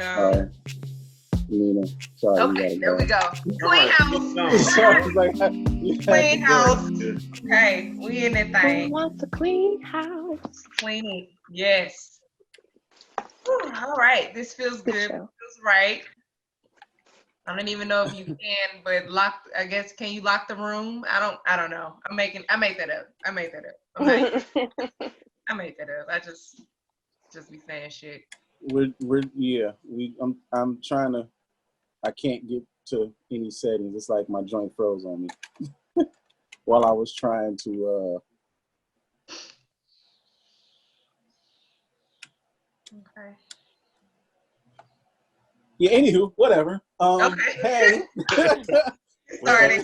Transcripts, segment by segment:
Sorry. Nina. Sorry. Okay, there we go. Clean house. Clean house. Hey, we in that thing. Who wants a clean house? Clean it. Yes. Whew, all right. This feels good. Feels right. I don't even know if you can, but I guess can you lock the room? I don't know. I made that up. I made that up. I just be saying shit. I'm trying to. I can't get to any settings. It's like my joint froze on me while I was trying to. Okay. Yeah. Anywho, whatever. Okay. Hey. Sorry.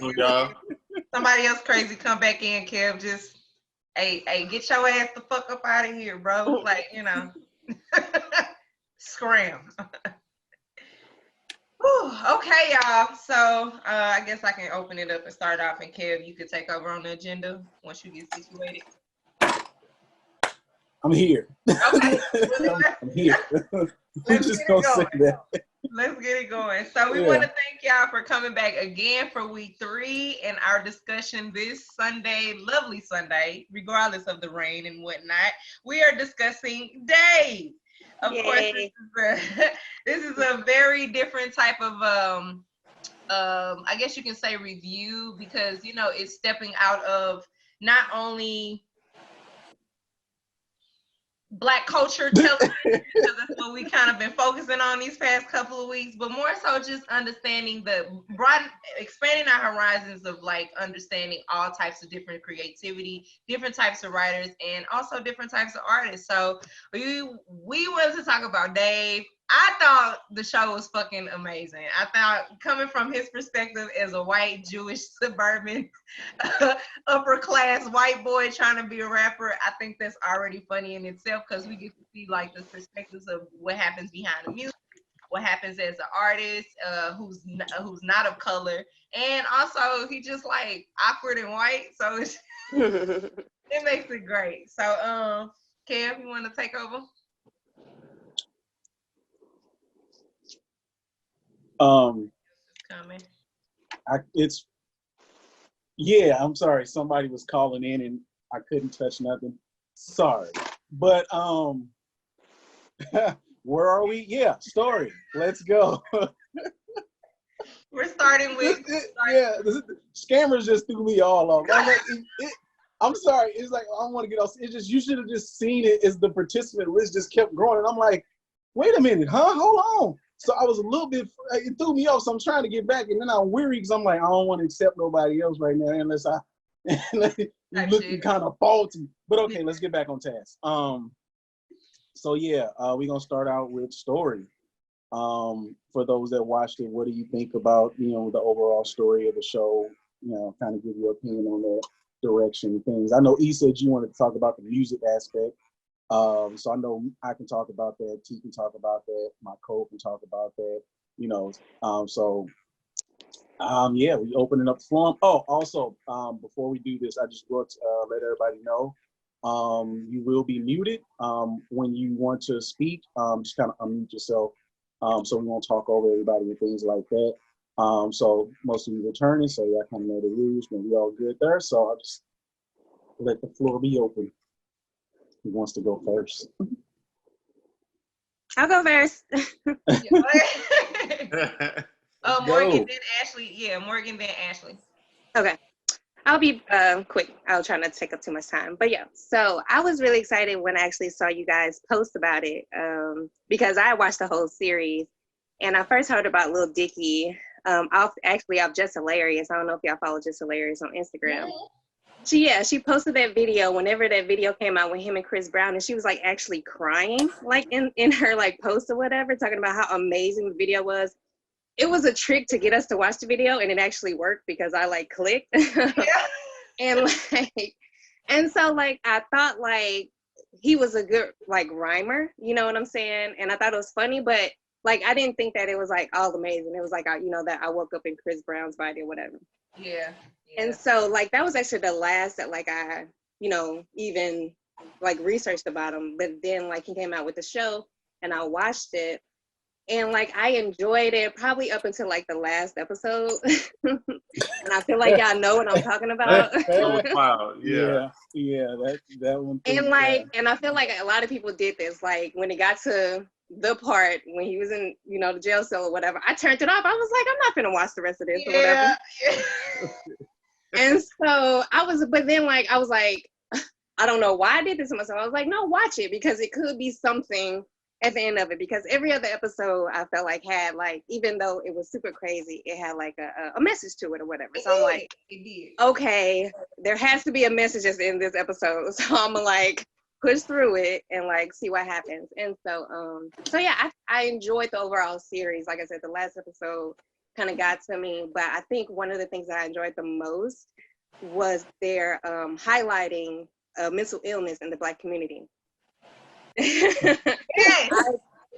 Somebody else crazy come back in, Kev. Just, hey, get your ass the fuck up out of here, bro. Like, scram. Whew, okay, y'all. So I guess I can open it up and start off, and Kev, you could take over on the agenda once you get situated. I'm here. Okay. I'm here. We just gonna say that. Let's get it going. So we want to thank y'all for coming back again for week 3 and our discussion this Sunday, lovely Sunday, regardless of the rain and whatnot. We are discussing Dave. Of course, this is a very different type of I guess you can say review, because it's stepping out of not only Black culture television, because that's what we kind of been focusing on these past couple of weeks, but more so just understanding expanding our horizons of like understanding all types of different creativity, different types of writers, and also different types of artists. So we wanted to talk about Dave. I thought the show was fucking amazing. I thought, coming from his perspective as a white, Jewish, suburban, upper class white boy trying to be a rapper, I think that's already funny in itself, because we get to see like the perspectives of what happens behind the music, what happens as an artist who's not of color, and also he just like awkward and white, so it makes it great. So Kev, you want to take over? I'm sorry. Somebody was calling in and I couldn't touch nothing. Sorry. But where are we? Yeah, story. Let's go. We're starting with scammers just threw me all off. I'm sorry. It's like I don't want to get off. It's just, you should have just seen it as the participant list just kept growing, and I'm like, wait a minute, huh? Hold on. So I was a little bit, it threw me off, so I'm trying to get back, and then I'm weary because I'm like, I don't want to accept nobody else right now unless you look kind of faulty. But okay, let's get back on task. So yeah, we're gonna start out with story. For those that watched it, what do you think about the overall story of the show? Kind of give your opinion on that direction things. I know E said you wanted to talk about the music aspect. So I know I can talk about that, T can talk about that, my co can talk about that, we opening up the forum. Oh, also, before we do this, I just want to let everybody know, you will be muted when you want to speak. Just kind of unmute yourself, so we won't talk over everybody and things like that. So most of you returning, so y'all kind of know the rules, but we all good there. So I'll just let the floor be open. Who wants to go first? I'll go first. Morgan, then Ashley. Yeah, Morgan, then Ashley. Okay. I'll be quick. I'll try not to take up too much time. But yeah, so I was really excited when I actually saw you guys post about it, because I watched the whole series, and I first heard about Lil Dicky off Just Hilarious. I don't know if y'all follow Just Hilarious on Instagram. She posted that video whenever that video came out with him and Chris Brown, and she was like actually crying like in her like post or whatever, talking about how amazing the video was. It was a trick to get us to watch the video, and it actually worked because I like clicked. and so like I thought like he was a good like rhymer, you know what I'm saying? And I thought it was funny, but like I didn't think that it was like all amazing. It was like that I woke up in Chris Brown's body or whatever. Yeah. And so like that was actually the last that like I even like researched about him. But then like he came out with the show and I watched it, And like I enjoyed it probably up until like the last episode. And I feel like y'all know what I'm talking about. Wow, yeah. That one too. And like, and I feel like a lot of people did this. Like when it got to the part when he was in, you know, the jail cell or whatever, I turned it off. I was like, I'm not gonna watch the rest of this or whatever. And so but then like I was like, I don't know why I did this to myself. I was like, no, watch it because it could be something at the end of it. Because every other episode I felt like had like, even though it was super crazy, it had like a message to it or whatever. So I'm like, okay, there has to be a message that's in this episode. So I'm gonna like push through it and like see what happens. And so yeah, I enjoyed the overall series. Like I said, the last episode kind of got to me, but I think one of the things that I enjoyed the most was their highlighting mental illness in the Black community. Yes.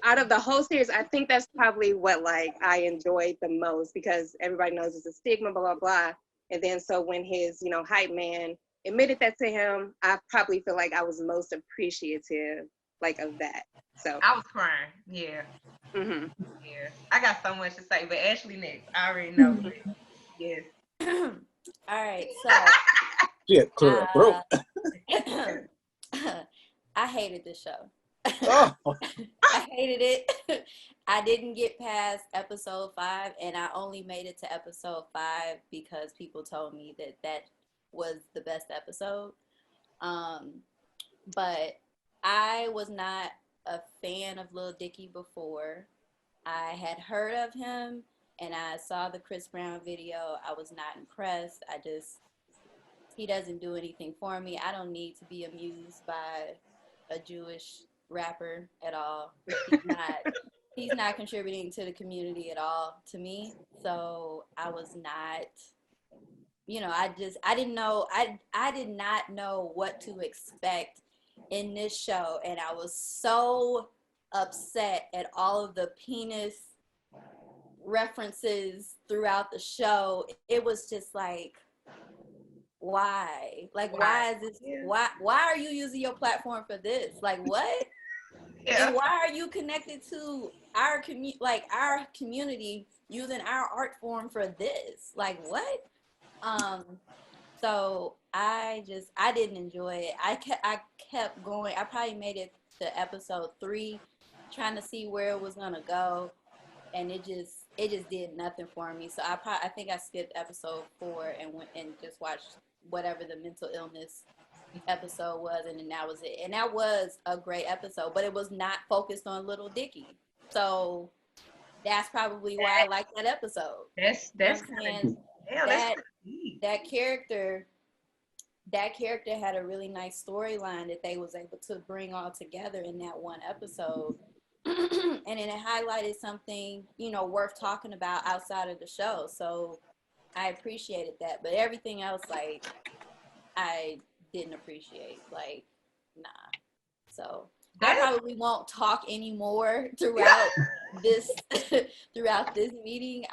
Out of the whole series, I think that's probably what like I enjoyed the most because everybody knows it's a stigma, blah, blah, blah. And then so when his, you know, hype man admitted that to him, I probably feel like I was most appreciative like of that. So I was crying. Yeah. Mm-hmm. Yeah. I got so much to say, but Ashley next. I already know. Yes. All right, so Shit, clear up throat. I hated this show. Oh. I hated it. I didn't get past episode 5, and I only made it to episode 5 because people told me that that was the best episode. But I was not a fan of Lil Dicky before. I had heard of him, and I saw the Chris Brown video. I was not impressed. He doesn't do anything for me. I don't need to be amused by a Jewish rapper at all. He's not contributing to the community at all to me. So I was not, you know, I didn't know, I did not know what to expect in this show. And I was so upset at all of the penis references throughout the show. It was just like, why? Like, why is this? Why are you using your platform for this? Like, what? Yeah. And why are you connected to our community using our art form for this? Like, what? So I didn't enjoy it. I kept going. I probably made it to episode 3, trying to see where it was gonna go, and it just did nothing for me. So I think I skipped episode 4 and went and just watched whatever the mental illness episode was, and then that was it. And that was a great episode, but it was not focused on Lil Dicky. So that's probably why I like that episode. That's that character had a really nice storyline that they was able to bring all together in that one episode. And then it highlighted something, you know, worth talking about outside of the show. So I appreciated that. But everything else, like, I didn't appreciate. Like, nah. So I probably won't talk anymore throughout this meeting.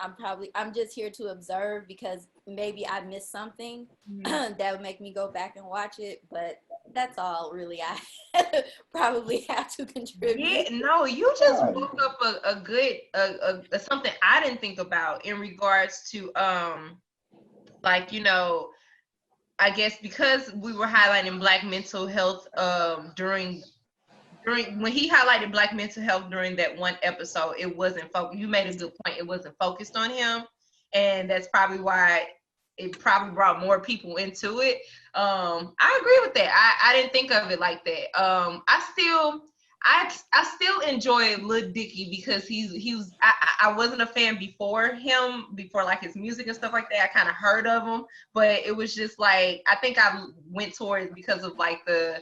I'm just here to observe because maybe I missed something that would make me go back and watch it. But that's all really I probably have to contribute. Yeah, no, you just woke up a good something I didn't think about in regards to like, you know, I guess because we were highlighting Black mental health during when he highlighted Black mental health during that one episode, it wasn't focused. You made a good point. It wasn't focused on him, and that's probably why it probably brought more people into it. I agree with that. I didn't think of it like that. I still enjoy Lil Dicky because I wasn't a fan before like his music and stuff like that. I kind of heard of him, but it was just like, I think I went towards because of like the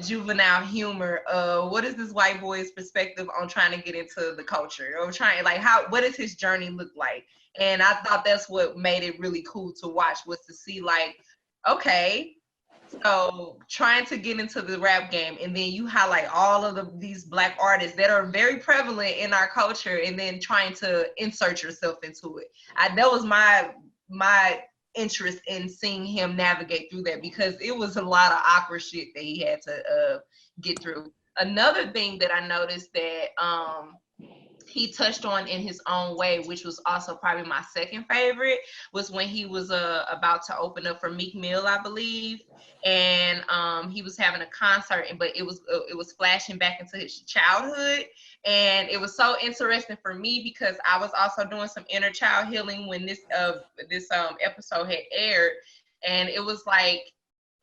juvenile humor of what is this white boy's perspective on trying to get into the culture, or trying like what does his journey look like? And I thought that's what made it really cool to watch, was to see like, okay, so trying to get into the rap game, and then you highlight all of these Black artists that are very prevalent in our culture, and then trying to insert yourself into it. That was my interest in seeing him navigate through that, because it was a lot of awkward shit that he had to get through. Another thing that I noticed that he touched on in his own way, which was also probably my second favorite, was when he was about to open up for Meek Mill, I believe, and he was having a concert, but it was flashing back into his childhood, and it was so interesting for me because I was also doing some inner child healing when this episode had aired, and it was like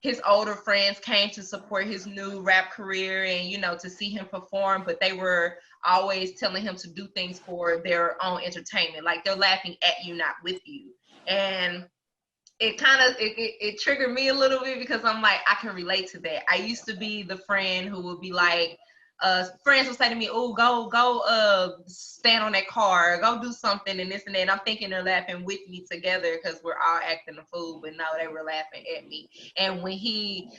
his older friends came to support his new rap career and, you know, to see him perform, but they were always telling him to do things for their own entertainment. Like they're laughing at you, not with you. And it kind of, it triggered me a little bit because I'm like, I can relate to that. I used to be the friend who would be like, friends would say to me, oh, go stand on that car, go do something and this and that. And I'm thinking they're laughing with me together because we're all acting a fool, but no, they were laughing at me. And when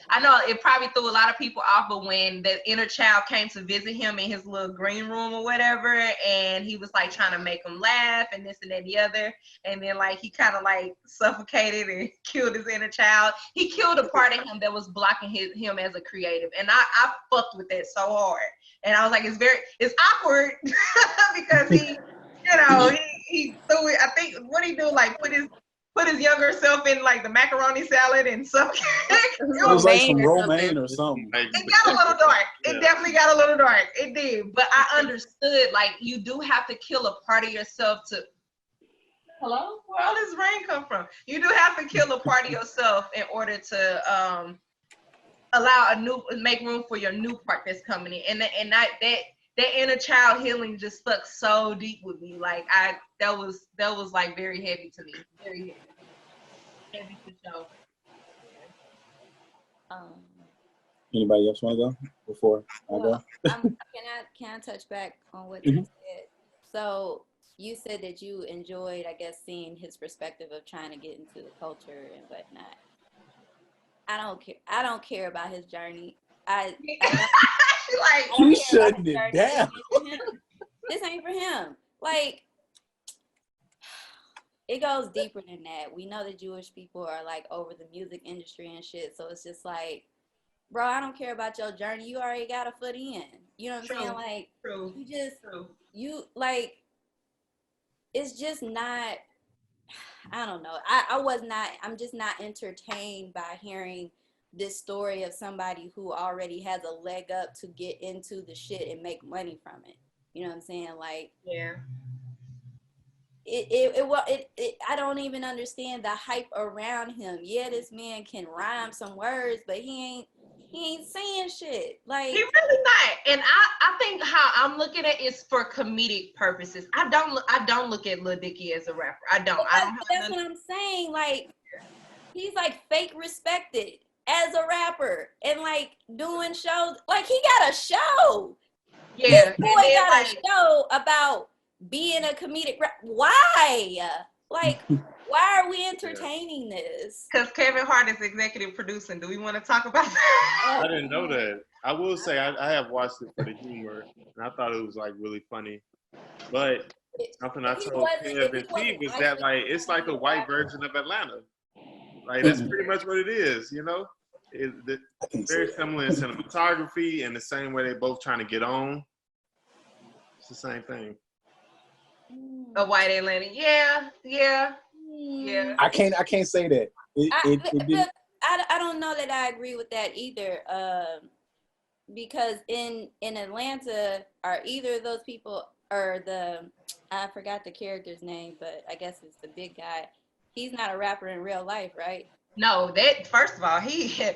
I know it probably threw a lot of people off, but when the inner child came to visit him in his little green room or whatever, and he was like trying to make him laugh and this and that and the other, and then like he kind of like suffocated and killed his inner child. He killed a part of him that was blocking him as a creative. And I fucked with that so hard. And I was like, it's awkward because he threw it. I think what he do, like put his younger self in like the macaroni salad and stuff. It was like some romaine or something. It got a little dark. It definitely got a little dark. It did. But I understood, like, you do have to kill a part of yourself to. Hello? Where all this rain come from? You do have to kill a part of yourself in order to make room for your new part that's coming in. And that inner child healing just stuck so deep with me. Like that was like very heavy to me. Very heavy. Heavy for sure. Anybody else want to go before I go? Can I touch back on what you said? So you said that you enjoyed, I guess, seeing his perspective of trying to get into the culture and whatnot. I don't care about his journey. She's shutting it down. This ain't for him. Like, it goes deeper than that. We know that Jewish people are like over the music industry and shit. So it's just like, bro, I don't care about your journey. You already got a foot in. You know what I'm saying? Like, it's just not, I don't know. I'm just not entertained by hearing this story of somebody who already has a leg up to get into the shit and make money from it. You know what I'm saying? Like, yeah. I don't even understand the hype around him. Yeah, this man can rhyme some words, but he ain't saying shit. Like, he really not. And I think how I'm looking at it is for comedic purposes. I don't look at Lil Dicky as a rapper. I don't. That's what I'm saying. Like, he's like fake respected as a rapper and like doing shows. Like, he got a show. Yeah. This boy got a show about being a comedic why? Like, why are we entertaining this? Because Kevin Hart is executive producing. Do we want to talk about that? I didn't know that. I will say I have watched it for the humor, and I thought it was like really funny. But something I told Kev and Steve is that like it's like a white version of Atlanta. Like that's pretty much what it is, you know. It's very similar in cinematography and the same way they both trying to get on. It's the same thing. A white Atlanta, yeah. I can't say that. I don't know that I agree with that either. Because in Atlanta, are either of those people or I forgot the character's name, but I guess it's the big guy. He's not a rapper in real life, right? No, that first of all, he's an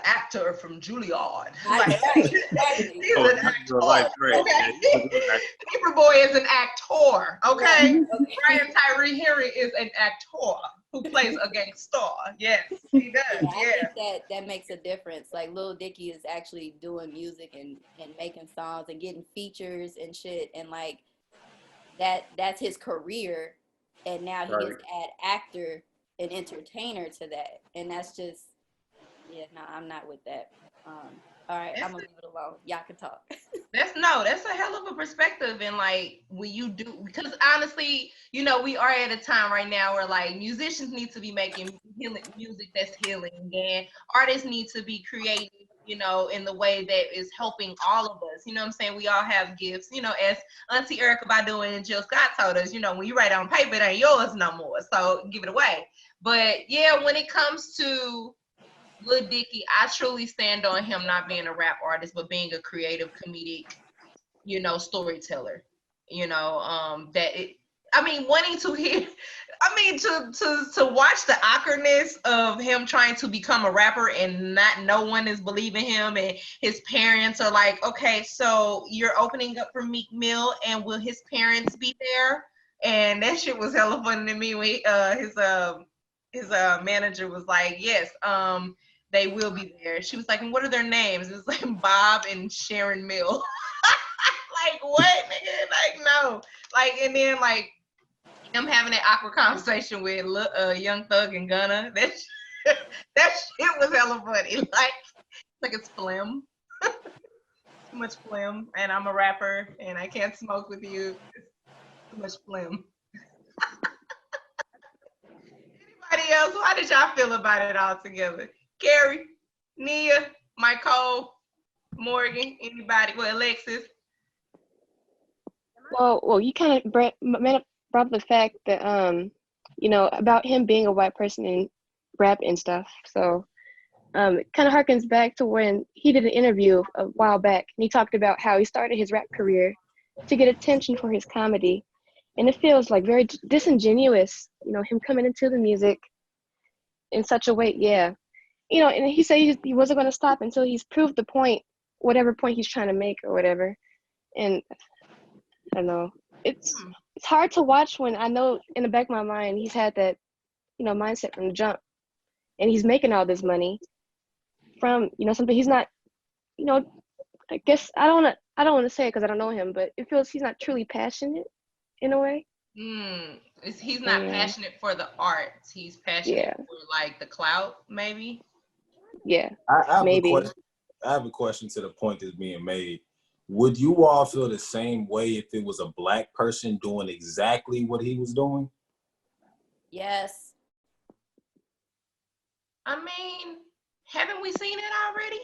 actor from Juilliard. Exactly. He's an actor. Okay. Paper Boy is an actor. Okay. Brian Tyree Henry is an actor who plays a gangster. Yes, he does. I think that makes a difference. Like, Lil Dicky is actually doing music and making songs and getting features and shit, and like that's his career, and now he gets to add actor and entertainer to that, and that's just I'm not with that. All right, I'm gonna leave it alone. Y'all can talk. That's a hell of a perspective. And like when you do, because honestly, you know, we are at a time right now where like musicians need to be making music that's healing, and artists need to be creating you know, in the way that is helping all of us. You know what I'm saying? We all have gifts, you know, as Auntie Erica Badu and Jill Scott told us, you know, when you write it on paper, it ain't yours no more. So give it away. But yeah, when it comes to Lil Dicky, I truly stand on him not being a rap artist, but being a creative, comedic, you know, storyteller. You know, wanting to hear, to watch the awkwardness of him trying to become a rapper and not no one is believing him, and his parents are like, okay, so you're opening up for Meek Mill, and will his parents be there? And that shit was hella funny to me when his manager was like, yes, they will be there. She was like, and what are their names? It was like Bob and Sharon Mill. Like, what, nigga? Like, no. Like, and then, like, him having that awkward conversation with Young Thug and Gunna. That shit was hella funny. Like it's phlegm. Too much phlegm. And I'm a rapper, and I can't smoke with you. It's too much phlegm. Anybody else? How did y'all feel about it all together? Carrie, Nia, Michael, Morgan, anybody? Well, Alexis. Well, you kind of brought up the fact that you know, about him being a white person in rap and stuff. So it kind of harkens back to when he did an interview a while back, and he talked about how he started his rap career to get attention for his comedy, and it feels like very disingenuous, you know, him coming into the music in such a way, yeah, you know. And he said he wasn't going to stop until he's proved the point, whatever point he's trying to make or whatever. And I don't know. It's hard to watch when I know in the back of my mind he's had that, you know, mindset from the jump, and he's making all this money from, you know, something he's not, you know. I guess I don't want to say it because I don't know him, but it feels he's not truly passionate in a way. He's not passionate for the arts. He's passionate for like the clout, maybe. Yeah, I maybe. have a question to the point that's being made. Would you all feel the same way if it was a black person doing exactly what he was doing? Yes. I mean, haven't we seen it already?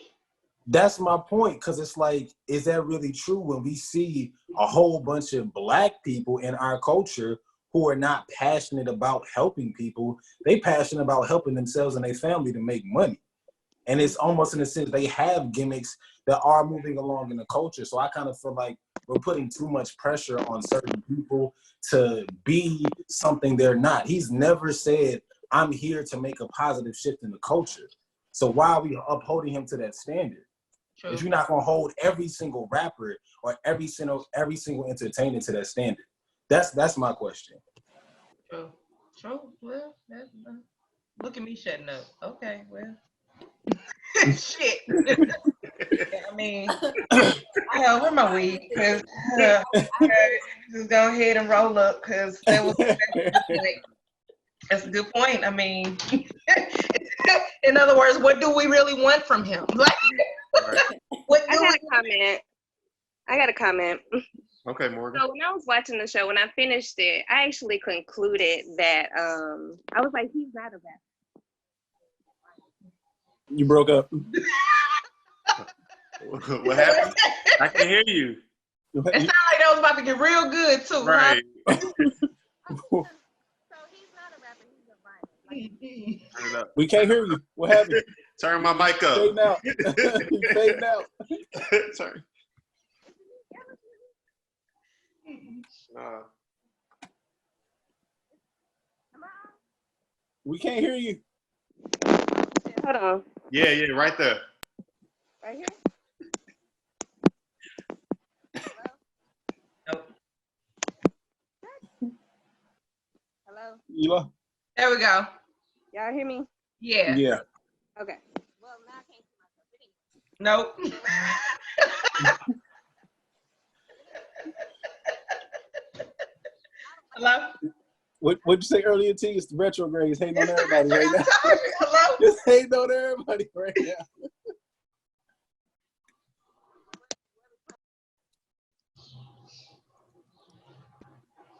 That's my point, because it's like, is that really true when we see a whole bunch of black people in our culture who are not passionate about helping people? They passionate about helping themselves and their family to make money. And it's almost in a sense they have gimmicks that are moving along in the culture. So I kind of feel like we're putting too much pressure on certain people to be something they're not. He's never said, I'm here to make a positive shift in the culture. So why are we upholding him to that standard? True. If you're not gonna hold every single rapper or every single entertainer to that standard. That's my question. True. Well, look at me shutting up. Okay, well. Shit. I mean, where my weed? Because just go ahead and roll up, because that's a good point. I mean, in other words, what do we really want from him? Like, I got a comment. Okay, Morgan. So when I was watching the show, when I finished it, I actually concluded that I was like, he's not a rapper. You broke up. What happened? I can hear you. It sounded like that was about to get real good too, right? So he's not a rapper, he's a writer. We can't hear you. What happened? Turn my mic up. Fading out. Fading out. Turn. We can't hear you. Hold on. Yeah, right there. Right here? Hello? Ela? There we go. Y'all hear me? Yeah. Yeah. Okay. Well, now I can't see myself. Nope. Hello? What'd you say earlier, T? It's the retrograde. It's hating on everybody right now. Hello? It's hating on everybody right now.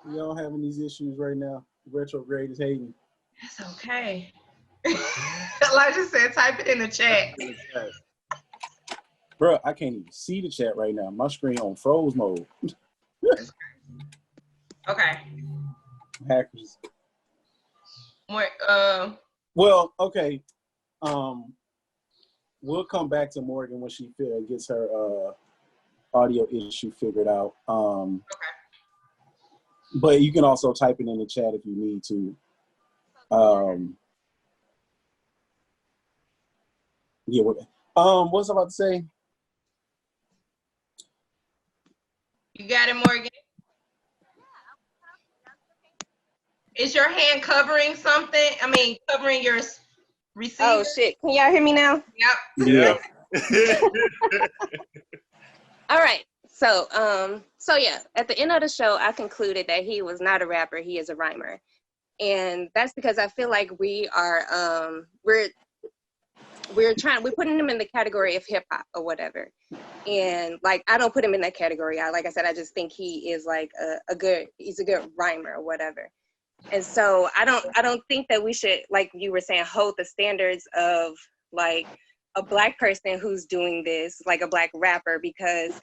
We all having these issues right now. The retrograde is hating. That's okay. Elijah said, type it in the chat. Bro, I can't even see the chat right now. My screen on froze mode. Okay. Hackers. More, Well, okay. We'll come back to Morgan when she gets her audio issue figured out. okay. But you can also type it in the chat if you need to. Yeah. What's I about to say? You got it, Morgan? Is your hand covering something? I mean, covering your receiver? Oh shit! Can y'all hear me now? Yep. Yeah. All right. So yeah, at the end of the show, I concluded that he was not a rapper. He is a rhymer, and that's because I feel like we are we're putting him in the category of hip hop or whatever. And like, I don't put him in that category. Like I said, I just think he is like he's a good rhymer or whatever. And so I don't think that we should, like you were saying, hold the standards of like a Black person who's doing this, like a Black rapper, because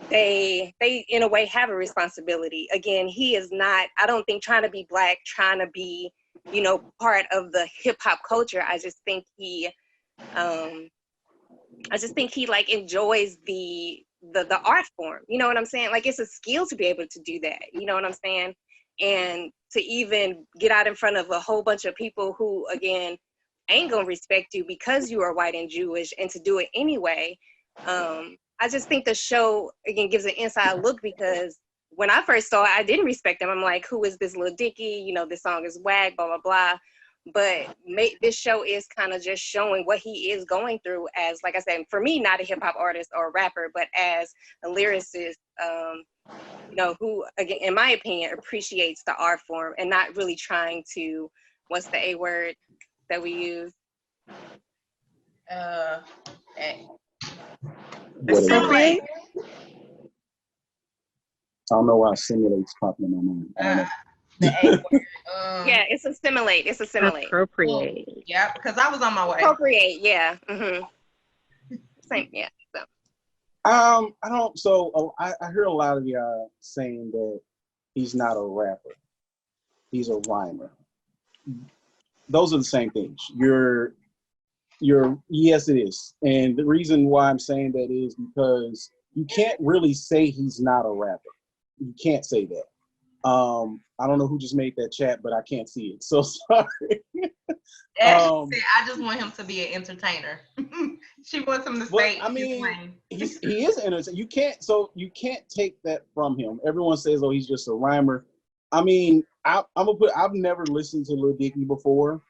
they in a way have a responsibility. Again, he is not, I don't think, trying to be Black, trying to be, part of the hip hop culture. I just think he like enjoys the art form. You know what I'm saying? Like, it's a skill to be able to do that. You know what I'm saying? And to even get out in front of a whole bunch of people who, again, ain't gonna respect you because you are white and Jewish, and to do it anyway. I just think the show, again, gives an inside look, because when I first saw it, I didn't respect him. I'm like, who is this Lil Dicky? This song is whack, blah, blah, blah. But this show is kind of just showing what he is going through as, like I said, for me, not a hip hop artist or a rapper, but as a lyricist, who, again, in my opinion, appreciates the art form and not really trying to, what's the A word that we use? Appropriate? I don't know why simulate's popping in my mind. The A word. Yeah, it's assimilate. It's assimilate. Appropriate. Yeah, because I was on my way. Appropriate, yeah. Mm-hmm. Same, yeah. So. I hear a lot of y'all saying that he's not a rapper. He's a rhymer. Those are the same things. Yes, it is. And the reason why I'm saying that is because you can't really say he's not a rapper. You can't say that. I don't know who just made that chat, but I can't see it. So sorry. Ashley said, I just want him to be an entertainer. She wants him to stay. I mean, he is an entertainer. You can't take that from him. Everyone says, oh, he's just a rhymer. I mean, I've never listened to Lil Dicky before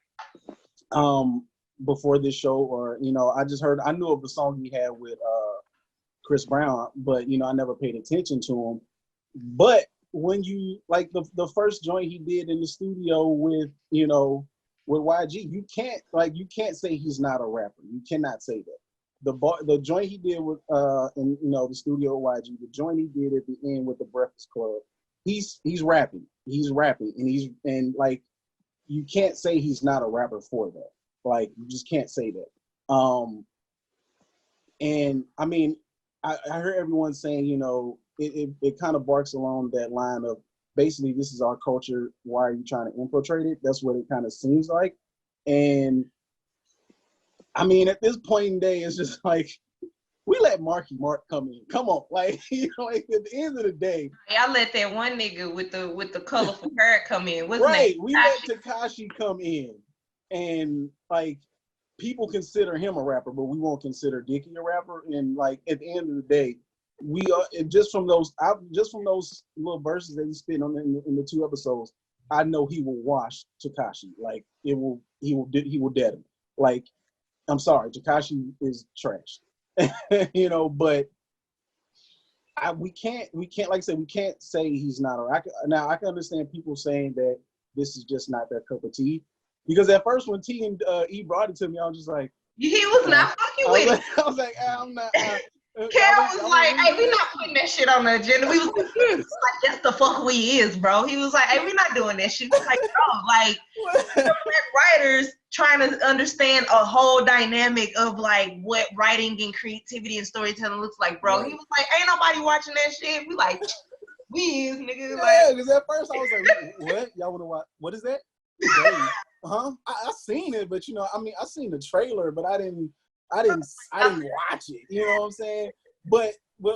this show, or I knew of the song he had with Chris Brown, but I never paid attention to him. But when you like the first joint he did in the studio with YG, you can't say he's not a rapper. You cannot say that. The joint he did with in the studio with YG, the joint he did at the end with the Breakfast Club, he's rapping. He's rapping, and you can't say he's not a rapper for that. Like, you just can't say that. And I mean, I heard everyone saying, it kind of barks along that line of basically, this is our culture. Why are you trying to infiltrate it? That's what it kind of seems like. And I mean, at this point in day, it's just like, we let Marky Mark come in. Come on, at the end of the day. I let that one nigga with the colorful hair come in. What's right, we let Tekashi come in, and people consider him a rapper, but we won't consider Dicky a rapper. And at the end of the day, we are just from those little verses that he spit on in the 2 episodes. I know he will wash Tekashi. He will dead him. I'm sorry, Tekashi is trash. But we can't, like I said, we can't say he's not a rapper. Now I can understand people saying that this is just not their cup of tea, because at first when T and E brought it to me, I was just like, he was not fucking with it. I was like, I'm not. Kel was like, "Hey, we not putting that shit on the agenda." We was like, "That's the fuck we is, bro." He was like, "Hey, we not doing that shit." We was like, "Bro, like writers trying to understand a whole dynamic of like what writing and creativity and storytelling looks like, bro." Right. He was like, "Ain't nobody watching that shit." We like, we is, nigga. Yeah, because at first I was like, "What? Y'all want to watch? What is that?" Huh? I seen it, but I mean, I seen the trailer, but I didn't watch it. You know what I'm saying? But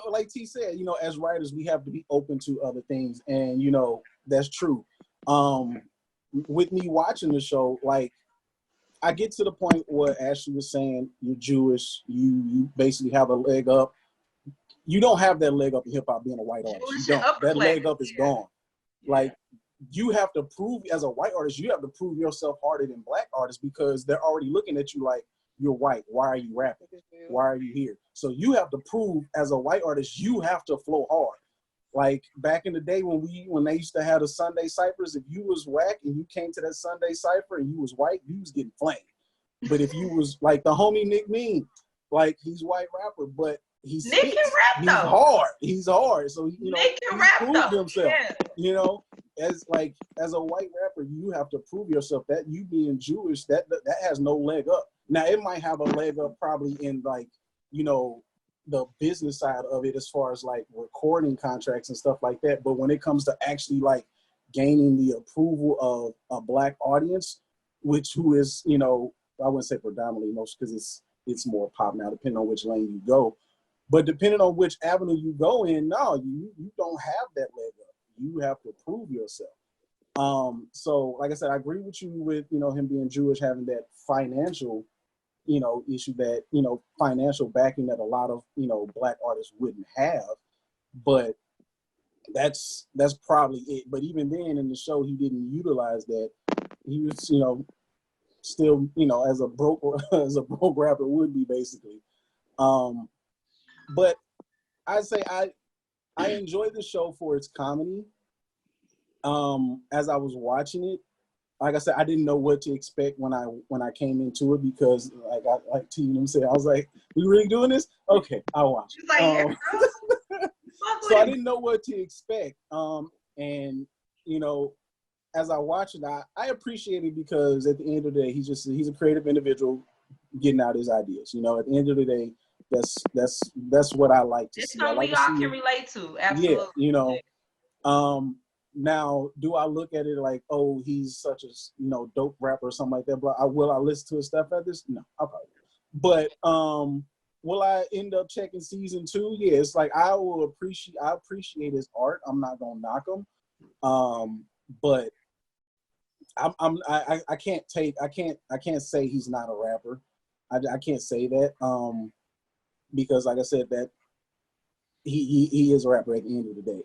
like T said, as writers, we have to be open to other things, and that's true. With me watching the show, like I get to the point where Ashley was saying, you're Jewish, you basically have a leg up. You don't have that leg up in hip hop being a white artist. You don't. That leg up is gone. Like you have to prove as a white artist, you have to prove yourself harder than black artists because they're already looking at you like you're white. Why are you rapping? Why are you here? So you have to prove as a white artist, you have to flow hard. Like back in the day when they used to have the Sunday ciphers, if you was whack and you came to that Sunday cipher and you was white, you was getting flamed. But if you was like the homie Nick Mean, like he's white rapper, but Nick can rap he's though. hard. He's hard. So Nick can rap proved himself. Yeah. As a white rapper, you have to prove yourself. That you being Jewish, that has no leg up. Now it might have a leg up probably in like, the business side of it as far as like recording contracts and stuff like that. But when it comes to actually like gaining the approval of a black audience, who is, I wouldn't say predominantly most because it's more pop now, depending on which lane you go. But depending on which avenue you go in, no, you don't have that leg up. You have to prove yourself. So like I said, I agree with you with, him being Jewish, having that financial, issue that, financial backing that a lot of, black artists wouldn't have. But that's probably it. But even then in the show, he didn't utilize that. He was, still, as a broke rapper would be basically. But I'd say I enjoyed the show for its comedy. As I was watching it, like I said, I didn't know what to expect when I came into it because like T said, I was like, "We really doing this? Okay, I'll watch it." So I didn't know what to expect. And as I watched it, I appreciate it because at the end of the day, he's a creative individual getting out his ideas. At the end of the day, that's what I like to see. It's something we all can relate to. Absolutely. Yeah, now, do I look at it like, oh, he's such a dope rapper or something like that? But will I listen to his stuff at this? No, I probably. But will I end up checking season 2? Yeah, it's like I appreciate his art. I'm not gonna knock him, but I can't say he's not a rapper. I can't say that because like I said that he is a rapper at the end of the day.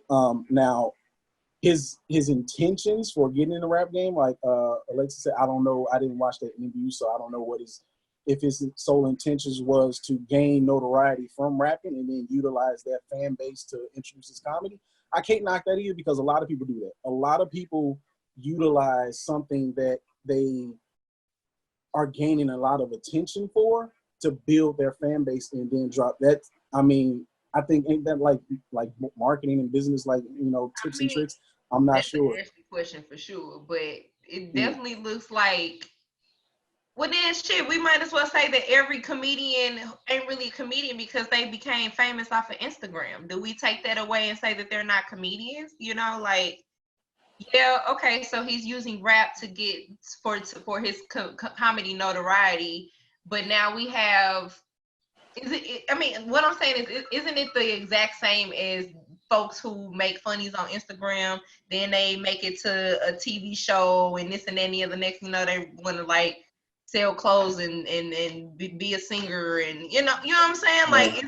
Now. His intentions for getting in the rap game, like Alexa said, I don't know. I didn't watch that interview, so I don't know if his sole intentions was to gain notoriety from rapping and then utilize that fan base to introduce his comedy. I can't knock that either because a lot of people do that. A lot of people utilize something that they are gaining a lot of attention for to build their fan base and then drop that. I mean, I think ain't that like marketing and business, like tips and tricks. I'm not sure. That's a question for sure, but it definitely looks like. Well, then shit, we might as well say that every comedian ain't really a comedian because they became famous off of Instagram. Do we take that away and say that they're not comedians? Yeah, okay, so he's using rap to get for his comedy notoriety, but now we have. I mean, what I'm saying is, isn't it the exact same as folks who make funnies on Instagram, then they make it to a TV show and this and that and the other. Next, they want to like sell clothes and be a singer and you know what I'm saying? Like,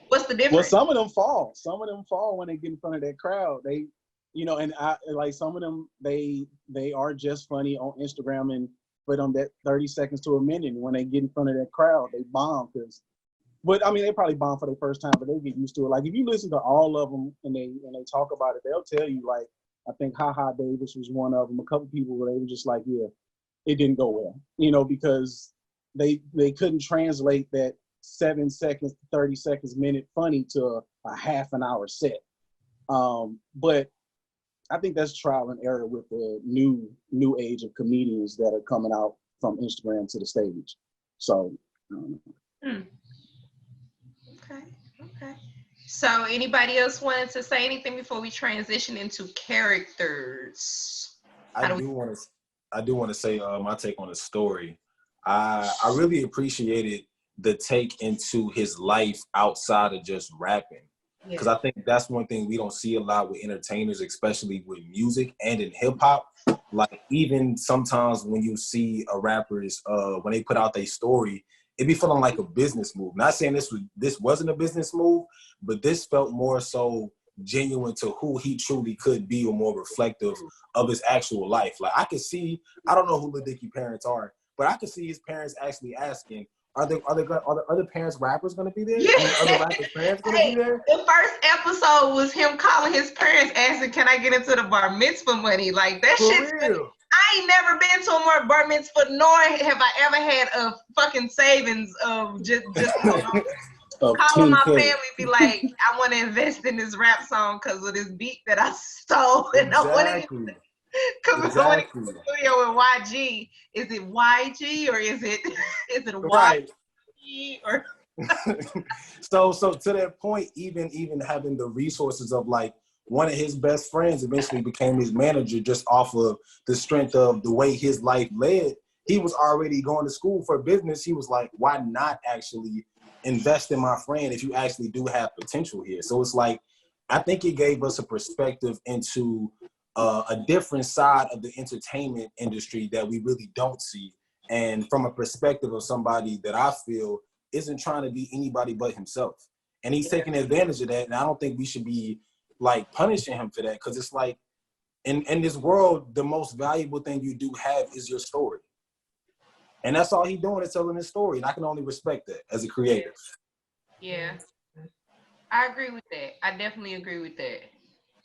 what's the difference? Well, some of them fall. Some of them fall when they get in front of that crowd. They, and I like some of them. They are just funny on Instagram and for them that 30 seconds to a minute. And when they get in front of that crowd, they bomb because. But I mean, they probably bomb for the first time, but they get used to it. Like if you listen to all of them and they talk about it, they'll tell you like, I think Ha Davis was one of them. A couple people where they were just like, yeah, it didn't go well, because they couldn't translate that 7 seconds, 30 seconds, minute funny to a half an hour set. But I think that's trial and error with the new age of comedians that are coming out from Instagram to the stage. So, Okay. So, anybody else wanted to say anything before we transition into characters? I do want to say my take on the story. I really appreciated the take into his life outside of just rapping. Because I think that's one thing we don't see a lot with entertainers, especially with music and in hip hop. Like even sometimes when you see a rapper's when they put out their story, it be feeling like a business move. Not saying this wasn't a business move, but this felt more so genuine to who he truly could be, or more reflective of his actual life. Like I could see, I don't know who Lil Dicky parents are, but I could see his parents actually asking, are the other parents rappers gonna be there? Yeah. Are the other rappers' parents gonna be there? The first episode was him calling his parents, asking, "Can I get into the bar mitzvah money?" Like that shit. I ain't never been to a more bar mitzvah, nor have I ever had a fucking savings of just calling my family, be like, "I want to invest in this rap song because of this beat that I stole." And I want to come in the studio with YG. Is it YG or is it right? YG or? So to that point, even having the resources of like one of his best friends eventually became his manager just off of the strength of the way his life led. He was already going to school for business. He was like, why not actually invest in my friend if you actually do have potential here? So it's like, I think it gave us a perspective into a different side of the entertainment industry that we really don't see. And from a perspective of somebody that I feel isn't trying to be anybody but himself. And he's taking advantage of that. And I don't think we should be like punishing him for that. Cause it's like in this world, the most valuable thing you do have is your story. And that's all he's doing is telling his story. And I can only respect that as a creator. Yeah. I agree with that. I definitely agree with that.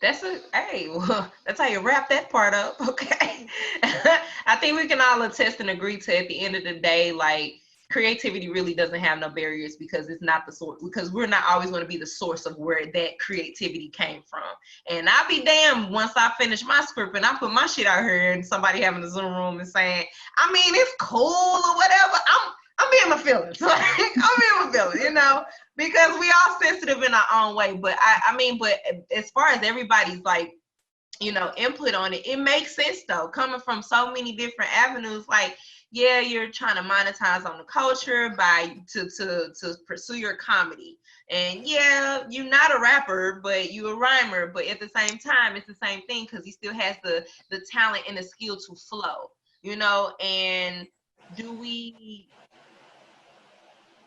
That's that's how you wrap that part up. Okay. I think we can all attest and agree to, at the end of the day, like, creativity really doesn't have no barriers, because it's not the source, because we're not always going to be the source of where that creativity came from. And I'll be damned once I finish my script and I put my shit out here and somebody having a Zoom room and saying, I mean, it's cool or whatever. I'm being my feelings. Like, I'm being my feelings, you know, because we all sensitive in our own way. But but as far as everybody's like, you know, input on it, it makes sense though, coming from so many different avenues. Like, yeah, you're trying to monetize on the culture by to pursue your comedy. And yeah, you're not a rapper, but you're a rhymer. But at the same time, it's the same thing, because he still has the talent and the skill to flow, you know. And we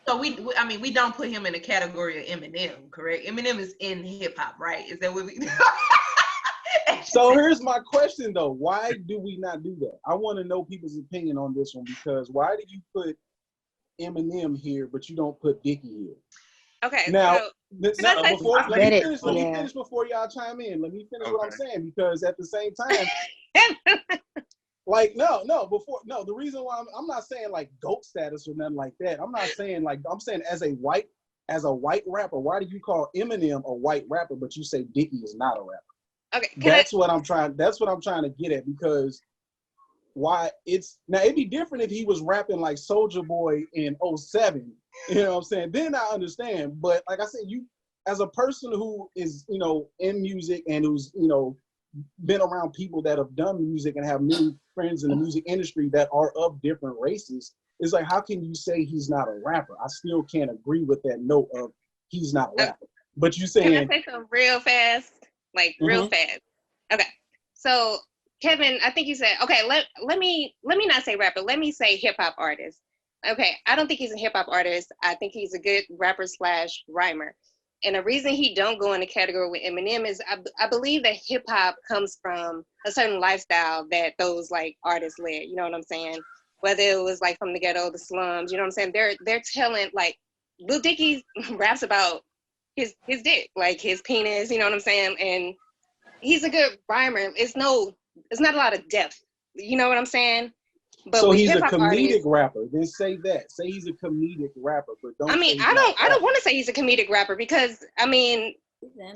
don't put him in the category of Eminem, correct? Eminem is in hip hop, right? Is that what we So here's my question though. Why do we not do that? I want to know people's opinion on this one, because why do you put Eminem here, but you don't put Dicky here? Okay. Now, let me finish before y'all chime in. Let me finish what I'm saying, because at the same time, like, the reason why I'm not saying like GOAT status or nothing like that. I'm not saying like, I'm saying as a white rapper, why do you call Eminem a white rapper, but you say Dicky is not a rapper? Okay. That's what I'm trying to get at, because it'd be different if he was rapping like Soulja Boy in 07, you know what I'm saying? Then I understand. But like I said, you, as a person who is, you know, in music and who's, you know, been around people that have done music and have many friends in the music industry that are of different races, it's like, how can you say he's not a rapper? I still can't agree with that note of he's not a rapper. But you saying, can I say something real fast? Like real fast. Okay. So Kevin, I think you said, okay, let me not say rapper, let me say hip hop artist. Okay, I don't think he's a hip hop artist. I think he's a good rapper / rhymer. And the reason he don't go in the category with Eminem is I believe that hip hop comes from a certain lifestyle that those like artists led. You know what I'm saying? Whether it was like from the ghetto, the slums, you know what I'm saying? Their talent, like Lil Dicky raps about his dick, like his penis, you know what I'm saying? And he's a good rhymer. It's not a lot of depth. You know what I'm saying? But so with he's a hip-hop comedic artists, rapper. Then say that. Say he's a comedic rapper, but don't. I mean, say he's not I don't want to say he's a comedic rapper because I mean,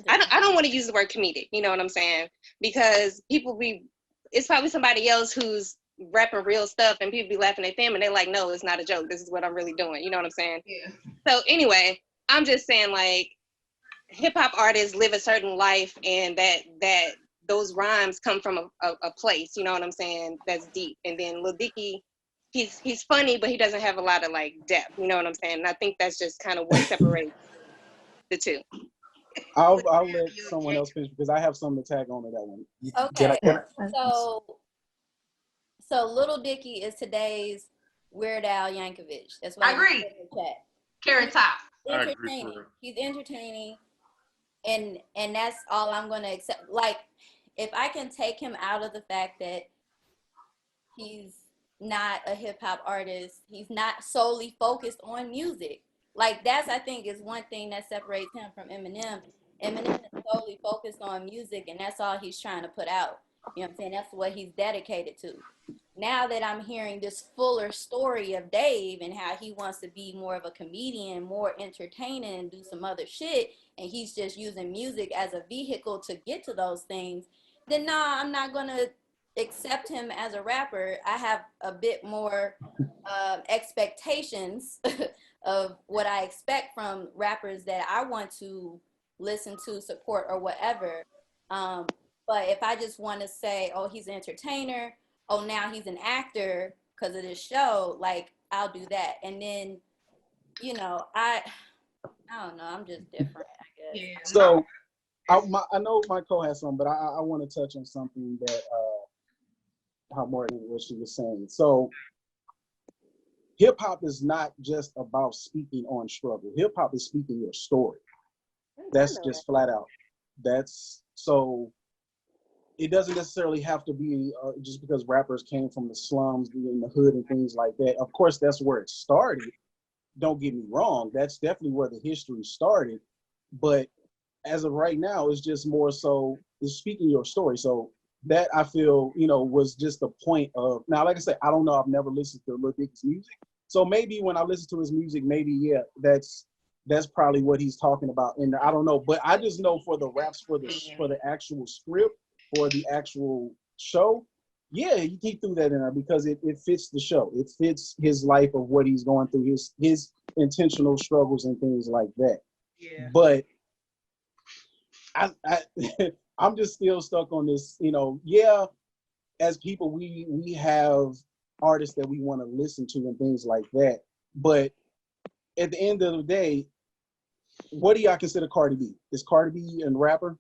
I don't want to use the word comedic. You know what I'm saying? Because it's probably somebody else who's rapping real stuff and people be laughing at them and they're like, no, it's not a joke. This is what I'm really doing. You know what I'm saying? Yeah. So anyway, I'm just saying like hip hop artists live a certain life and that those rhymes come from a place, you know what I'm saying, that's deep. And then Lil Dicky, he's funny, but he doesn't have a lot of like depth, you know what I'm saying? And I think that's just kind of what separates the two. I'll let someone else finish because I have something to tag on to that one. Okay. So Lil Dicky is today's Weird Al Yankovic. That's what I agree. Carrot Top. Entertaining. He's entertaining, and that's all I'm gonna accept. Like, if I can take him out of the fact that he's not a hip hop artist, he's not solely focused on music. Like that's I think is one thing that separates him from Eminem. Eminem is solely focused on music, and that's all he's trying to put out. You know what I'm saying? That's what he's dedicated to. Now that I'm hearing this fuller story of Dave and how he wants to be more of a comedian, more entertaining, and do some other shit, and he's just using music as a vehicle to get to those things, then nah, I'm not gonna accept him as a rapper. I have a bit more expectations of what I expect from rappers that I want to listen to, support, or whatever. But if I just want to say, oh, he's an entertainer, oh, now he's an actor because of this show, like, I'll do that. And then, you know, I don't know, I'm just different, I guess. Yeah. So I know Michael has some, but I want to touch on something that how Morgan what she was saying. So hip hop is not just about speaking on struggle. Hip hop is speaking your story. That's just flat out. That's so. It doesn't necessarily have to be just because rappers came from the slums, in the hood, and things like that. Of course, that's where it started. Don't get me wrong. That's definitely where the history started. But as of right now, it's just more so it's speaking your story. So that I feel, was just the point of. Now, like I said, I don't know. I've never listened to Lil Dicky's music. So maybe when I listen to his music, maybe, yeah, that's probably what he's talking about. And I don't know. But I just know for the raps, for the actual script, for the actual show, yeah, he threw that in there because it fits the show. It fits his life of what he's going through, his intentional struggles and things like that. Yeah. But I I'm just still stuck on this, yeah, as people we have artists that we want to listen to and things like that. But at the end of the day, what do y'all consider Cardi B? Is Cardi B a rapper?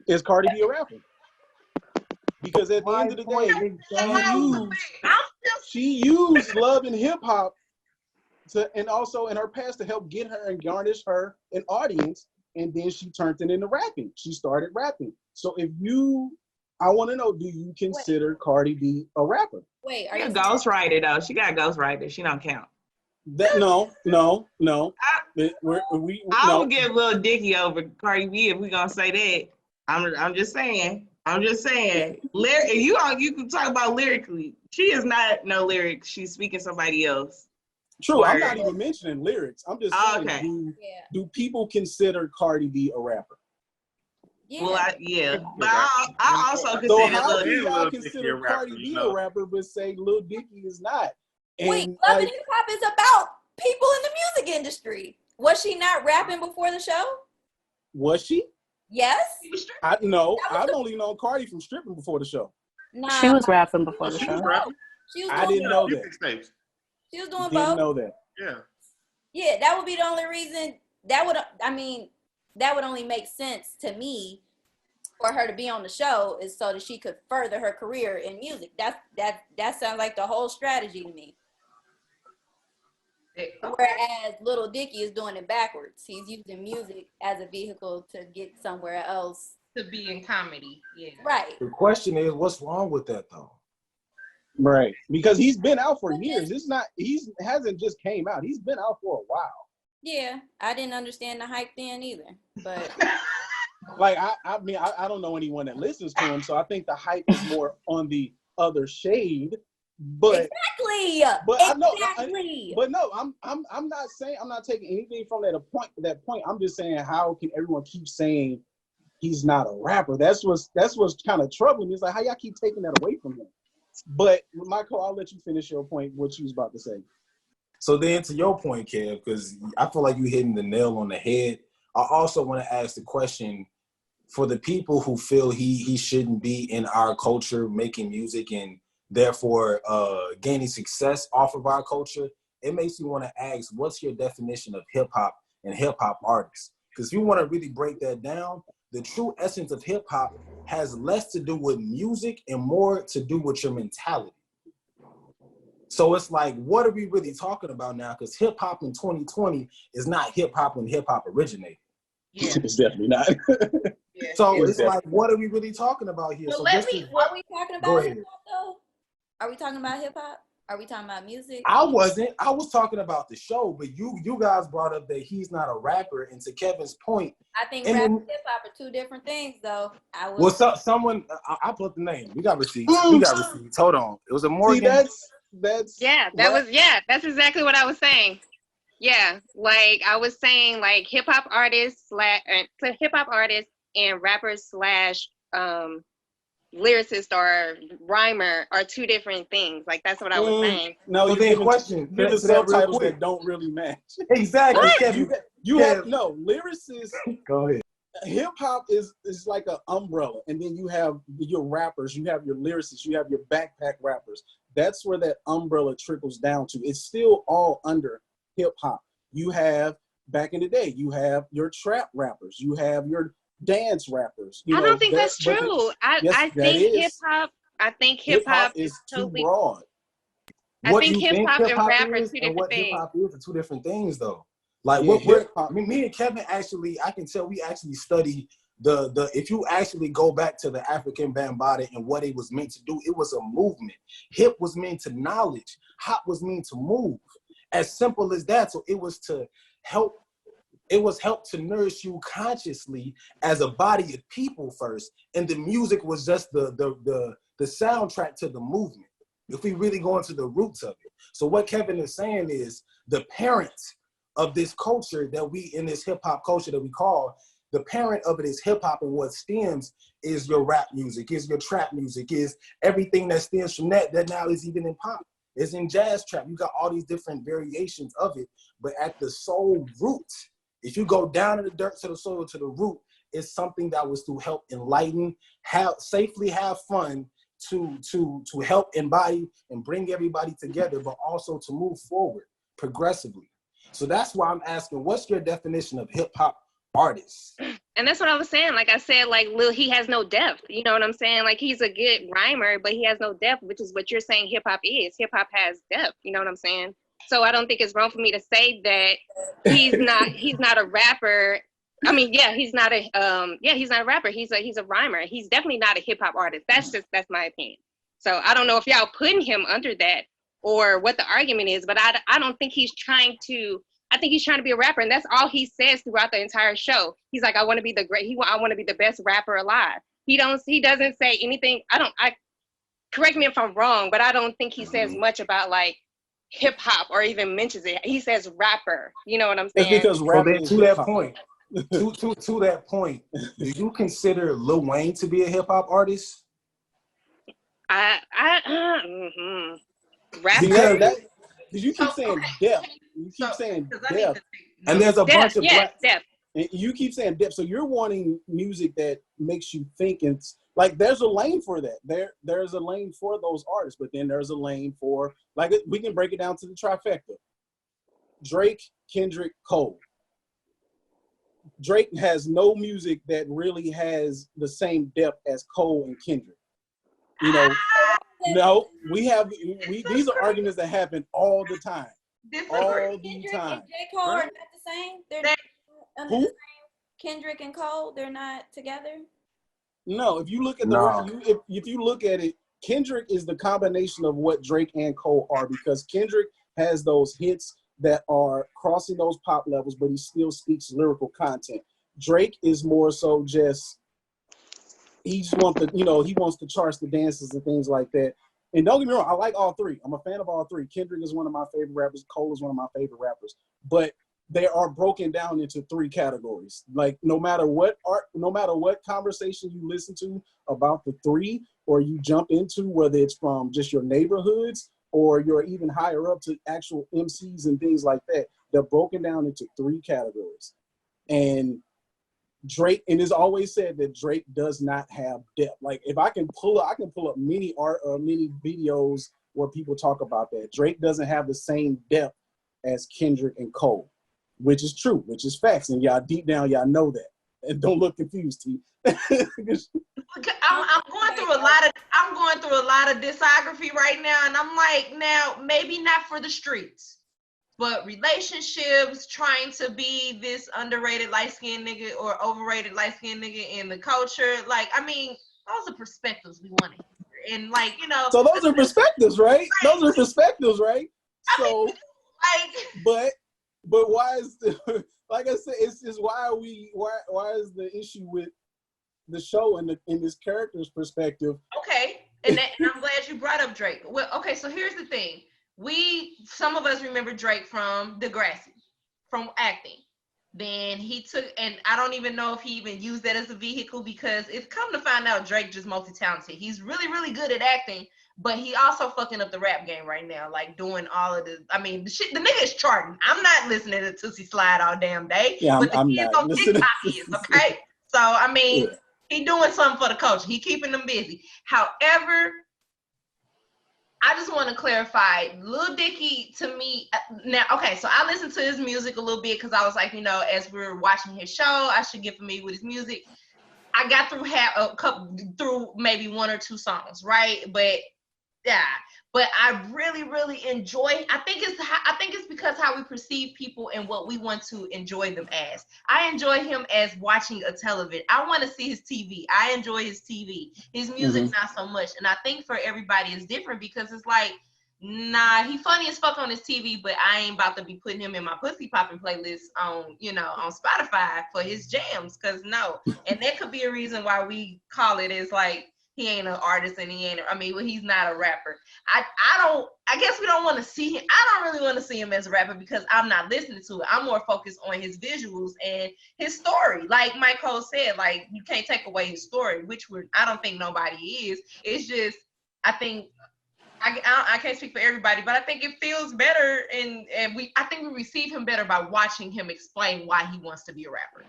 Is Cardi B a rapper? Because at the end of the day, she used love and hip hop and also in her past to help get her and garnish her an audience, and then she turned it into rapping. She started rapping. So I want to know, do you consider Cardi B a rapper? Wait, are She you a ghostwriter though? She got ghostwriter. She don't count. No. I would give Lil Dicky over Cardi B if we gonna say that. I'm just saying. You can talk about lyrically. She is not no lyrics. She's speaking somebody else. True. I'm not even mentioning lyrics. I'm just saying, okay. Do people consider Cardi B a rapper? Yeah. Well, but I also consider. So how do y'all consider Cardi B a rapper, but say Lil Dicky is not? And wait, Love and Hip Hop is about people in the music industry. Was she not rapping before the show? Was she? Yes. I've only known Cardi from stripping before the show. Nah, she was rapping before the show. She was I didn't know that. She was doing both. Didn't know that. Yeah. Yeah, that would be the only reason. That would only make sense to me for her to be on the show is so that she could further her career in music. That sounds like the whole strategy to me. Whereas Lil Dicky is doing it backwards. He's using music as a vehicle to get somewhere else. To be in comedy, yeah. Right. The question is, what's wrong with that though? Right, because he's been out for years. He hasn't just came out. He's been out for a while. Yeah, I didn't understand the hype then either, but Like I mean I don't know anyone that listens to him, so I think the hype is more on the other shade. But exactly. But exactly. but no, I'm not saying, I'm not taking anything from that point. I'm just saying, how can everyone keep saying he's not a rapper? That's what's kind of troubling me. It's like, how y'all keep taking that away from him? But Michael, I'll let you finish your point, what you was about to say. So then to your point, Kev, because I feel like you're hitting the nail on the head. I also want to ask the question for the people who feel he shouldn't be in our culture making music and therefore gaining success off of our culture. It makes me want to ask, what's your definition of hip hop and hip hop artists? Because if you want to really break that down, the true essence of hip hop has less to do with music and more to do with your mentality. So it's like, what are we really talking about now? Because hip hop in 2020 is not hip hop when hip hop originated. Yeah. It's definitely not. Yeah. So it's like, what are we really talking about here? Well, So are we talking go about ahead. hip hop though? Are we talking about hip hop? Are we talking about music? I wasn't. I was talking about the show, but you guys brought up that he's not a rapper, and to Kevin's point, I think rap and hip hop are two different things, though. Someone I put the name. We got receipts. We got receipts. Hold on. It was a Morgan. See, that's that's exactly what I was saying. Yeah, like I was saying, like hip hop artists and rappers / lyricist or rhymer are two different things. Like that's what I was saying. No, so then question you're the subtitles that don't really match. Exactly. Kevin, you have no lyricists. Go ahead. Hip hop is like an umbrella, and then you have your rappers, you have your lyricists, you have your backpack rappers. That's where that umbrella trickles down to. It's still all under hip hop. You have, back in the day, you have your trap rappers, you have your dance rappers. I don't think that's true. I think hip hop is too broad. I think hip hop and rap are two different things. Hip hop is are two different things, though. Like me and Kevin actually, I can tell we actually study the. If you actually go back to the African Bambaataa and what it was meant to do, it was a movement. Hip was meant to knowledge. Hop was meant to move. As simple as that. So it was to help. It was help to nourish you consciously as a body of people first, and the music was just the soundtrack to the movement. If we really go into the roots of it. So what Kevin is saying is the parents of this culture that we, in this hip hop culture that we call, the parent of it is hip hop, and what stems is your rap music, is your trap music, is everything that stems from that now is even in pop. It's in jazz trap. You got all these different variations of it, but at the soul root, if you go down in the dirt to the soil, to the root, it's something that was to help enlighten, safely have fun, to help embody and bring everybody together, but also to move forward progressively. So that's why I'm asking, what's your definition of hip hop artists? And that's what I was saying. Like I said, like Lil, he has no depth. You know what I'm saying? Like he's a good rhymer, but he has no depth, which is what you're saying hip hop is. Hip hop has depth. You know what I'm saying? So I don't think it's wrong for me to say that he's not a rapper. I mean, yeah, he's not a rapper. He's a rhymer. He's definitely not a hip hop artist. That's my opinion. So I don't know if y'all putting him under that or what the argument is, but I don't think he's trying to. I think he's trying to be a rapper, and that's all he says throughout the entire show. He's like, I want to be I want to be the best rapper alive. He doesn't say anything. Correct me if I'm wrong, but I don't think he says much about like hip hop or even mentions it. He says rapper. You know what I'm saying? It's because rapping to that point. To that point, do you consider Lil Wayne to be a hip hop artist? Rapper. Because you keep saying depth. You keep saying depth. And there's a bunch of depth. And you keep saying depth. So you're wanting music that makes you think. It's like there's a lane for that. There's a lane for those artists, but then there's a lane for, like, we can break it down to the trifecta. Drake, Kendrick, Cole. Drake has no music that really has the same depth as Cole and Kendrick. You know, no, these are arguments that happen all the time. All the time. And J. Cole are not the same. They're under the same. Kendrick and Cole, they're not together. No, if you look at if you look at it, Kendrick is the combination of what Drake and Cole are, because Kendrick has those hits that are crossing those pop levels, but he still speaks lyrical content. Drake is more so just he just wants to, he wants to charts the dances and things like that. And don't get me wrong, I like all three. I'm a fan of all three. Kendrick is one of my favorite rappers. Cole is one of my favorite rappers. But they are broken down into three categories. Like no matter what conversation you listen to about the three, or you jump into, whether it's from just your neighborhoods or you're even higher up to actual MCs and things like that, they're broken down into three categories. And Drake, and it's always said that Drake does not have depth. Like if I can pull up many videos where people talk about that. Drake doesn't have the same depth as Kendrick and Cole, which is true, which is facts, and y'all deep down y'all know that. And don't look confused, T. I'm going through a lot of discography right now, and I'm like, now maybe not for the streets, but relationships, trying to be this underrated light-skinned nigga or overrated light-skinned nigga in the culture. Like, I mean, those are perspectives we want to hear. And like, So those are perspectives, right? Those are perspectives, right? So, but why is like I said, it's just why is the issue with the show and in this character's perspective? Okay, and I'm glad you brought up Drake. Well, okay, so here's the thing. Some of us remember Drake from Degrassi, from acting. Then he took, and I don't even know if he even used that as a vehicle, because it's come to find out Drake just multi-talented. He's really, really good at acting, but he also fucking up the rap game right now, like doing all of the, I mean, the nigga is charting. I'm not listening to Tootsie Slide all damn day, yeah, but the I'm kids not on listening. TikTok is, okay? So, I mean, Yeah. he doing something for the culture. He keeping them busy. However, I just want to clarify, Lil Dicky, to me, now, okay, so I listened to his music a little bit because I was like, as we were watching his show, I should get familiar with his music. I got through maybe one or two songs, right? But yeah, but I really, really enjoy. I think it's because how we perceive people and what we want to enjoy them as. I enjoy him as watching a television. I want to see his TV. I enjoy his TV. His music, not so much. And I think for everybody it's different, because it's like, nah, he funny as fuck on his TV, but I ain't about to be putting him in my pussy popping playlist on Spotify for his jams, because no. And that could be a reason why we call it is like, he ain't an artist and he's not a rapper. I guess we don't want to see him. I don't really want to see him as a rapper because I'm not listening to it. I'm more focused on his visuals and his story. Like Mike Cole said, like, you can't take away his story, which I don't think nobody is. It's just, I think, I can't speak for everybody, but I think it feels better, and I think we receive him better by watching him explain why he wants to be a rapper.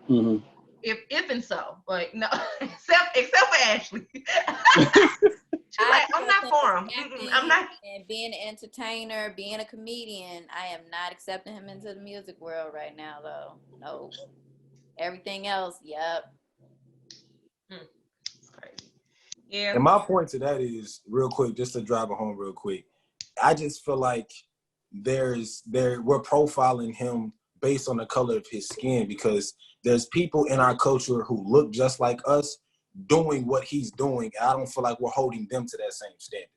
Mm-hmm. If and so, like, no, except for Ashley. She's like, I'm not for him. I'm not. And being an entertainer, being a comedian, I am not accepting him into the music world right now, though. No. Everything else, yep. It's crazy. Yeah. And my point to that is, real quick, just to drive it home real quick, I just feel like we're profiling him based on the color of his skin, because there's people in our culture who look just like us doing what he's doing. And I don't feel like we're holding them to that same standard.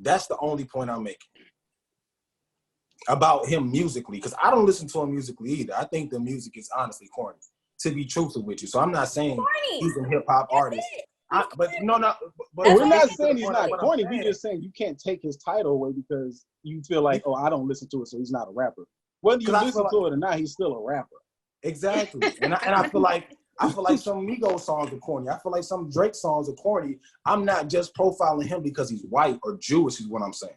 That's the only point I'm making about him musically, because I don't listen to him musically either. I think the music is honestly corny, to be truthful with you. So I'm not saying he's a hip-hop artist. But we're not saying he's not corny. We're just saying you can't take his title away because you feel like, oh, I don't listen to it, so he's not a rapper. Whether you listen to it or not, he's still a rapper. Exactly. And I feel like some Migos songs are corny. I feel like some Drake songs are corny. I'm not just profiling him because he's white or Jewish, is what I'm saying.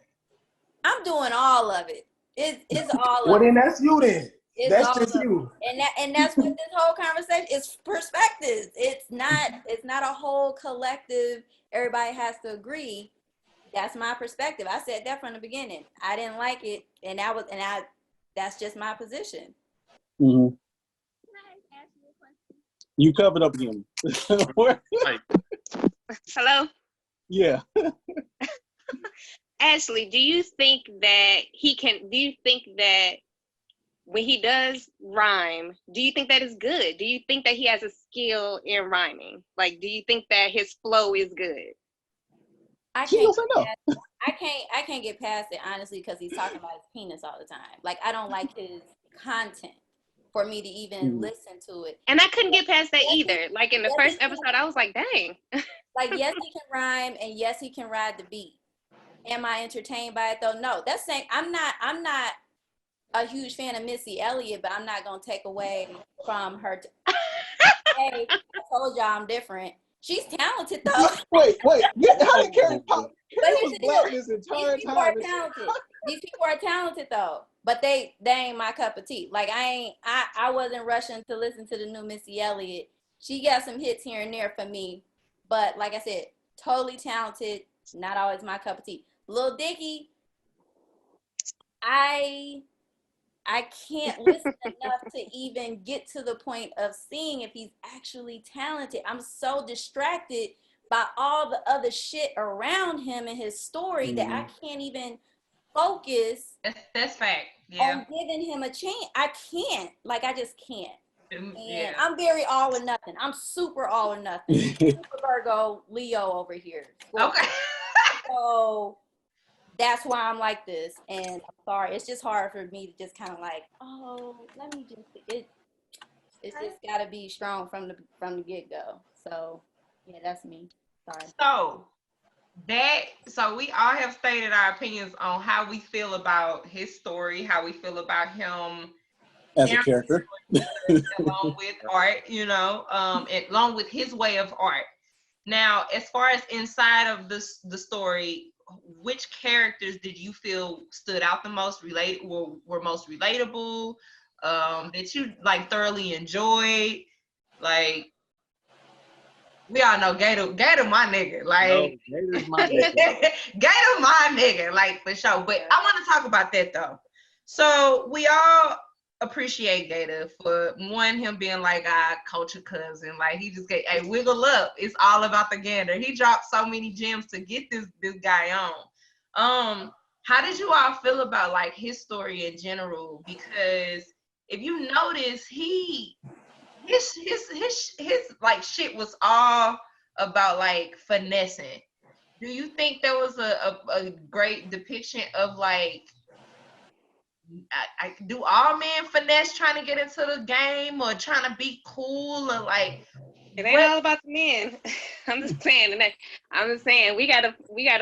I'm doing all of it. It's all of it. Well, then that's you then. That's just you. And that's what this whole conversation is, perspectives. It's not a whole collective, everybody has to agree. That's my perspective. I said that from the beginning. I didn't like it, and that's just my position. Mm-hmm. You covered up again. Hello? Yeah. Ashley, do you think that when he does rhyme, do you think that is good? Do you think that he has a skill in rhyming? Like, do you think that his flow is good? I can't get past it, honestly, because he's talking about his penis all the time. Like, I don't like his content. for me to even listen to it. And I couldn't get past that either. Like in the first he episode, I was like, dang. like, yes, he can rhyme, and yes, he can ride the beat. Am I entertained by it though? No. That's saying I'm not a huge fan of Missy Elliott, but I'm not gonna take away from her. Hey, I told y'all I'm different. She's talented though. Wait, how did Carrie pop? But Carrie here's was the black deal. this entire These people time. are talented. These people are talented though. But they ain't my cup of tea. Like I wasn't rushing to listen to the new Missy Elliott. She got some hits here and there for me. But like I said, totally talented, not always my cup of tea. Lil Dicky, I can't listen enough to even get to the point of seeing if he's actually talented. I'm so distracted by all the other shit around him and his story that I can't even focus. That's fact. Yeah. On giving him a chance. I can't. Like, I just can't. And Yeah. I'm very all or nothing. I'm super all or nothing. Super Virgo, Leo over here. Okay. So that's why I'm like this. And I'm sorry, it's just hard for me to just kind of like, oh, let me just it's just gotta be strong from the get-go. So yeah, that's me. Sorry. So we all have stated our opinions on how we feel about his story, how we feel about him As a character. along with art, along with his way of art. Now, as far as inside of the story, which characters did you feel stood out the most, were most relatable, that you like thoroughly enjoyed? Like, we all know Gator my nigga. Like, no, Gator's my nigga. Gator my nigga, like, for sure. But I want to talk about that though. So we all appreciate Gator for him being like our culture cousin. Like, he just get, hey, wiggle up. It's all about the gander. He dropped so many gems to get this guy on. How did you all feel about like his story in general? Because if you notice, his like shit was all about like finessing. Do you think there was a great depiction of like, do all men finesse trying to get into the game or trying to be cool, or like it ain't all about the men? I'm just saying we gotta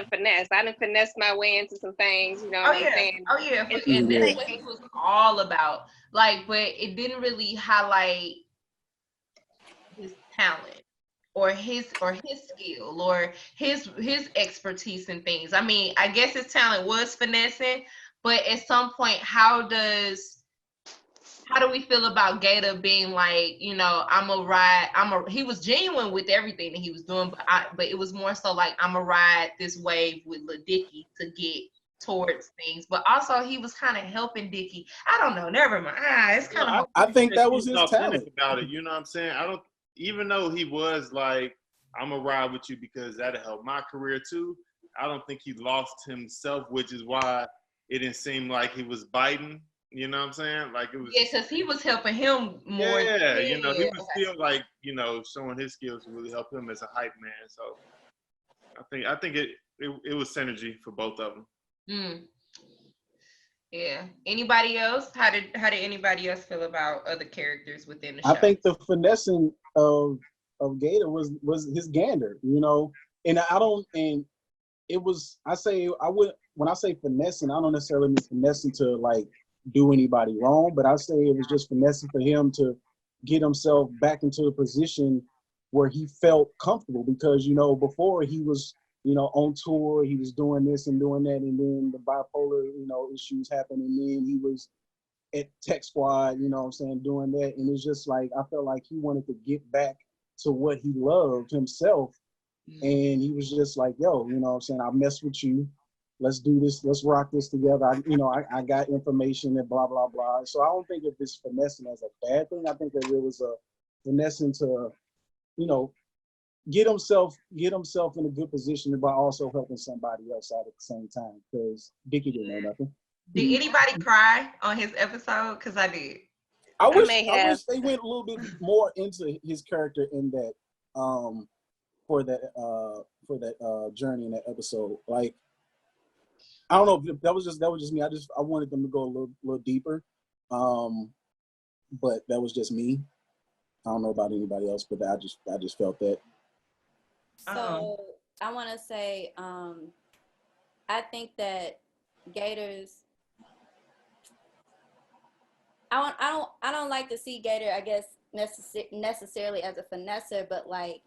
finesse. I done finesse my way into some things, you know what I'm saying? Oh yeah. And that's what it was all about. Like, but it didn't really highlight his talent or his skill or his expertise in things. I mean, I guess his talent was finessing, but at some point, how do we feel about Gator being like, he was genuine with everything that he was doing, but it was more so like, I'm gonna ride this wave with Lil Dicky to get towards things. But also he was kind of helping Dicky. I don't know, never mind. It's kind of, I think that was his talent about it. You know what I'm saying? Even though he was like, I'm gonna ride with you because that'll help my career too, I don't think he lost himself, which is why it didn't seem like he was biting. You know what I'm saying? Like, it was. Yeah, because he was helping him more. Yeah, he was still like, showing his skills to really help him as a hype man. So I think it was synergy for both of them. Yeah. Anybody else? How did anybody else feel about other characters within the show? I think the finessing of Gator was his gander, and it was, when I say finessing, I don't necessarily mean finessing to like do anybody wrong, but I say it was just finessing for him to get himself back into a position where he felt comfortable, because before he was on tour, he was doing this and doing that, and then the bipolar issues happened, and then he was at Tech Squad, doing that, and it's just like I felt like he wanted to get back to what he loved himself, and he was just like, yo, I mess with you, let's do this, let's rock this together. I got information and blah blah blah. So I don't think of this finessing as a bad thing. I think that it was a finessing to, get himself in a good position, but also helping somebody else out at the same time. Because Dicky didn't know nothing. Did anybody cry on his episode? Because I did. I wish they went a little bit more into his character in that, for that journey in that episode. Like, I don't know if that was just me. I wanted them to go a little deeper. but that was just me. I don't know about anybody else, but I just felt that. So I want to say, I think that Gators. I don't like to see Gator, I guess, necessarily as a finesser, but like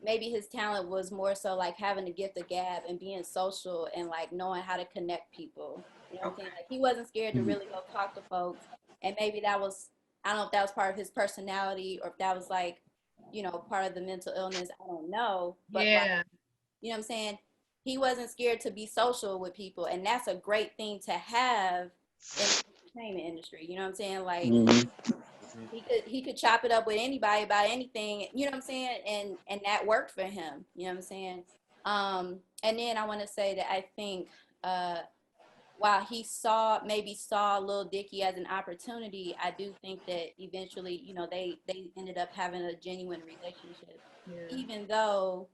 maybe his talent was more so like having the gift of gab and being social and like knowing how to connect people. You know what I'm saying? Like he wasn't scared to really go talk to folks, and maybe that was, I don't know if that was part of his personality or if that was like, you know, part of the mental illness. I don't know, but like, you know what I'm saying? He wasn't scared to be social with people, and that's a great thing to have in the entertainment industry. You know what I'm saying? Like he could chop it up with anybody about anything. You know what I'm saying? And that worked for him. You know what I'm saying? And then I want to say that I think while he maybe saw Lil Dicky as an opportunity, I do think that eventually, you know, they ended up having a genuine relationship, even though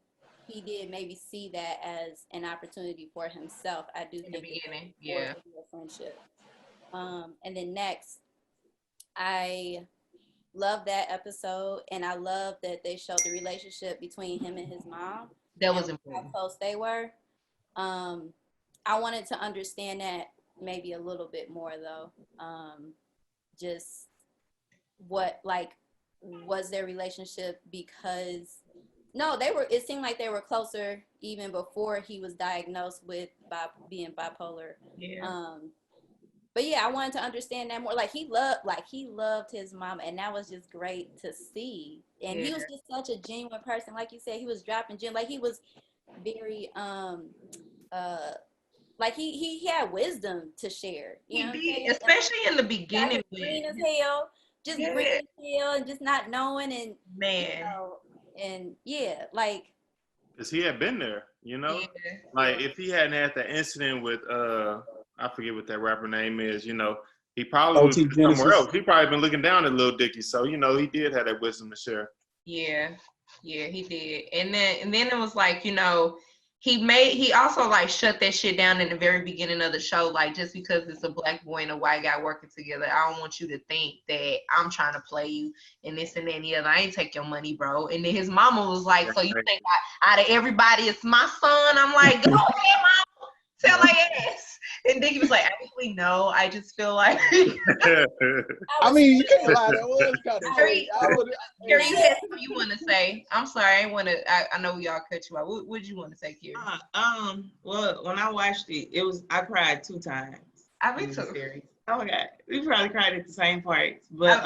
he did maybe see that as an opportunity for himself. I do think it's a real friendship. And then next, I love that episode, and I love that they showed the relationship between him and his mom. That was important. How close they were. I wanted to understand that maybe a little bit more though. Just what, like, was their relationship because no, it seemed like they were closer even before he was diagnosed with being bipolar. But yeah, I wanted to understand that more. Like he loved his mom, and that was just great to see. And he was just such a genuine person. Like you said, he was dropping gem. Like he was very like he had wisdom to share. You know what I'm saying? Especially in the beginning. Green as hell, just green as hell, and just not knowing, and you know, and like. Because he had been there, you know? Like if he hadn't had that incident with I forget what that rapper name is, you know, he probably was somewhere else. He probably been looking down at Lil Dicky. So, you know, he did have that wisdom to share. Yeah, he did. And then it was like, you know, he also like shut that shit down in the very beginning of the show, like just because it's a black boy and a white guy working together, I don't want you to think that I'm trying to play you and this and that and the other. I ain't take your money, bro. And then his mama was like, so you think out of everybody it's my son? I'm like, go ahead, mama, tell my ass. And Dicky was like, actually, no, I just feel like. I mean, you can't lie. That was kind of crazy. Kiri, you had something you want to say? I'm sorry, I know y'all cut you out. What did you want to say, Kiri? Well, when I watched it, I cried 2 times. I mean, too. Oh my God, we probably cried at the same parts, but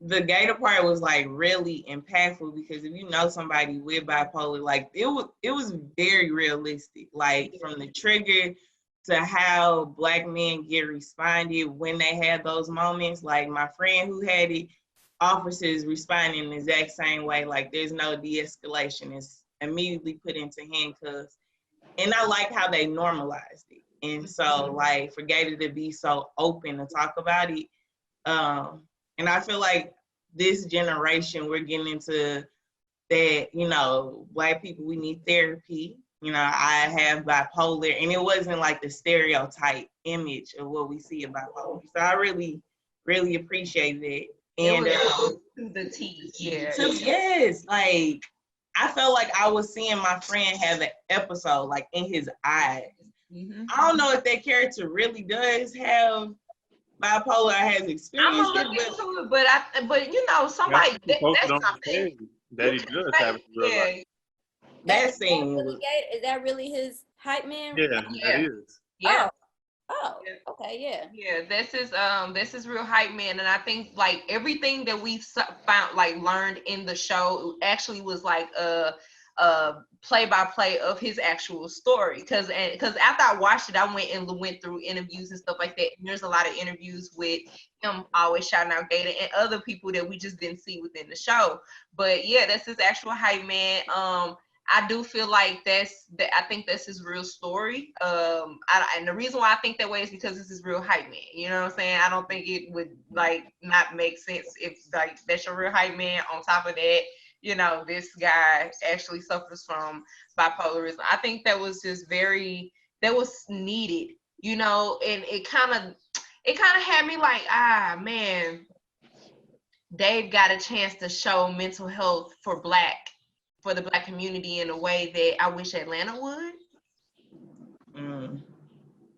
the Gator part was like really impactful because if you know somebody with bipolar, like it was very realistic. Like from the trigger to how black men get responded when they have those moments. Like my friend who had it, officers responding the exact same way. Like there's no de-escalation. It's immediately put into handcuffs. And I like how they normalized it. And so like for Gator to be so open to talk about it, and I feel like this generation, we're getting into that, you know, black people, we need therapy. You know, I have bipolar, and it wasn't like the stereotype image of what we see about bipolar. So I really, really appreciate that. And to the T, yes, like I felt like I was seeing my friend have an episode like in his eyes. I don't know if that character really does have bipolar, has experienced I'm gonna look into it, but you know, somebody that's something that he does have in real life. That scene is that really his hype man? Yeah, that is. Yeah. Oh, okay, yeah. Yeah, this is real hype man, and I think like everything that we found, like learned in the show, actually was like a play-by-play of his actual story. Because after I watched it, I went through interviews and stuff like that. And there's a lot of interviews with him always shouting out Gator and other people that we just didn't see within the show. But yeah, that's his actual hype man. I do feel like I think that's his real story. And the reason why I think that way is because this is real hype man. You know what I'm saying? I don't think it would like not make sense if like that's your real hype man. On top of that, you know, this guy actually suffers from bipolarism. I think that was just that was needed, you know, and it kind of, it kind of had me like, man, Dave got a chance to show mental health for the Black community in a way that I wish Atlanta would.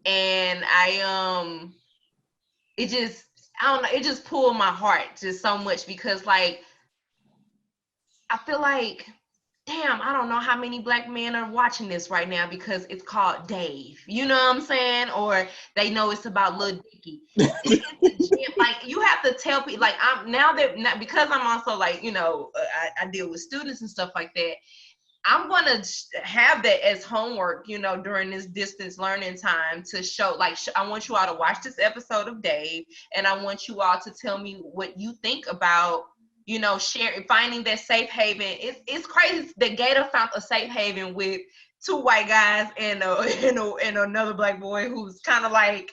And it just, I don't know, it just pulled my heart just so much because like, I feel like, damn, I don't know how many Black men are watching this right now because it's called Dave. You know what I'm saying? Or they know it's about Lil Dicky. Like you have to tell people. Like because I'm also like I deal with students and stuff like that. I'm gonna have that as homework, during this distance learning time to show. Like I want you all to watch this episode of Dave, and I want you all to tell me what you think about. Finding that safe haven. It's crazy that Gator found a safe haven with two white guys and another Black boy who's kind of like,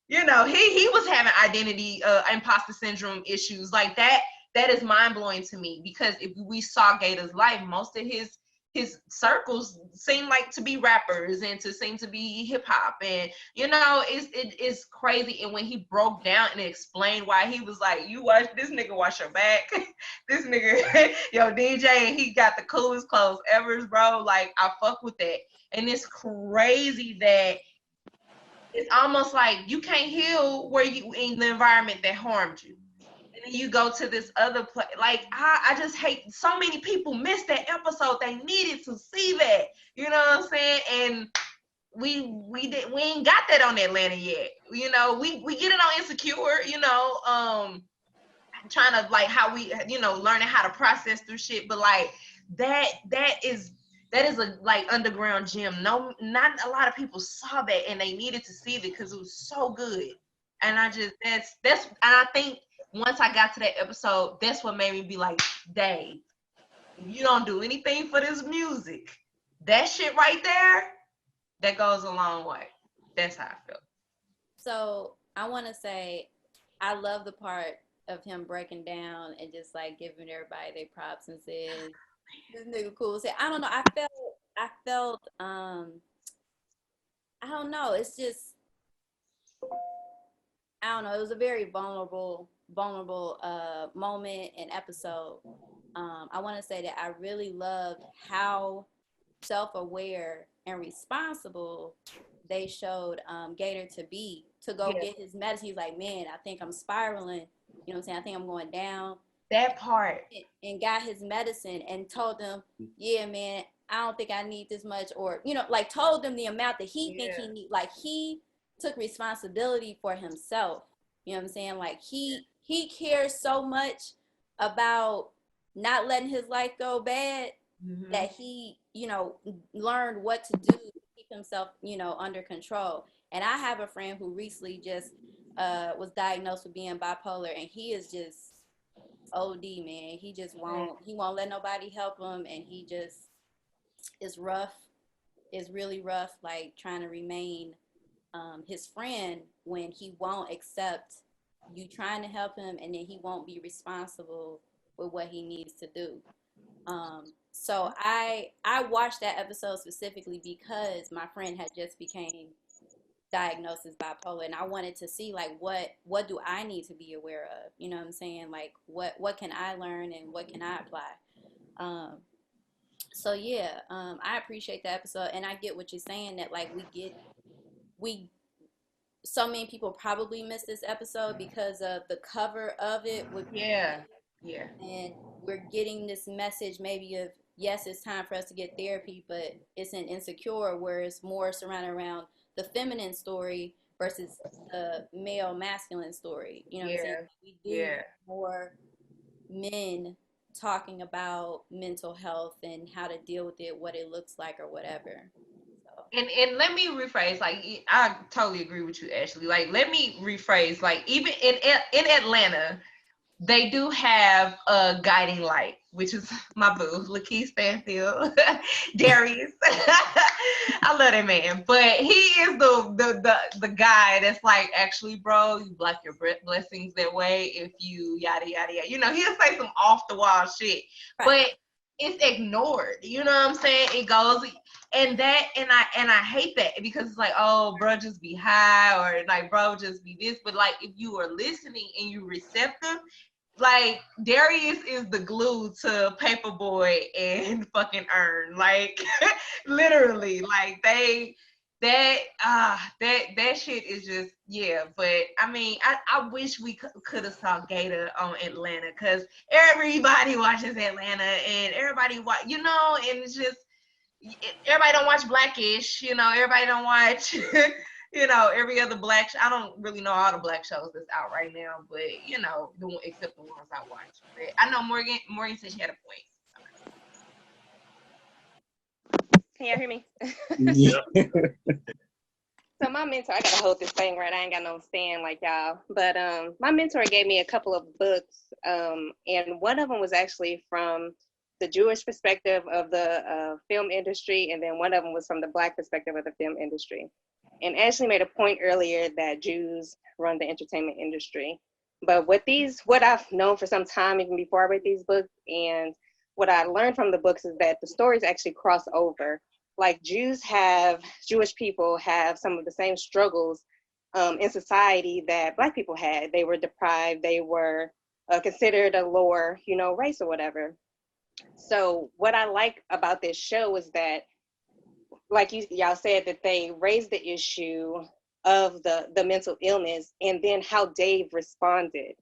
he was having identity imposter syndrome issues like that. That is mind blowing to me because if we saw Gator's life, most of his circles seem like to be rappers and to seem to be hip hop, and it's crazy. And when he broke down and explained why, he was like, this nigga wash your back, this nigga yo DJ, and he got the coolest clothes ever, bro. Like I fuck with that, and it's crazy that it's almost like you can't heal where you in the environment that harmed you. And then you go to this other place. Like I just hate so many people missed that episode. They needed to see that. You know what I'm saying? And we ain't got that on Atlanta yet. We get it on Insecure, trying to like how we learning how to process through shit. But like that is a like underground gem. No, not a lot of people saw that, and they needed to see it because it was so good. And I just and I think once I got to that episode, that's what made me be like, Dave, you don't do anything for this music. That shit right there, that goes a long way. That's how I feel. So I want to say, I love the part of him breaking down and just like giving everybody their props and saying, this nigga cool. I don't know. I felt, I don't know. It's just, I don't know. It was a very vulnerable moment and episode. I want to say that I really loved how self-aware and responsible they showed Gator to go get his medicine. He's like, man, I think I'm spiraling. You know what I'm saying? I think I'm going down. That part. And got his medicine and told them, yeah, man, I don't think I need this much. Or, like told them the amount that he think he need. Like he took responsibility for himself. You know what I'm saying? Like he cares so much about not letting his life go bad that he, learned what to do to keep himself, under control. And I have a friend who recently just was diagnosed with being bipolar, and he is just OD, man. He just won't let nobody help him, and he just is rough. It's really rough, like trying to remain his friend when he won't accept you trying to help him, and then he won't be responsible with what he needs to do. So I watched that episode specifically because my friend had just became diagnosed as bipolar, and I wanted to see like what do I need to be aware of? You know what I'm saying? Like what can I learn and what can I apply? So yeah, I appreciate the episode, and I get what you're saying that like so many people probably missed this episode because of the cover of it. Yeah. And we're getting this message maybe of, yes, it's time for us to get therapy, but it's an Insecure where it's more surrounded around the feminine story versus the male masculine story. You know what I'm saying? We do more men talking about mental health and how to deal with it, what it looks like or whatever. And let me rephrase, like I totally agree with you, Ashley. Like let me rephrase, like even in Atlanta, they do have a guiding light, which is my boo, Lakeith Stanfield, Darius. I love that man, but he is the guy that's like, actually, bro, you block your blessings that way if you yada yada yada. He'll say some off the wall shit, right. But it's ignored. You know what I'm saying? It goes and I hate that because it's like, oh, bro, just be high, or like, bro, just be this. But like, if you are listening and you receptive, like Darius is the glue to Paperboy and fucking Earn. Like literally, like that shit is just, yeah. But I mean, I wish we could have saw Gator on Atlanta, because everybody watches Atlanta and everybody and it's just, everybody don't watch Blackish, everybody don't watch every other black I don't really know all the black shows that's out right now, but except the ones I watch. But I know Morgan said she had a point. Can y'all hear me? Yeah. So my mentor, I gotta hold this thing right. I ain't got no stand like y'all. But my mentor gave me a couple of books, and one of them was actually from the Jewish perspective of the film industry, and then one of them was from the Black perspective of the film industry. And Ashley made a point earlier that Jews run the entertainment industry. But what I've known for some time, even before I read these books, and what I learned from the books, is that the stories actually cross over. Like Jewish people have some of the same struggles in society that Black people had. They were deprived, they were considered a lower, race or whatever. So what I like about this show is that, like y'all said, that they raised the issue of the mental illness, and then how Dave responded.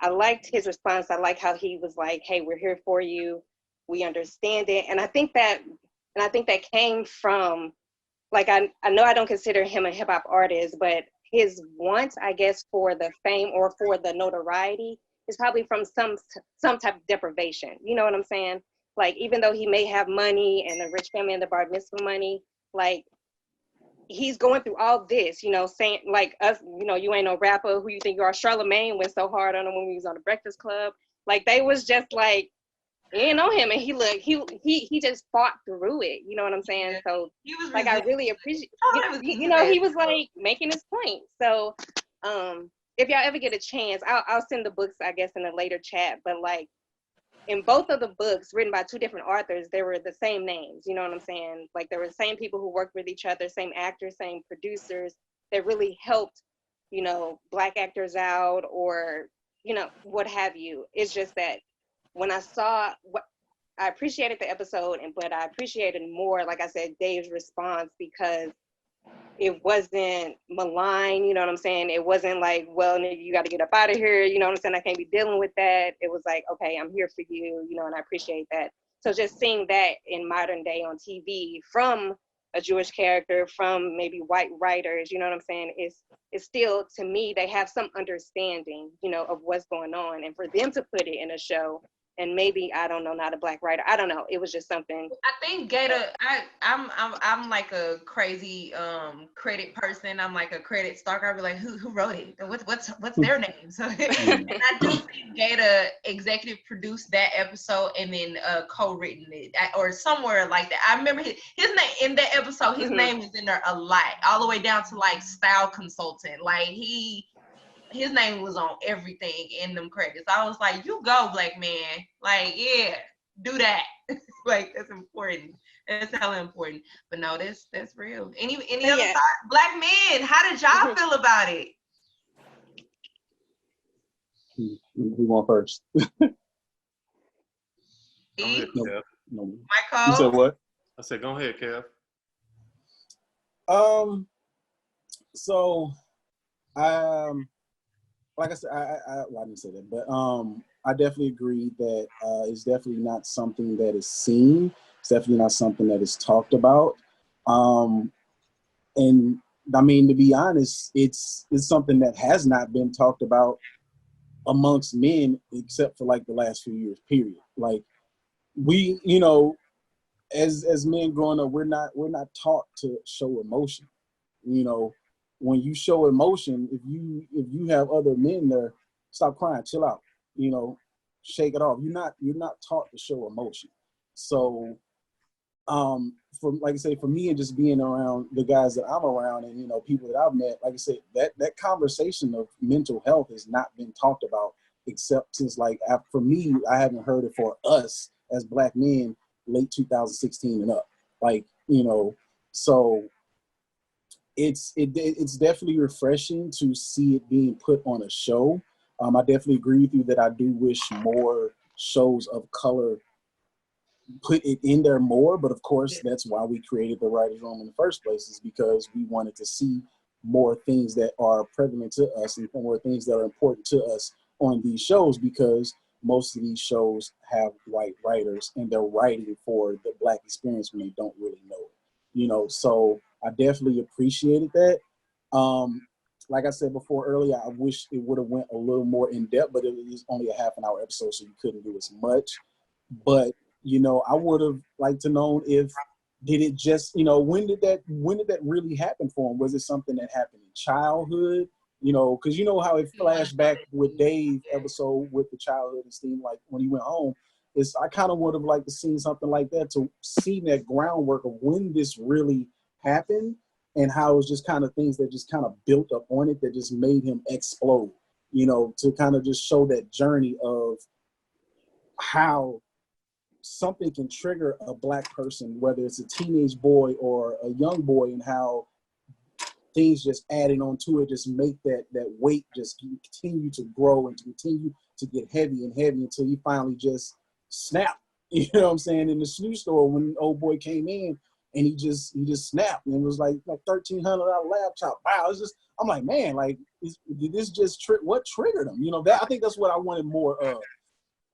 I liked his response. I like how he was like, hey, we're here for you. We understand it. And I think that came from, like, I know I don't consider him a hip hop artist, but his want, I guess, for the fame or for the notoriety is probably from some type of deprivation. You know what I'm saying? Like, even though he may have money and a rich family and the bar mitzvah money, like, he's going through all this, saying like, us, you ain't no rapper, who you think you are. Charlemagne went so hard on him when he was on the Breakfast Club. Like, they was just like, in on him, and he just fought through it. You know what I'm saying? So he was like, I really appreciate, he was like making his point. So if y'all ever get a chance, I'll send the books, I guess, in a later chat. But like, in both of the books written by two different authors, they were the same names. You know what I'm saying? Like, they were the same people who worked with each other, same actors, same producers, that really helped, Black actors out, or what have you. It's just that when I saw I appreciated the episode, but I appreciated more, like I said, Dave's response, because it wasn't malign, you know what I'm saying? It wasn't like, well, you got to get up out of here, you know what I'm saying? I can't be dealing with that. It was like, okay, I'm here for you, and I appreciate that. So just seeing that in modern day on TV from a Jewish character, from maybe white writers, you know what I'm saying? It's still, to me, they have some understanding, of what's going on. And for them to put it in a show, and maybe, I don't know, not a Black writer, I don't know, it was just something. I think Gator, I'm like a crazy credit person. I'm like a credit stalker. I'll be like, who wrote it? What's their name? So and I do think Gator executive produced that episode and then co-written it, or somewhere like that. I remember his name in that episode. His name is in there a lot, all the way down to like style consultant. Like, his name was on everything in them credits. I was like, you go, Black man. Like, yeah, do that. Like, that's important. That's hella important. But no, that's real. Any other thoughts? Black men, how did y'all feel about it? Who went first? Go ahead, Kev. Michael? You said what? I said, go ahead, Kev. So, like I said, I didn't say that, but I definitely agree that it's definitely not something that is seen. It's definitely not something that is talked about. And I mean, to be honest, it's something that has not been talked about amongst men, except for like the last few years, period. Like, we, as men growing up, we're not taught to show emotion. When you show emotion, if you have other men there, stop crying, chill out, shake it off. You're not taught to show emotion. So, like I say, for me, and just being around the guys that I'm around, and people that I've met, like I said, that conversation of mental health has not been talked about, except since, like, for me, I haven't heard it for us as Black men late 2016 and up. Like, you know, so it's definitely refreshing to see it being put on a show. I definitely agree with you that I do wish more shows of color put it in there more, but of course that's why we created the writers' room in the first place, is because we wanted to see more things that are prevalent to us and more things that are important to us on these shows, because most of these shows have white writers and they're writing for the Black experience when they don't really know it, you know. So I definitely appreciated that. Like I said before earlier, I wish it would have went a little more in depth, but it was only a half-an-hour episode, so you couldn't do as much. But you know, I would have liked to know if did it just, you know, when did that really happen for him? Was it something that happened in childhood? You know, because you know how it flashed back with Dave episode with the childhood and Steve, like when he went home. I kind of would have liked to see something like that, to see that groundwork of when this really happened and how it was just kind of things that just kind of built up on it that just made him explode. You know, to kind of just show that journey of how something can trigger a Black person, whether it's a teenage boy or a young boy, and how things just adding on to it just make that weight just continue to grow and to continue to get heavy and heavy until he finally just snapped. You know what I'm saying? In the shoe store when old boy came in and he just snapped, and it was like $1,300 laptop. Wow, it's just, I'm like, man, like did this just what triggered him? You know, that I think that's what I wanted more of.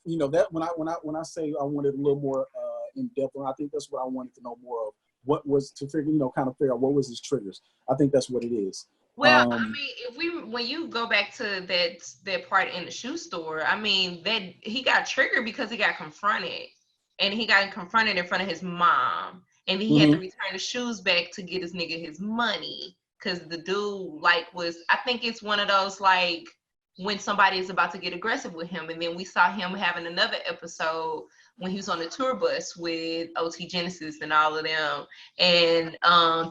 You know, that when I say I wanted a little more in depth, I think that's what I wanted to know more of. What was to figure, you know, kind of figure out what was his triggers. I think that's what it is. Well, I mean, when you go back to that part in the shoe store, I mean, that he got triggered because he got confronted, and he got confronted in front of his mom, and he had to return the shoes back to get his nigga his money, because the dude I think it's one of those like when somebody is about to get aggressive with him. And then we saw him having another episode when he was on the tour bus with OT Genesis and all of them. And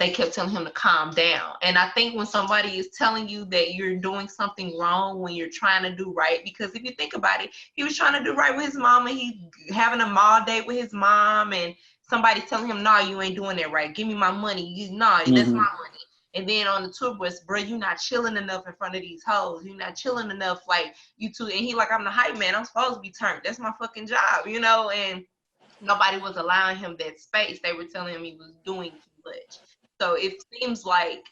they kept telling him to calm down. And I think when somebody is telling you that you're doing something wrong when you're trying to do right, because if you think about it, he was trying to do right with his mom, and he having a mall date with his mom, and somebody's telling him, no, you ain't doing that right. Give me my money. That's my money. And then on the tour bus, bro, you not chilling enough in front of these hoes. You not chilling enough, like, you two. And he like, I'm the hype man. I'm supposed to be turned. That's my fucking job, you know? And nobody was allowing him that space. They were telling him he was doing too much. So it seems like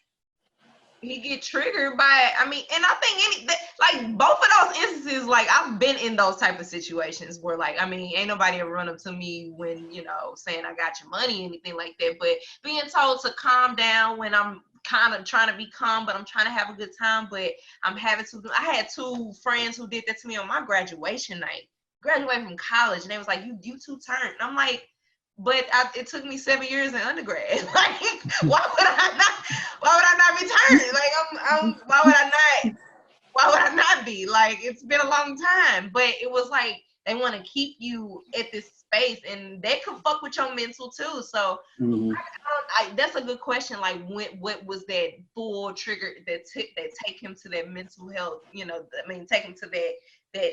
he get triggered by, I mean, and I think like both of those instances, like I've been in those type of situations where, like, I mean, ain't nobody ever run up to me when, you know, saying I got your money, anything like that, but being told to calm down when I'm kind of trying to be calm, but I'm trying to have a good time, but I had two friends who did that to me on my graduation night, graduating from college, and they was like, you two turned. And I'm like, but it took me 7 years in undergrad. Like, why would I not be turned? Like, why would I not be? Like, it's been a long time. But it was like, they want to keep you at this space, and they could fuck with your mental too. So that's a good question. Like, what was that full trigger that take him to that mental health? You know, I mean, take him to that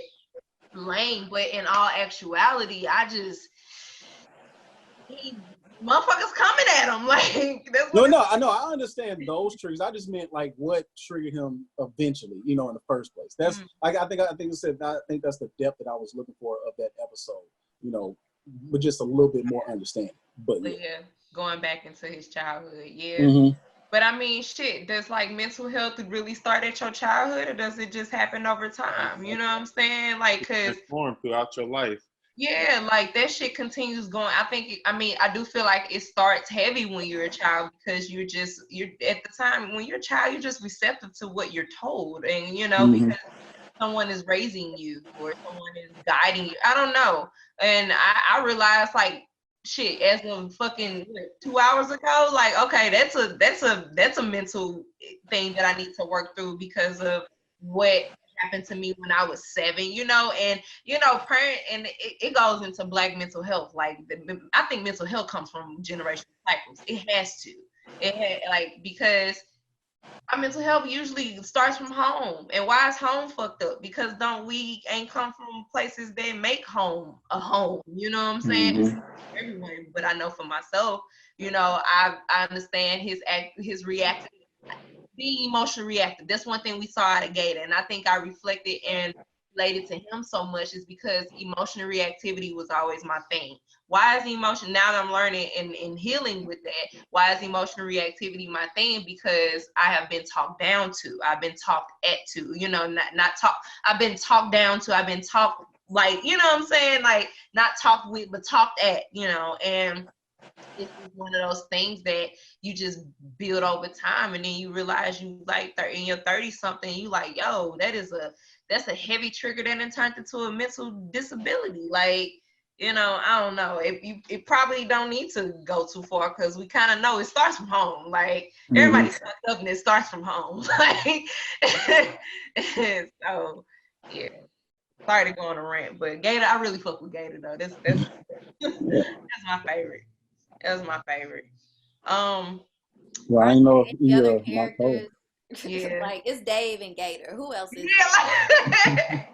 lane. But in all actuality, motherfuckers coming at him. Like, I know, I understand those triggers. I just meant like what triggered him eventually, you know, in the first place. That's I think that's the depth that I was looking for of that episode, you know, with just a little bit more understanding. But yeah, going back into his childhood, yeah. But I mean, shit, does like mental health really start at your childhood, or does it just happen over time? You know what I'm saying? Like, cause formed throughout your life. Yeah, like that shit continues going. I do feel like it starts heavy when you're a child, because you're at the time when you're a child, you're just receptive to what you're told, and you know, because someone is raising you or someone is guiding you. I don't know. And I realized, like, shit, as of fucking 2 hours ago, like, okay, that's a mental thing that I need to work through because of what happened to me when I was 7, you know. And you know, it goes into Black mental health. Like, I think mental health comes from generational cycles. It has to. Because Our mental health usually starts from home. And why is home fucked up? Because we ain't come from places that make home a home. You know what I'm saying? Mm-hmm. Everyone, but I know for myself, I understand his reactive, being emotionally reactive. That's one thing we saw out of Gator, and I think I reflected and related to him so much is because emotional reactivity was always my thing. Why is emotion, now that I'm learning and healing with that, why is emotional reactivity my thing? Because I have been talked down to, I've been talked at to, not talk, I've been talked down to, I've been talked, like, you know what I'm saying, like, not talked with but talked at, and it's one of those things that you just build over time, and then you realize you like in your 30s something, you like, yo, that's a heavy trigger that then turned into a mental disability. Like, I don't know. It probably don't need to go too far because we kind of know it starts from home. Like, everybody's fucked up and it starts from home. Like, so yeah. Sorry to go on a rant, but Gator, I really fuck with Gator though. That's my favorite. That was my favorite. Well, I ain't know if any other my co. characters? Yeah. Like, it's Dave and Gator. Who else is Yeah,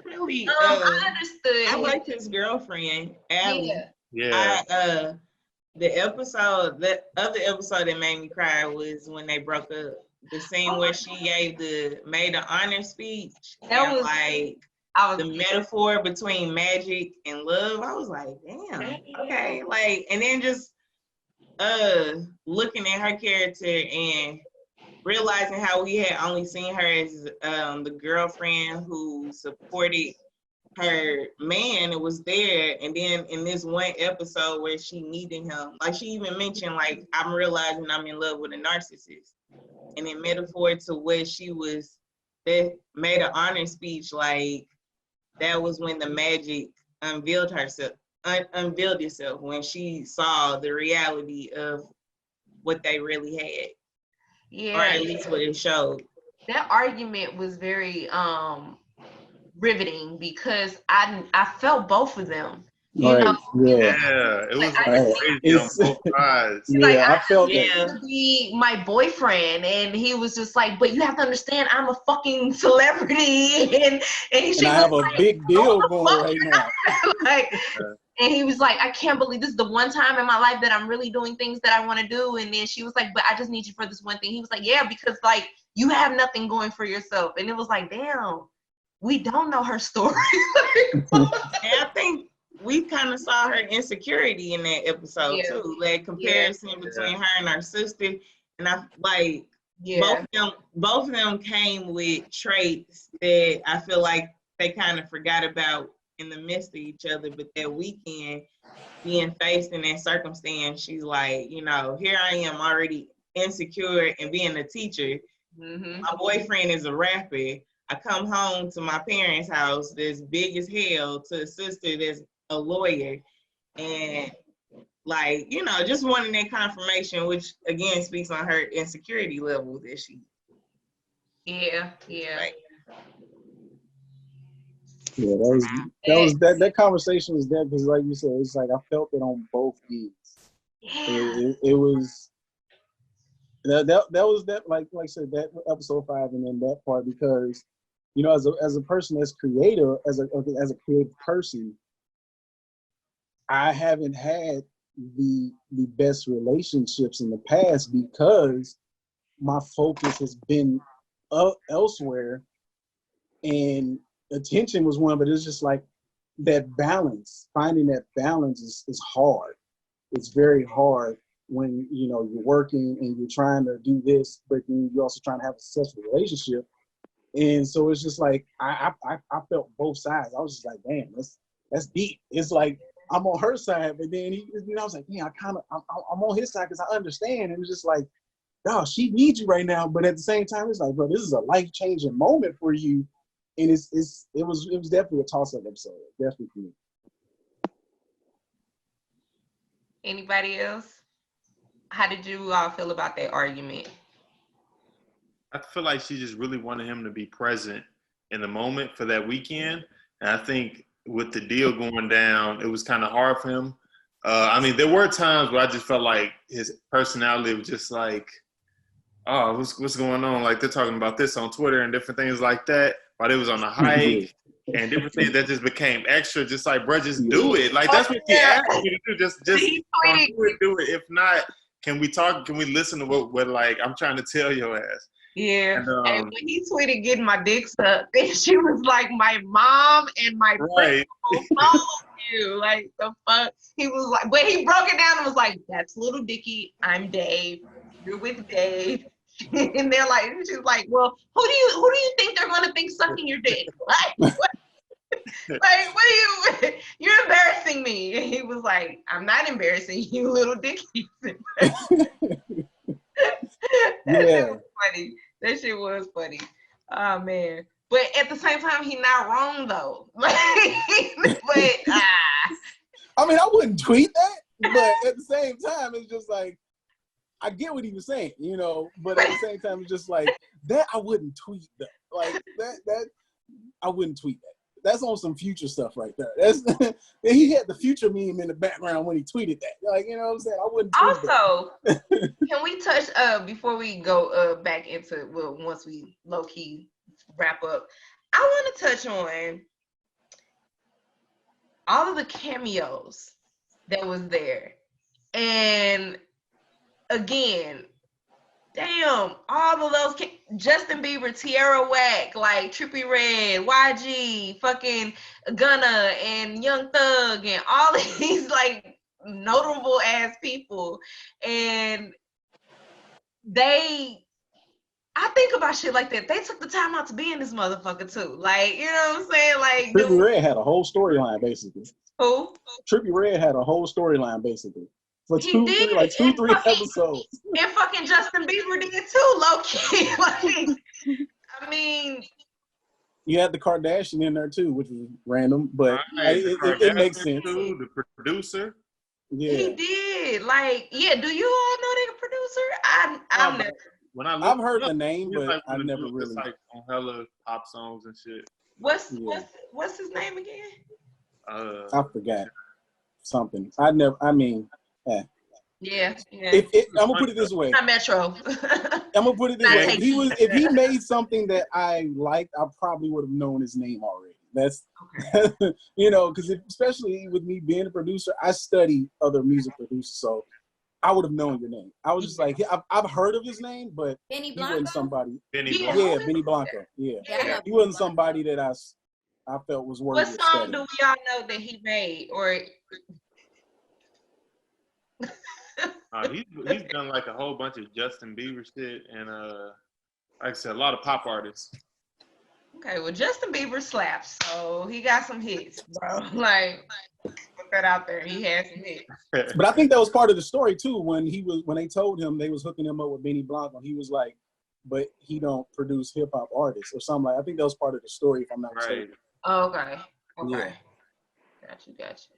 Really, I understood. I liked his girlfriend, Allie. Yeah. The episode, the other episode that made me cry was when they broke up. The scene where she made an honor speech, That and was- like the metaphor between magic and love. I was like, damn, okay, like, and then just looking at her character and realizing how we had only seen her as the girlfriend who supported her man and was there, and then in this one episode where she needed him, like she even mentioned, like, I'm realizing I'm in love with a narcissist, and in metaphor to what she was, that made an honor speech, like that was when the magic unveiled itself when she saw the reality of what they really had. Yeah, or at least what it showed. That argument was very riveting because I felt both of them. Right. Yeah. Yeah. It was Like, like crazy on both sides. like, I felt that. that. To be my boyfriend, and he was just like, but you have to understand, I'm a fucking celebrity, and And I have a big deal going right now. Like, and he was like, I can't believe this is the one time in my life that I'm really doing things that I want to do. And then she was like, but I just need you for this one thing. He was like, yeah, because like you have nothing going for yourself. And it was like, damn, we don't know her story. And I think we kind of saw her insecurity in that episode too, like comparison between her and her sister. And I like both of them came with traits that I feel like they kind of forgot about in the midst of each other. But that weekend, being faced in that circumstance, she's like, here I am already insecure and being a teacher. Mm-hmm. My boyfriend is a rapper. I come home to my parents' house that's big as hell, to a sister that's a lawyer, and like, just wanting that confirmation, which again speaks on her insecurity level that she. Yeah. Like, yeah, that conversation was there because, like you said, it's like I felt it on both ends. Yeah. It was that was that, like I said, that episode 5 and then that part, because as a person that's creative, as a creative person, I haven't had the best relationships in the past because my focus has been elsewhere, and attention was one, but it's just like that balance. Finding that balance is hard. It's very hard when you're working and you're trying to do this, but then you're also trying to have a successful relationship. And so it's just like I felt both sides. I was just like, damn, that's deep. It's like I'm on her side, but then I was like, yeah, I'm on his side because I understand. And it's just like, no, she needs you right now, but at the same time, it's like, bro, this is a life-changing moment for you. And it was definitely a toss-up episode, definitely for me. Anybody else? How did you all feel about that argument? I feel like she just really wanted him to be present in the moment for that weekend. And I think with the deal going down, it was kind of hard for him. I mean, there were times where I just felt like his personality was just like, oh, what's going on? Like they're talking about this on Twitter and different things like that while they was on the hike and different things that just became extra. Just like, bro, just do it. Like that's what she asked you to do. Just do it. If not, can we talk? Can we listen to what like I'm trying to tell your ass? Yeah. And when he tweeted getting my dick sucked, and she was like, my mom and my friend will follow you. Like the fuck. He was like, but he broke it down and was like, that's Lil Dicky. I'm Dave. You're with Dave. And they're like, she's like, well, who do you think they're gonna think sucking your dick? Like, what? Like, what are you're embarrassing me. And he was like, I'm not embarrassing you, Lil Dicky. That was funny. That shit was funny. Oh man. But at the same time, he's not wrong though. Like, but I mean, I wouldn't tweet that, but at the same time, it's just like I get what he was saying, you know. But at the same time, it's just like that. I wouldn't tweet that. Like that. I wouldn't tweet that. That's on some future stuff right there. That's he had the future meme in the background when he tweeted that. Like, you know what I'm saying? I wouldn't tweet also, can we touch before we go back into once we low key wrap up, I want to touch on all of the cameos that was there. And again, damn, all of those Justin Bieber, Tierra Whack, like Trippie Redd, YG, fucking Gunna, and Young Thug, and all of these like notable ass people. And I think about shit like that. They took the time out to be in this motherfucker too. Like, you know what I'm saying? Like Trippie Redd had a whole storyline basically. Who? Trippie Redd had a whole storyline basically. For two, three episodes. And fucking Justin Bieber did too, low key. Like, I mean, you had the Kardashian in there too, which was random, but it makes sense. Too, the producer. Yeah, he did. Like, yeah. Do you all know that producer? I've never. I've heard the name, but like I've never really. Like on hella pop songs and shit. What's his name again? I forgot something. Yeah. I'm gonna put it this way. Not Metro. I'm gonna put it this way. If he made something that I liked, I probably would have known his name already. That's okay. You know, because especially with me being a producer, I study other music producers, so I would have known your name. I was just like, I've heard of his name, but Benny he wasn't somebody. Benny Blanco. Yeah. He wasn't somebody that I felt was worthy. What song do we all know that he made? Or he's done like a whole bunch of Justin Bieber shit and like I said, a lot of pop artists. Okay, well Justin Bieber slaps, so he got some hits, bro. Like put that out there. He had some hits. But I think that was part of the story too. When they told him they was hooking him up with Benny Blanco, he was like, but he don't produce hip hop artists or something like. I think that was part of the story, if I'm not mistaken. Oh, okay. Yeah. Gotcha.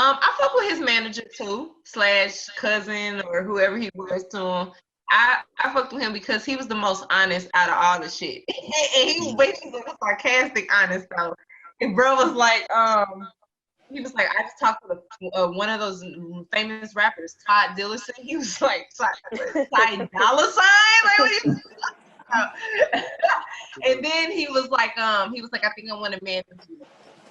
I fuck with his manager too, / cousin or whoever he was to him. I fucked with him because he was the most honest out of all the shit. And he was basically sarcastic honest though. And bro was like, he was like, I just talked to one of those famous rappers, Todd Dillerson. He was like, Ty Dollar Sign? Like, what are you and then he was like, I think I want a man.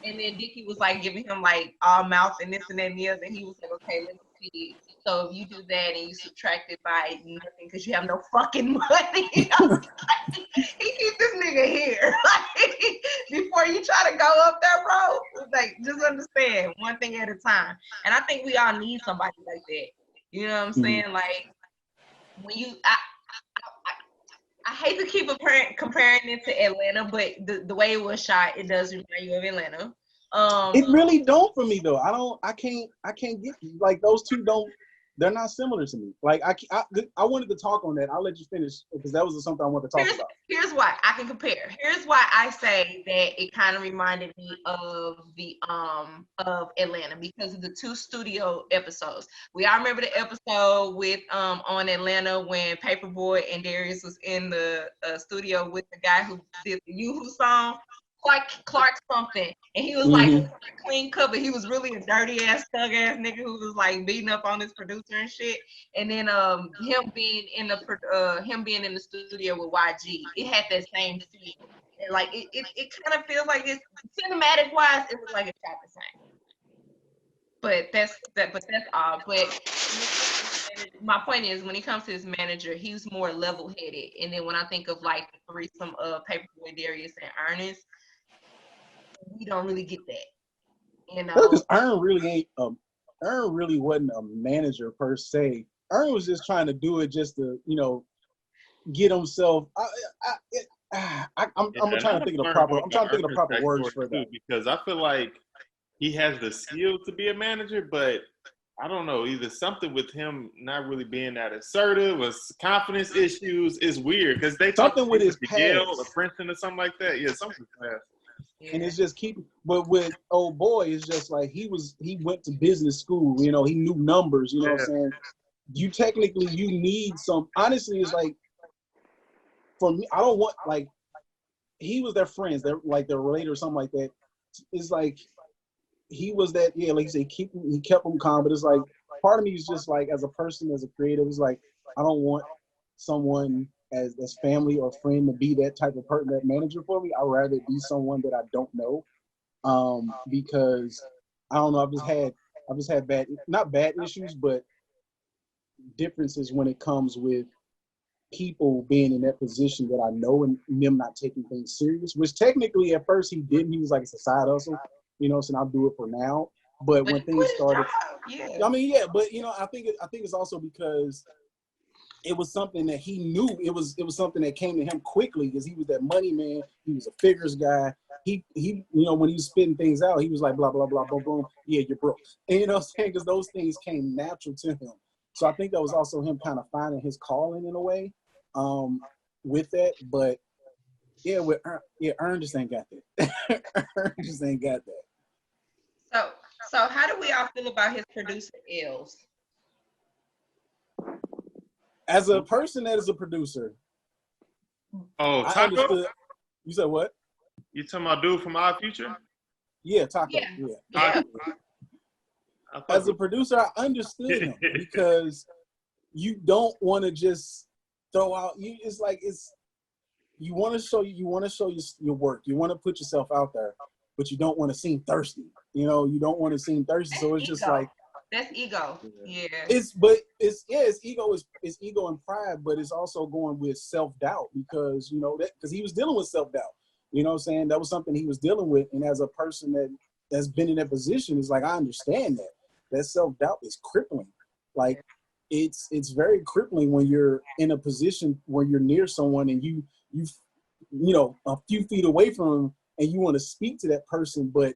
And then Dicky was like giving him like all mouth and this and that and the other. And he was like, okay, let me see. So if you do that and you subtract it by nothing because you have no fucking money, he keep this nigga here. Like, before you try to go up that road, like just understand one thing at a time. And I think we all need somebody like that. You know what I'm saying? Like when I hate to keep comparing it to Atlanta, but the way it was shot, it does remind you of Atlanta. It really don't for me though. I can't get like those two don't. They're not similar to me. Like I wanted to talk on that. I'll let you finish because that was something I wanted to talk about. Here's why I can compare. Here's why I say that it kind of reminded me of the of Atlanta because of the 2 studio episodes. We all remember the episode with on Atlanta when Paperboy and Darius was in the studio with the guy who did the Yoo-Hoo song. like Clark something, and he was like a clean cut, but he was really a dirty ass thug ass nigga who was like beating up on his producer and shit. And then him being in the studio with YG, it had that same feel. And like it kind of feels like it's cinematic wise, it was like it's shot the same. But that's all. But my point is, when it comes to his manager, he was more level headed. And then when I think of like the threesome of Paperboy, Darius, and Ernest, we don't really get that. You know, because Ern really wasn't a manager per se. Ern was just trying to do it just to, get himself. I'm trying to think of the proper words for that, because I feel like he has the skill to be a manager, but I don't know, either something with him not really being that assertive or confidence issues is weird, because they something with his past, Yale or Princeton or something like that. Yeah, something past. Yeah. And it's just but with old boy, it's just like he went to business school, he knew numbers, what I'm saying? You need some, honestly, it's like, for me, I don't want, like, he was their friends, they're like their related or something like that. It's like, he was that, like you say, he kept them calm, but it's like, part of me is just like, as a person, as a creative, it's like, I don't want someone as family or friend to be that type of person, that manager for me. I'd rather be someone that I don't know, because I don't know, I've just had not bad issues, but differences when it comes with people being in that position that I know and them not taking things serious, which technically at first he didn't. He was like, it's a side hustle, so I'll do it for now. But when things started, I mean, but I think it's also because it was something that he knew. It was something that came to him quickly, because he was that money man. He was a figures guy. He when he was spitting things out, he was like, blah, blah, blah, boom, boom. Yeah, you're broke. And what I'm saying? Because those things came natural to him. So I think that was also him kind of finding his calling in a way, with that. But yeah, Ern just ain't got that. Ern just ain't got that. So how do we all feel about his producer ills? As a person that is a producer, I understood. You said what? You talking about dude from Our Future? Yeah, Taco. Yeah. As a producer, I understood him, because you don't want to just throw out. It's like you want to show your work. You want to put yourself out there, but you don't want to seem thirsty. You don't want to seem thirsty. So it's just like, that's ego. Yeah. It's ego. It's ego and pride, but it's also going with self-doubt, because because he was dealing with self-doubt. You know what I'm saying? That was something he was dealing with, and as a person that's been in that position, it's like, I understand that self-doubt is crippling. Like, it's very crippling when you're in a position where you're near someone and you a few feet away from them, and you want to speak to that person, but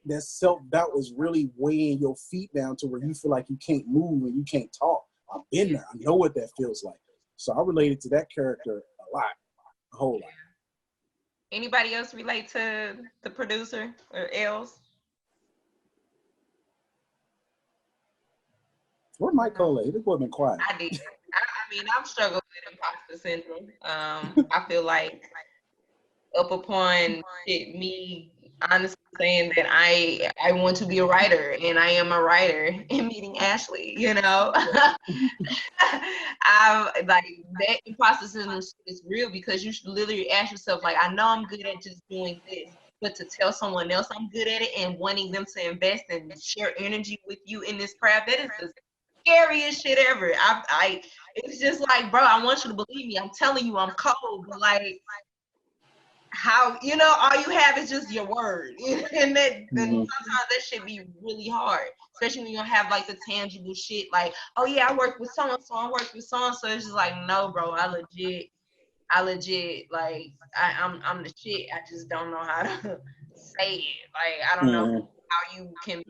that self-doubt is really weighing your feet down to where you feel like you can't move and you can't talk. I've been there. I know what that feels like. So I related to that character a whole lot. Anybody else relate to the producer or else? Where Mike Cole at? This boy been quiet. I did. I mean, I've struggled with imposter syndrome. I feel like up upon me honestly saying that I want to be a writer, and I am a writer, and meeting Ashley, I like that imposter syndrome is real, because you should literally ask yourself, like, I know I'm good at just doing this, but to tell someone else I'm good at it and wanting them to invest and share energy with you in this craft, that is the scariest shit ever. It's just like, bro, I want you to believe me. I'm telling you, I'm cold, but like, how all you have is just your word, and then sometimes that should be really hard, especially when you don't have like the tangible shit, like, oh yeah, I work with so and so, I work with so and so. It's just like, no, bro, I legit like, I'm the shit. I just don't know how to say it. Like, I don't know how you can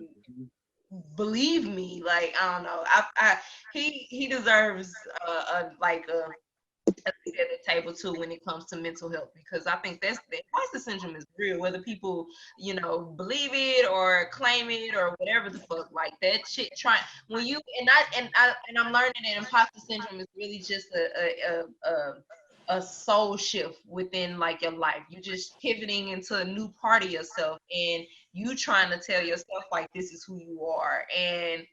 believe me. Like, I don't know. He deserves a seat at the table too when it comes to mental health, because I think that imposter syndrome is real, whether people believe it or claim it or whatever the fuck. Like, that shit when you and I'm learning that imposter syndrome is really just a a soul shift within like your life. You just pivoting into a new part of yourself, and you trying to tell yourself like this is who you are, and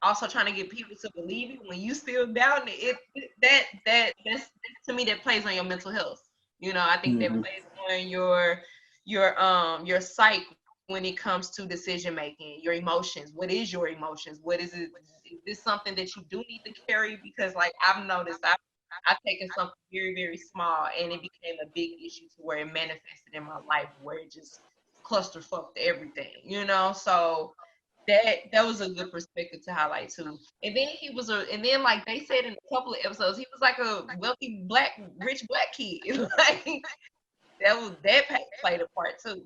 also trying to get people to believe you when you still doubting it. That's to me that plays on your mental health. You know, I think that Mm-hmm. plays on your psyche when it comes to decision making, your emotions. What is your emotions? What is it? Is this something that you do need to carry? Because like I've noticed, I've taken something very, very small and it became a big issue to where it manifested in my life, where it just clusterfucked everything, you know? So that was a good perspective to highlight too. And then and then like they said in a couple of episodes, he was like a wealthy rich black kid. Like played a part too.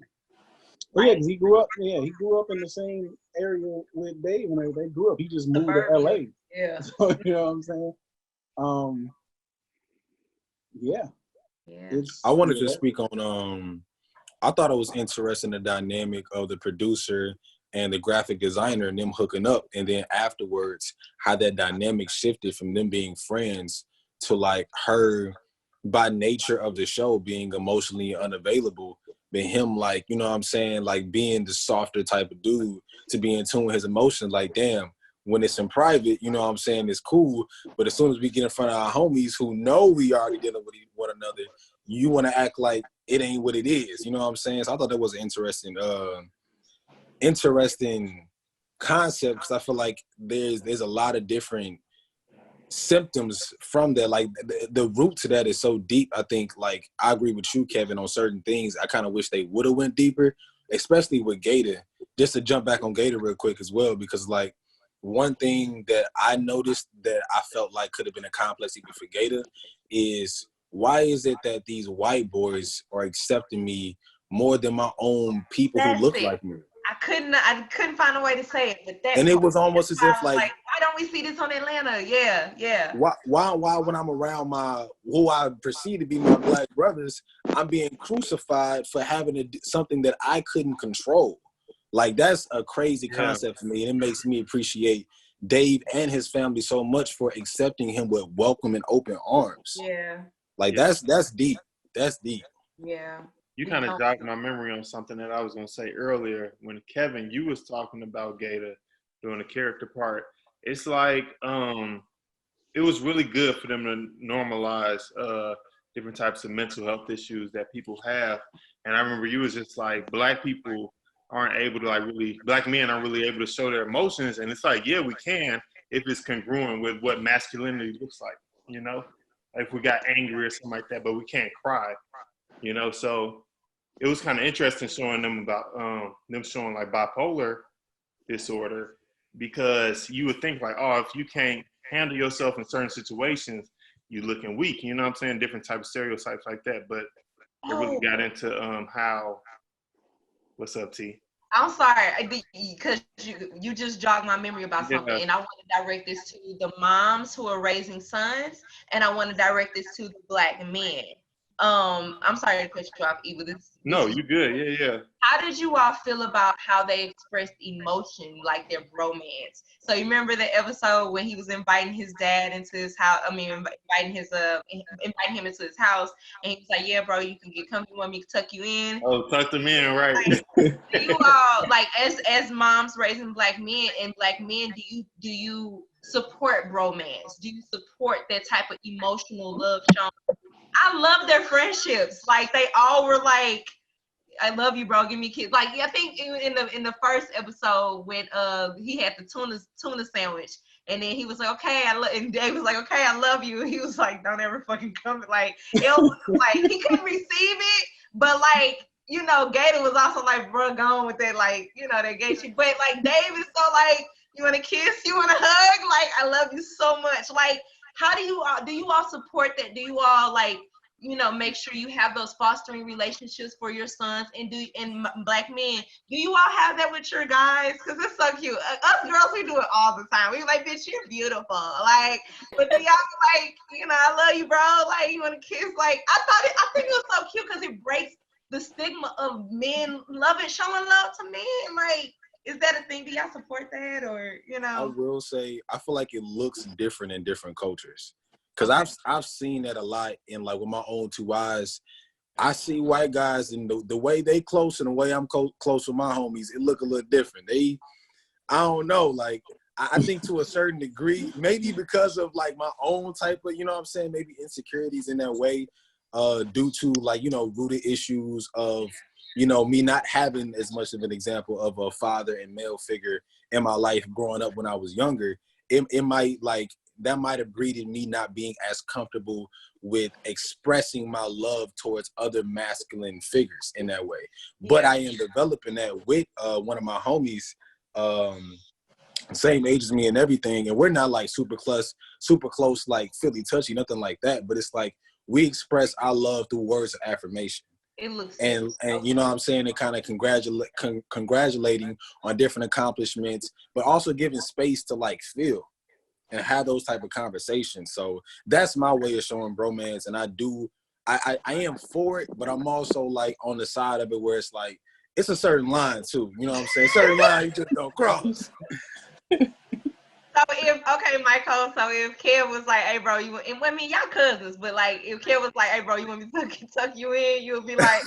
Well, yeah, Like because he grew up. Yeah, he grew up in the same area with Dave, and they grew up. He just moved to suburbia. LA. Yeah. So, you know what I'm saying? Yeah. Yeah. I wanted to speak on I thought it was interesting the dynamic of the producer and the graphic designer and them hooking up, and then afterwards how that dynamic shifted from them being friends to like her by nature of the show being emotionally unavailable, but him like, you know what I'm saying, like being the softer type of dude to be in tune with his emotions. Like, damn, when it's in private, you know what I'm saying, it's cool, but as soon as we get in front of our homies who know we already dealing with one another, you want to act like it ain't what it is. You know what I'm saying? So I thought that was an interesting concept, because I feel like there's a lot of different symptoms from that. Like the root to that is so deep. I think, like, I agree with you, Kevin, on certain things. I kind of wish they would have went deeper, especially with Gator. Just to jump back on Gator real quick as well, because like one thing that I noticed that I felt like could have been a complex even for Gator is, why is it that these white boys are accepting me more than my own people who That's look it. like me? I couldn't find a way to say it, but that And it part, was almost as I if was like, why don't we see this on Atlanta? Yeah. why when I'm around my who I perceive to be my black brothers, I'm being crucified for having something that I couldn't control. Like, that's a crazy concept for me, and it makes me appreciate Dave and his family so much for accepting him with welcome and open arms. Yeah. Like that's deep. That's deep. Yeah. You kind of jogged my memory on something that I was going to say earlier when Kevin, you was talking about Gator doing the character part. It's like it was really good for them to normalize different types of mental health issues that people have. And I remember you was just like, black people aren't able to black men aren't really able to show their emotions. And it's like, yeah, we can if it's congruent with what masculinity looks like, you know? Like if we got angry or something like that, but we can't cry, you know? So it was kind of interesting showing them about them showing like bipolar disorder, because you would think like, oh, if you can't handle yourself in certain situations, you're looking weak. You know what I'm saying? Different type of stereotypes like that. But it really got into how. What's up, T? I'm sorry, because you just jogged my memory about something, and I want to direct this to the moms who are raising sons, and I want to direct this to the black men. I'm sorry to cut you off, Eva. No, you good. Yeah. How did you all feel about how they expressed emotion, like their bromance? So you remember the episode when he was inviting his dad into his house? I mean, inviting him into his house, and he was like, "Yeah, bro, you can get comfy. You want me to tuck you in?" Oh, tuck them in, right? Do you all, like, as moms raising black men, do you support bromance? Do you support that type of emotional love shown? I love their friendships. Like they all were like, I love you, bro. Give me kids. Like, I think in the first episode when he had the tuna sandwich, and then he was like, okay, and Dave was like, okay, I love you. He was like, don't ever fucking come. Like it was like he couldn't receive it, but like, you know, Gator was also like, bro, gone with that, like, you know, that gay shit. But like Dave is so like, you want to kiss, you want to hug, like I love you so much. Like, how do you all support that? Do you all like, you know, make sure you have those fostering relationships for your sons, and black men, do you all have that with your guys? Because it's so cute. Us girls, we do it all the time. We like, bitch, you're beautiful. Like, but do y'all like, you know, I love you, bro. Like, you want to kiss? Like, I think it was so cute because it breaks the stigma of men showing love to men. Like, is that a thing? Do y'all support that, or, you know? I will say, I feel like it looks different in different cultures. because I've seen that a lot in like with my own two eyes. I see white guys and the way they close and the way I'm close with my homies, it look a little different. I don't know, like I think to a certain degree, maybe because of like my own type of, you know what I'm saying, maybe insecurities in that way, due to like, you know, rooted issues of, you know, me not having as much of an example of a father and male figure in my life growing up when I was younger. It might like, that might have breeded me not being as comfortable with expressing my love towards other masculine figures in that way. But I am developing that with one of my homies, same age as me and everything, and we're not like super close like Philly touchy, nothing like that. But it's like we express our love through words of affirmation. It looks and you know what I'm saying, and kind of congratulating on different accomplishments, but also giving space to like feel and have those type of conversations. So that's my way of showing bromance. And I am for it, but I'm also like on the side of it where it's like, it's a certain line too. You know what I'm saying? Certain line you just don't cross. So Michael, so if Kev was like, hey bro, and I mean y'all cousins, but like if Kev was like, hey bro, you want me to tuck you in, you'll be like,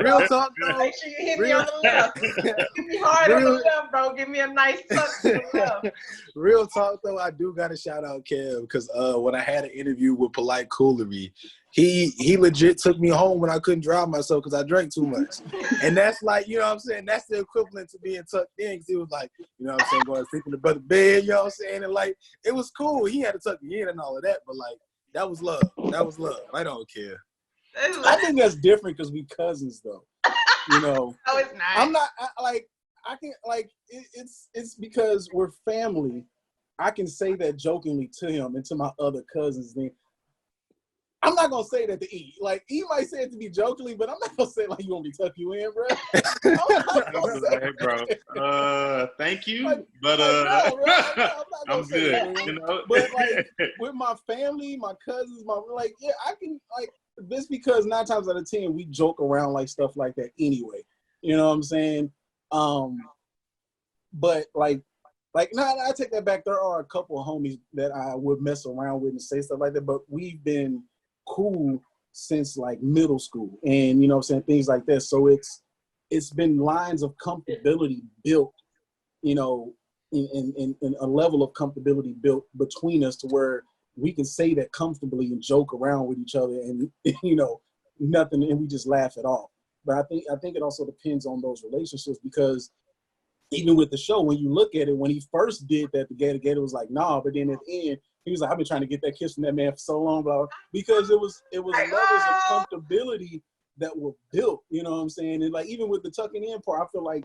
real talk though. Make sure you hit me on the left. Hit me hard on the left, bro. Give me a nice tuck to the left. Real talk though, I do gotta shout out Kev, because when I had an interview with Polite Coolery, he legit took me home when I couldn't drive myself because I drank too much. And that's like, you know what I'm saying, that's the equivalent to being tucked in, because he was like, you know what I'm saying, going to sleep in the brother bed, you know what I'm saying, and like, it was cool. He had to tuck me in and all of that, but like, that was love. That was love. I don't care. I think that's different because we cousins though. You know. No, it's not. I'm not I can like it's because we're family. I can say that jokingly to him and to my other cousins. Then I'm not gonna say that to E. Like E might say it to me jokingly, but I'm not gonna say like you want me to tuck you in, bro. Hey, bro. Thank you, like, but I'm good. That, you know, but like with my family, my cousins, I can like this because 9 times out of 10 we joke around like stuff like that anyway. You know what I'm saying? But like no, I take that back. There are a couple of homies that I would mess around with and say stuff like that, but we've been cool since like middle school, and you know what I'm saying, things like that. So it's been lines of comfortability built, you know, in a level of comfortability built between us to where we can say that comfortably and joke around with each other, and you know, nothing, and we just laugh it off. But I think it also depends on those relationships, because even with the show, when you look at it, when he first did that, the Gator was like, nah, but then at the end, he was like, I've been trying to get that kiss from that man for so long, blah, blah, because it was levels of comfortability that were built, you know what I'm saying? And like, even with the tucking in part, I feel like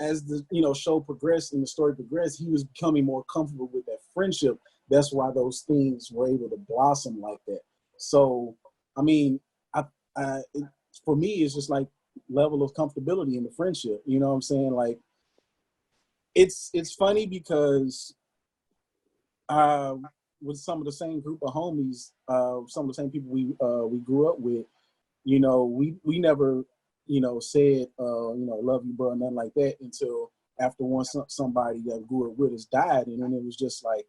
as the, you know, show progressed and the story progressed, he was becoming more comfortable with that friendship. That's why those things were able to blossom like that. So, I mean, for me, it's just like level of comfortability in the friendship, you know what I'm saying? Like, it's funny because with some of the same group of homies, some of the same people we grew up with, you know, we never, you know, said, you know, love you, bro, nothing like that until after somebody that grew up with us died, and then it was just like,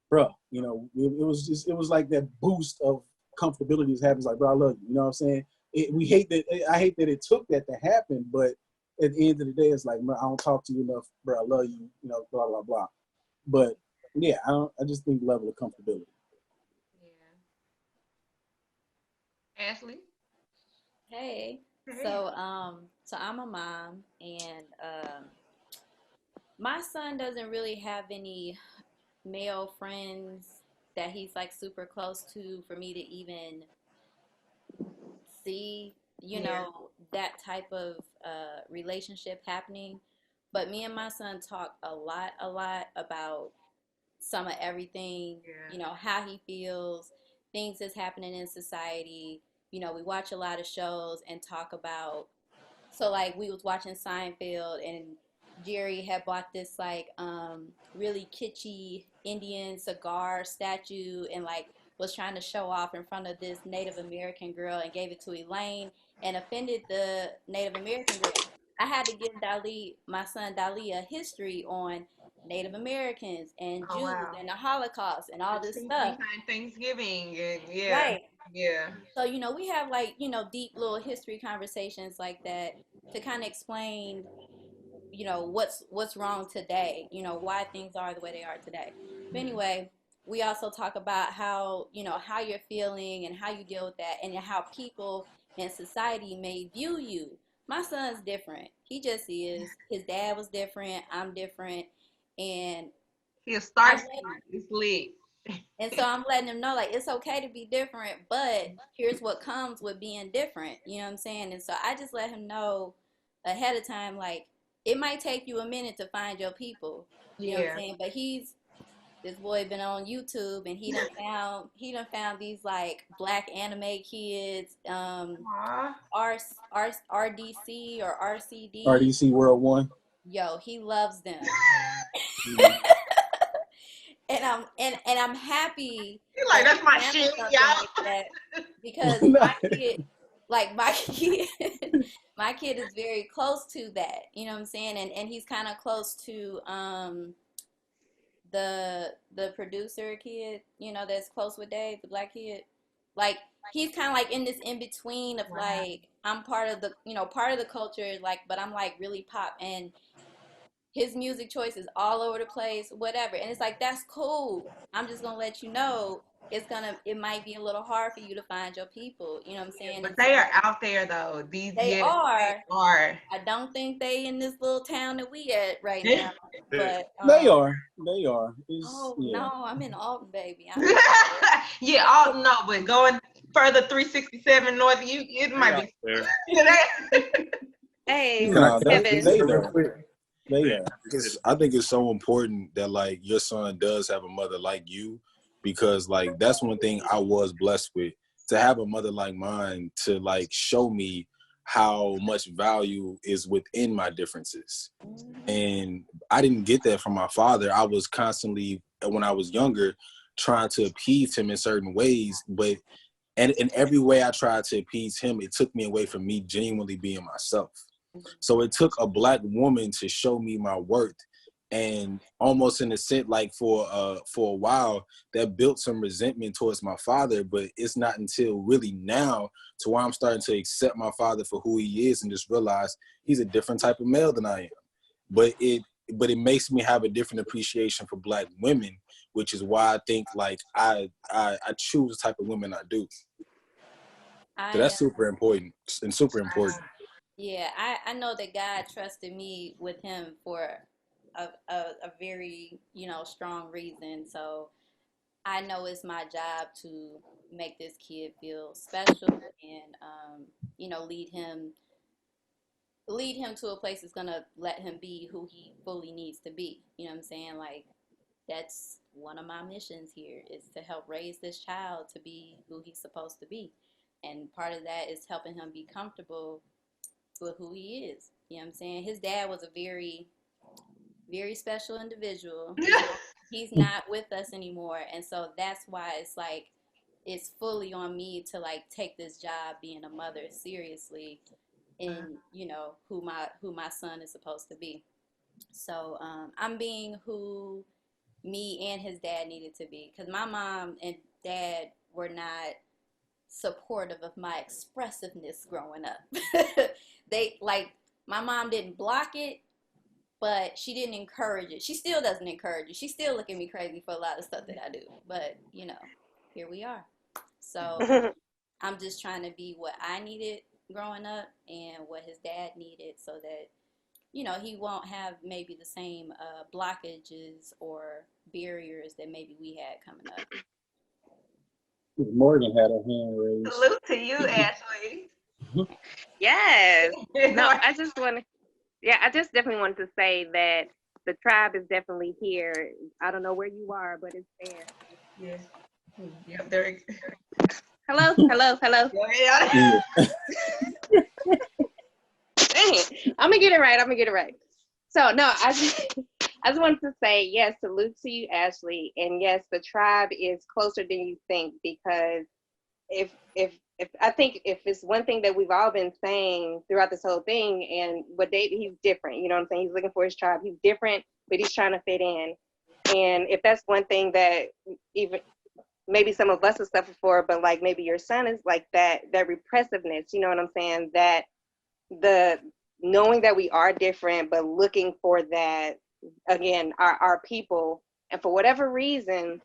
bro, you know, it was like that boost of comfortability that happens. Like, bro, I love you. You know what I'm saying? I hate that it took that to happen, but at the end of the day, it's like, I don't talk to you enough, bro. I love you, you know, blah blah blah. But yeah, I just think level of comfortability. Yeah. Ashley. Hey. So I'm a mom, and my son doesn't really have any male friends that he's like super close to for me to even see, you know, that type of relationship happening. But me and my son talk a lot about some of everything, you know, how he feels, things that's happening in society. You know, we watch a lot of shows and talk about, so like we was watching Seinfeld, and Jerry had bought this like really kitschy Indian cigar statue, and like was trying to show off in front of this Native American girl and gave it to Elaine and offended the Native American girl. I had to give my son Dali, a history on Native Americans and Oh Jews wow. and the Holocaust and all The this truth stuff. behind Thanksgiving and yeah. Right. Yeah. So, we have like, deep little history conversations like that to kind of explain, what's wrong today, why things are the way they are today. But anyway, we also talk about how, how you're feeling and how you deal with that and how people in society may view you. My son's different. He just is. His dad was different. I'm different. And He'll I'm start letting, it's lit. and so I'm letting him know, like, it's okay to be different, but here's what comes with being different. You know what I'm saying? And so I just let him know ahead of time, like, it might take you a minute to find your people. You know what I'm Yeah. saying? But this boy been on YouTube and he done found these like black anime kids, Aw. RDC or RCD. RDC World One. Yo, he loves them. Mhm. And I'm happy You're like, that that's he my found shit, something like y'all. that because Nah. my kid is very close to that. You know what I'm saying? And he's kind of close to the producer kid, that's close with Dave, the black kid. Like he's kind of like in this in between of Wow. like I'm part of the culture, like, but I'm like really pop, and his music choice is all over the place, whatever. And it's like, that's cool. I'm just gonna let you know it might be a little hard for you to find your people. You know what I'm Yeah, saying? but And they so are out there though. they Yes, they are. are. I don't think they in this little town that we at right now. But They are. They are. It's, oh yeah. no, I'm in Alton, baby. Yeah, all no, but going further 367 north, it They might out be. there. Hey, Can I, No, can I Kevin. say they that real are. quick? They are. I think it's so important that like your son does have a mother like you, because like that's one thing I was blessed with, to have a mother like mine to like show me how much value is within my differences. And I didn't get that from my father. I was constantly, when I was younger, trying to appease him in certain ways, but and in every way I tried to appease him, it took me away from me genuinely being myself. So it took a black woman to show me my worth, and almost in a sense, like for a while, that built some resentment towards my father. But it's not until really now to where I'm starting to accept my father for who he is and just realize he's a different type of male than I am. But it makes me have a different appreciation for black women, which is why I think like I choose the type of women I do. So I that's super important and super important. Yeah, I know that God trusted me with him for a very, strong reason. So I know it's my job to make this kid feel special and, lead him to a place that's gonna let him be who he fully needs to be. You know what I'm saying? Like that's one of my missions here is to help raise this child to be who he's supposed to be. And part of that is helping him be comfortable with who he is. You know what I'm saying? His dad was a very, very special individual. He's not with us anymore. And so that's why it's like it's fully on me to like take this job being a mother seriously in, who my son is supposed to be. So I'm being who me and his dad needed to be, because my mom and dad were not supportive of my expressiveness growing up. They like my mom didn't block it, but she didn't encourage it. She still doesn't encourage it. She still look at me crazy for a lot of stuff that I do. But here we are. So I'm just trying to be what I needed growing up and what his dad needed, so that he won't have maybe the same blockages or barriers that maybe we had coming up. Morgan had her hand raised. Salute to you, Ashley. Yes. No, I just definitely wanted to say that the tribe is definitely here. I don't know where you are, but it's there. Yeah. Yep, there. Hello. Yeah. Dang it. I'm gonna get it right. So no, I just wanted to say yes, salute to you, Ashley, and yes, the tribe is closer than you think, because if if it's one thing that we've all been saying throughout this whole thing, and what David, he's different, you know what I'm saying? He's looking for his tribe. He's different, but he's trying to fit in. And if that's one thing that even maybe some of us have suffered for, but like maybe your son is like that repressiveness, you know what I'm saying? That the knowing that we are different, but looking for that, again, our people. And for whatever reason,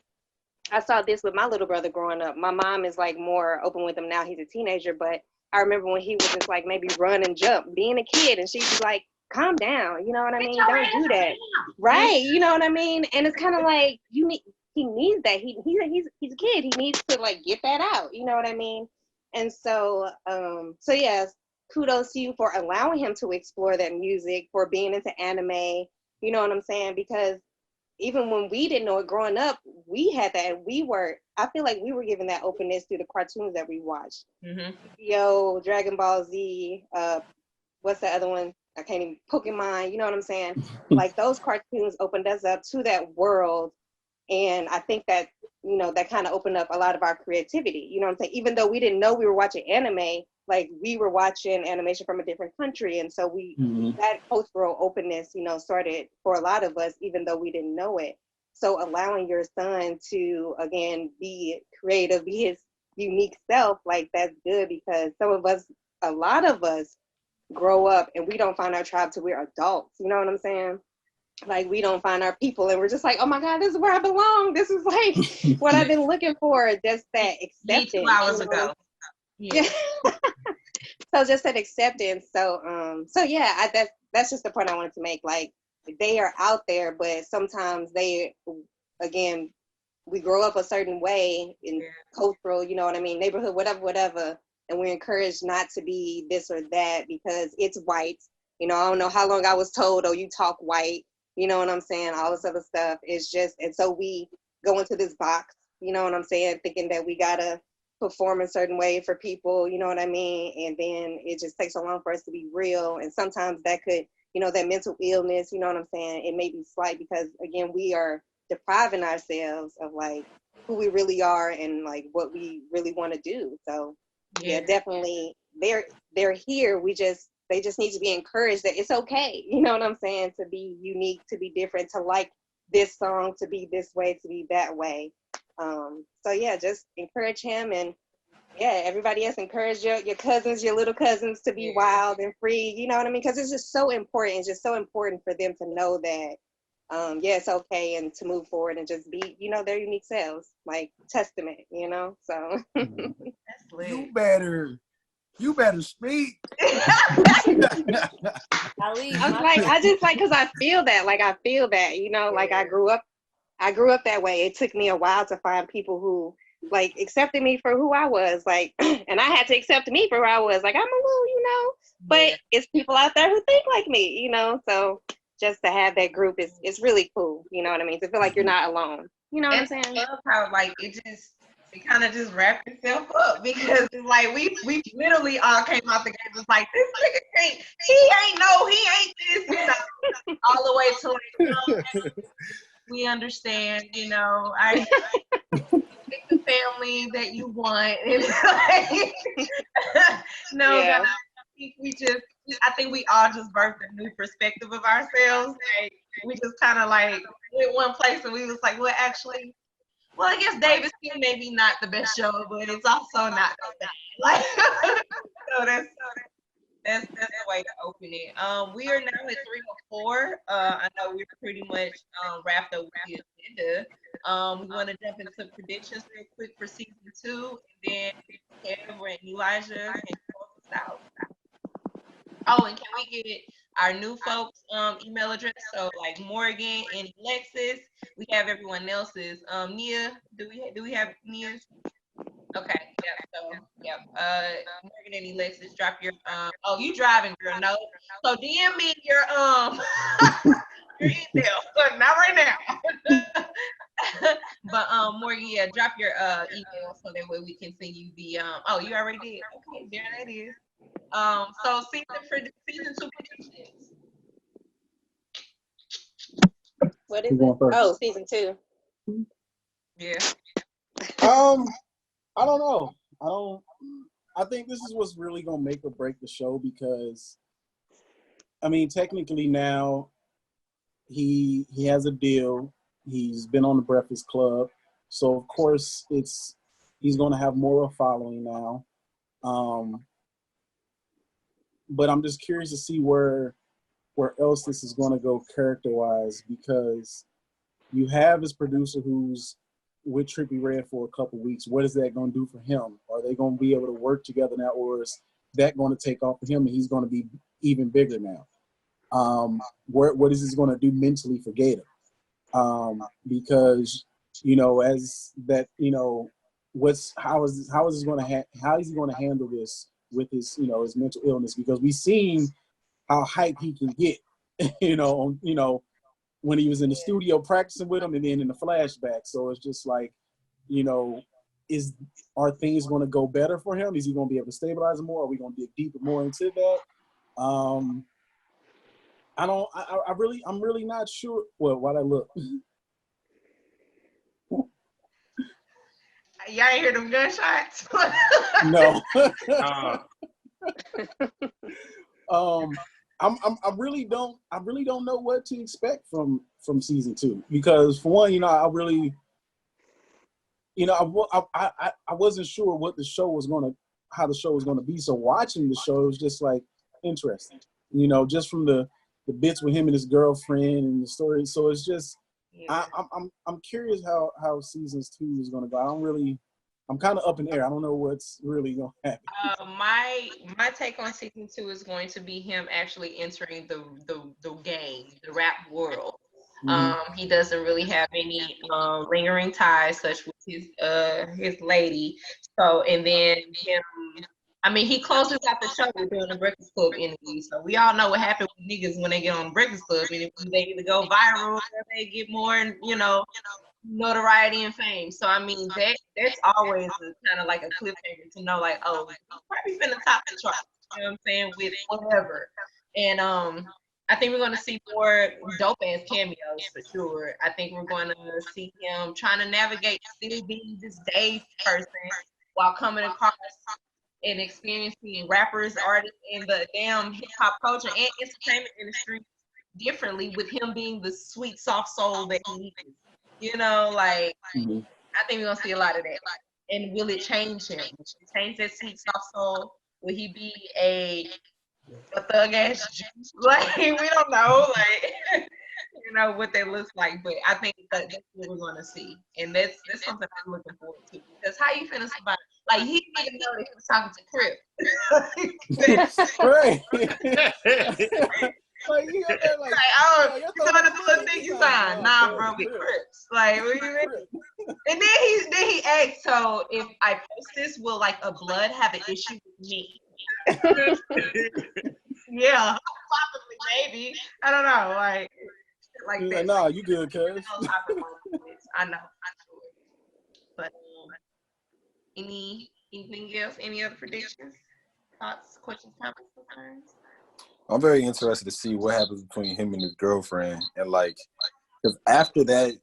I saw this with my little brother growing up. My mom is like more open with him now. He's a teenager, but I remember when he was just like maybe run and jump, being a kid, and she'd be like, calm down, you know what I mean? Don't do that. Right, you know what I mean? And it's kind of like he needs that. He's a kid. He needs to like get that out, you know what I mean? And so yes, kudos to you for allowing him to explore that music, for being into anime, you know what I'm saying? Because even when we didn't know it growing up, we had that. I feel like we were given that openness through the cartoons that we watched. Mm-hmm. Yo, Dragon Ball Z, what's the other one? I can't even, Pokemon, you know what I'm saying? Like those cartoons opened us up to that world. And I think that, you know, that kind of opened up a lot of our creativity. You know what I'm saying? Even though we didn't know we were watching anime, like we were watching animation from a different country. And so that cultural openness, you know, started for a lot of us, even though we didn't know it. So allowing your son to, again, be creative, be his unique self, like that's good, because a lot of us grow up and we don't find our tribe till we're adults. You know what I'm saying? Like we don't find our people and we're just like, oh my God, this is where I belong. This is like what I've been looking for. Just that acceptance. 2 hours ago. Yeah. So just that acceptance. So yeah, that's just the point I wanted to make. Like they are out there, but sometimes again, we grow up a certain way in cultural, you know what I mean, neighborhood, whatever. And we're encouraged not to be this or that because it's white. You know, I don't know how long I was told, oh, you talk white. You know what I'm saying? All this other stuff. It's just, and so we go into this box, you know what I'm saying? Thinking that we gotta perform a certain way for people, you know what I mean? And then it just takes so long for us to be real. And sometimes that could, you know, that mental illness, you know what I'm saying? It may be slight because again, we are depriving ourselves of like who we really are and like what we really want to do. So yeah, definitely they're here. They just need to be encouraged that it's okay. You know what I'm saying? To be unique, to be different, to like this song, to be this way, to be that way. So yeah, just encourage him, and yeah, everybody else encourage your cousins, your little cousins to be wild and free. You know what I mean? Because it's just so important. It's just so important for them to know that, yeah, it's okay, and to move forward and just be, you know, their unique selves, like testament, you know? So. You better speak. I was like, I just like, cause I feel that, you know, like I grew up that way. It took me a while to find people who like accepted me for who I was, like, and I had to accept me for who I was. Like, I'm a little, you know, but it's people out there who think like me, you know, so just to have that group is really cool. You know what I mean? To feel like you're not alone. You know what I'm saying? I love how like it kind of just wrapped itself up because it's like we literally all came out the game just like this nigga he ain't this, you know, all the way to like we understand, you know, I pick the family that you want. And like, no, yeah. God, I think we all just birthed a new perspective of ourselves. Like we just kind of like went one place and we was like, well, actually. Well, I guess David's still maybe not the best show, but it's also not that bad. Like, so that's the way to open it. We are now at 3:04. I know we're pretty much wrapped up with the agenda. We want to jump into predictions real quick for season 2, and then Kev and Elijah can close us out. Oh, and can we get our new folks' email address? So like Morgan and Alexis, we have everyone else's. Nia, do we have Nia's? Okay, yeah. So Morgan and Alexis, drop your oh, you driving, girl? No. So DM me your your email. Not right now. But Morgan, yeah, drop your email so that way we can send you the oh, you already did. Okay, there that is. So season 2 predictions. What is it? Oh, season 2. Yeah. I don't know. I think this is what's really gonna make or break the show because, I mean, technically now he has a deal. He's been on the Breakfast Club, so of course he's gonna have more of a following now. But I'm just curious to see where else this is gonna go character wise because you have his producer who's with Trippie Redd for a couple weeks. What is that going to do for him? Are they going to be able to work together now, or is that going to take off for him and he's going to be even bigger now? What is this going to do mentally for Gator? Because as that how is he going to handle this with his his mental illness? Because we've seen how hype he can get, when he was in the studio practicing with him and then in the flashback. So it's just like, are things going to go better for him? Is he going to be able to stabilize more? Are we going to dig deeper more into that? I'm really not sure. Well, why'd I look? Y'all ain't hear them gunshots? No. I really don't know what to expect from season 2 because for one, I really, I wasn't sure what the show was how the show was gonna be. So watching the show, it was just like interesting, just from the bits with him and his girlfriend and the story. So it's just, yeah. I'm curious how seasons 2 is gonna go. I'm kind of up in the air. I don't know what's really going to happen. My take on season 2 is going to be him actually entering the game, the rap world. Mm-hmm. He doesn't really have any lingering ties, such with his lady. So, and then him. I mean, he closes out the show with doing the Breakfast Club interview. So we all know what happened with niggas when they get on the Breakfast Club, and they either go viral or they get more, notoriety and fame. So I mean that's always kind of like a cliffhanger to know, like, oh, probably finna top the chart, you know what I'm saying, with whatever. And I think we're gonna see more dope ass cameos for sure. I think we're gonna see him trying to navigate still being this Dave person while coming across and experiencing rappers, artists, and the damn hip hop culture and entertainment industry differently, with him being the sweet soft soul that he is. I think we're gonna see a lot of that. And will it change him? Will it change that sweet soft soul? Will he be a thug ass juice? Like, we don't know, what that looks like. But I think that's what we're gonna see. And that's something I'm looking forward to. Because how you finna survive? Like, he didn't even know that he was talking to Crip. Like, you doing the Lil Dicky sign? Nah, bro, we Crips. Like, what you mean? And then he asked, so if I post this, will like a blood have an issue with me? Yeah, possibly, maybe. I don't know, like that. Nah, you good, cuz. I know. But anything else? Any other predictions? Thoughts, questions, comments, concerns? I'm very interested to see what happens between him and his girlfriend. And, because after that,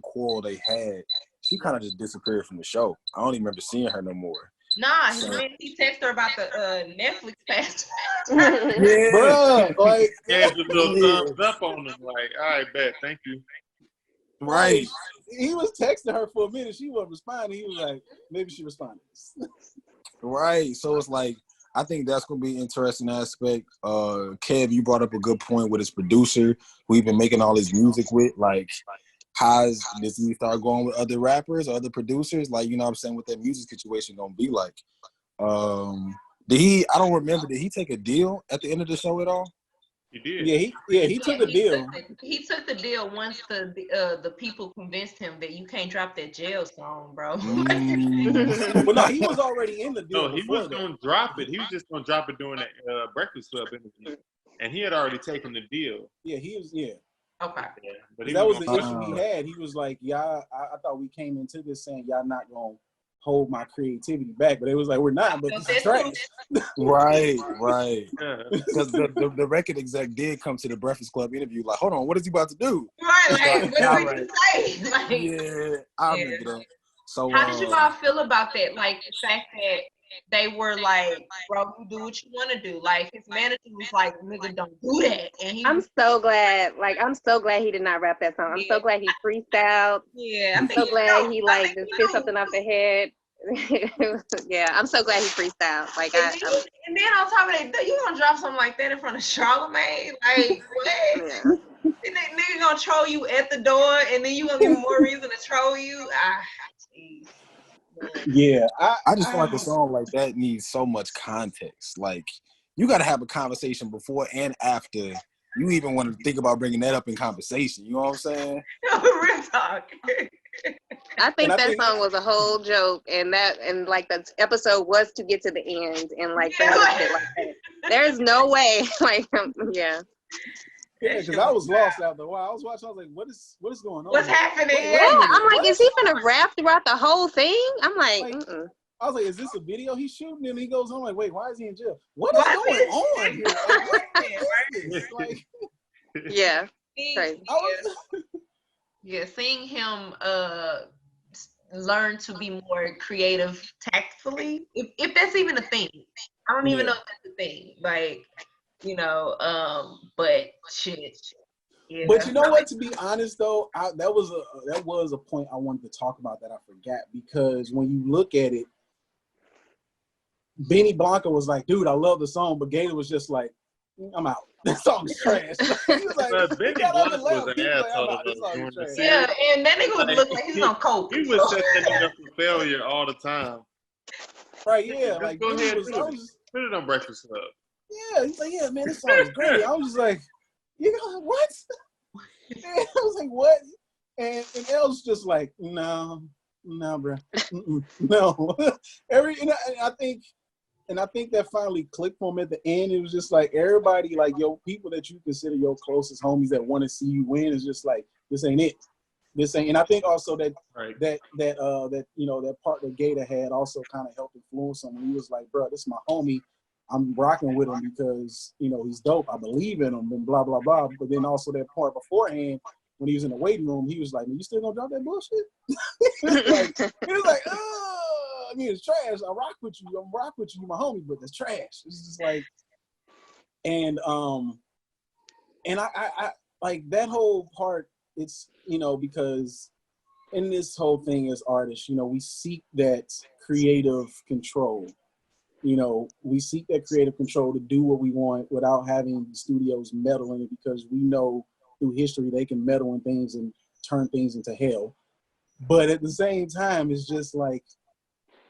quarrel they had, she kind of just disappeared from the show. I don't even remember seeing her no more. Nah, he texted her about the Netflix pass. Yeah, bro. Yeah, the little thumbs up on him. Like, all right, bet, thank you. Right. He was texting her for a minute. She wasn't responding. He was like, maybe she responded. Right. So it's like, I think that's going to be an interesting aspect. Kev, you brought up a good point with his producer, who he's been making all his music with. Like, does he start going with other rappers or other producers? Like, you know what I'm saying, what that music situation going to be like. I don't remember, did he take a deal at the end of the show at all? He did. He took a deal. He took the deal once the people convinced him that you can't drop that jail song, bro. Well, no, he was already in the deal. No, he was going to drop it. He was just going to drop it during the Breakfast Club interview. And he had already taken the deal. Yeah, he was, yeah. Okay. Yeah, but that was the issue he had. He was like, y'all, I thought we came into this saying y'all not going to hold my creativity back, but it was like, we're not, but this is trash. Right. Because the record exec did come to the Breakfast Club interview like, hold on, what is he about to do? Right, what are we going to say? Like, yeah, I remember that. So how did you all feel about that? Like, the fact that they were like, bro, you do what you want to do. Like, his manager was like, nigga, don't do that. And I'm so glad he did not rap that song. I'm so glad he freestyled. Yeah, I'm so glad he like just spit something off the head. Yeah, I'm so glad he freestyled. Like and then on top of that, you gonna drop something like that in front of Charlamagne? Like, what? Yeah. And then nigga gonna troll you at the door, and then you gonna give him more reason to troll you? Geez. Yeah, I just feel like a song like that needs so much context. Like, you got to have a conversation before and after you even want to think about bringing that up in conversation. You know what I'm saying? Real talk. I think that song was a whole joke, and like the episode was to get to the end, and like shit like that. There's no way, like, yeah. Yeah, because I was lost after a while. I was watching. I was like, "What is going on? What's happening?" I'm like, is he finna rap throughout the whole thing? I'm like, I was like, "Is this a video he's shooting?" And he goes on like, "Wait, why is he in jail? What is going on here? Like, what is this?" Like, yeah, crazy. Yeah, seeing him learn to be more creative tactfully, if that's even a thing. I don't even know if that's a thing. Like, you know, but shit. Yeah. But you know what? To be honest, though, that was a point I wanted to talk about that I forgot, because when you look at it, Benny Blanco was like, "Dude, I love the song," but Gator was just like, "I'm out. This song's trash." He was like, Benny Blanco was an asshole. Yeah, and that nigga would look like he's on coke. He was setting that nigga up for failure all the time. Right? Yeah, just like go ahead, put it on Breakfast Club. Yeah, he's like, "Yeah, man, this song is great." I was just like, "You know what?" And I was like, "What?" And El's just like, "No, bro, no." And I think that finally clicked for him at the end. It was just like everybody, like your people that you consider your closest homies that want to see you win, is just like, this ain't it. This ain't. And I think also that you know, that part that Gator had also kind of helped influence him. He was like, "Bro, this is my homie. I'm rocking with him because, you know, he's dope. I believe in him," and blah blah blah. But then also that part beforehand, when he was in the waiting room, he was like, "Man, you still gonna drop that bullshit?" he was like, "Oh, I mean, it's trash. I rock with you. I'm rock with you, my homie, but it's trash." It's just like, and I like that whole part. It's, you know, because in this whole thing as artists, you know, we seek that creative control. You know, we seek that creative control to do what we want without having the studios meddle in it, because we know through history they can meddle in things and turn things into hell. But at the same time, it's just like,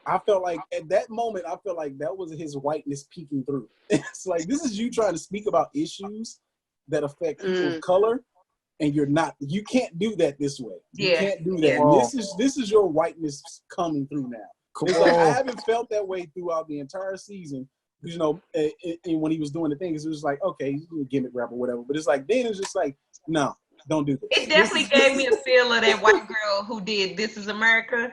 I felt like at that moment, I felt like that was his whiteness peeking through. It's like, this is you trying to speak about issues that affect people of color, and you can't do that this way. You can't do that. Yeah. This is your whiteness coming through now. It's like, I haven't felt that way throughout the entire season. You know, and when he was doing the things, it was like, okay, he's a gimmick rap or whatever. But it's like, then it's just like, no, don't do this. It definitely gave me a feel of that white girl who did This Is America,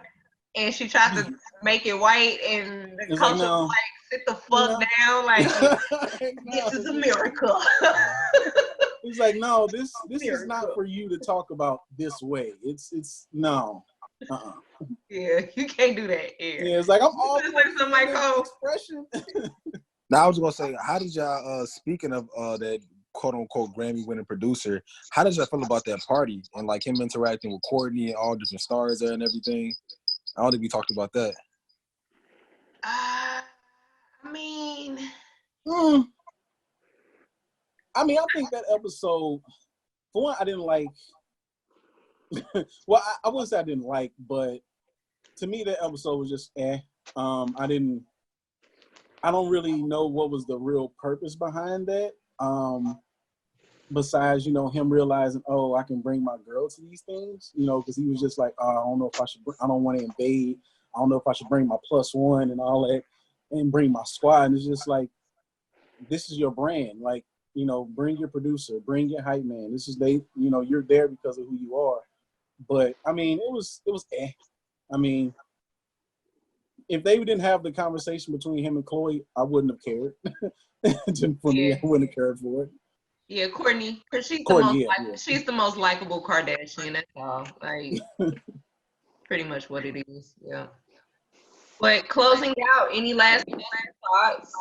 and she tried to make it white, and the culture was like, sit the fuck down, like, this is America. He's like, no, this is not for you to talk about this way. It's no. Yeah, you can't do that. Yeah, it's like, I'm all like something like expression. Now I was gonna say, how did y'all speaking of that quote unquote Grammy winning producer, how did y'all feel about that party and like him interacting with Courtney and all different stars there and everything? I don't think we talked about that. I mean, I think that episode, for one, I didn't like. Well, I wouldn't say I didn't like, but to me that episode was just I don't really know what was the real purpose behind that. Besides, you know, him realizing, oh, I can bring my girl to these things, you know, because he was just like, I don't know if I should. I don't want to invade. I don't know if I should bring my +1 and all that, and bring my squad. And it's just like, this is your brand. Like, you know, bring your producer, bring your hype man. You know, you're there because of who you are. But I mean, it was I mean, if they didn't have the conversation between him and Chloe, I wouldn't have cared. For me, I wouldn't have cared for it. Yeah, Courtney, because she's the most likable Kardashian. That's all. Like, pretty much what it is. Yeah. But closing out, any last thoughts?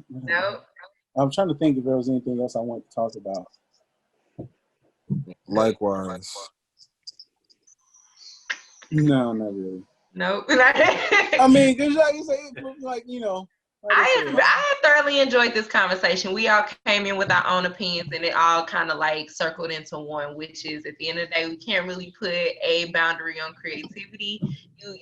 No. I'm trying to think if there was anything else I wanted to talk about. Likewise. No, not really. Nope. I mean, cause like you say, like you know. Like I thoroughly enjoyed this conversation. We all came in with our own opinions, and it all kind of like circled into one, which is at the end of the day, we can't really put a boundary on creativity.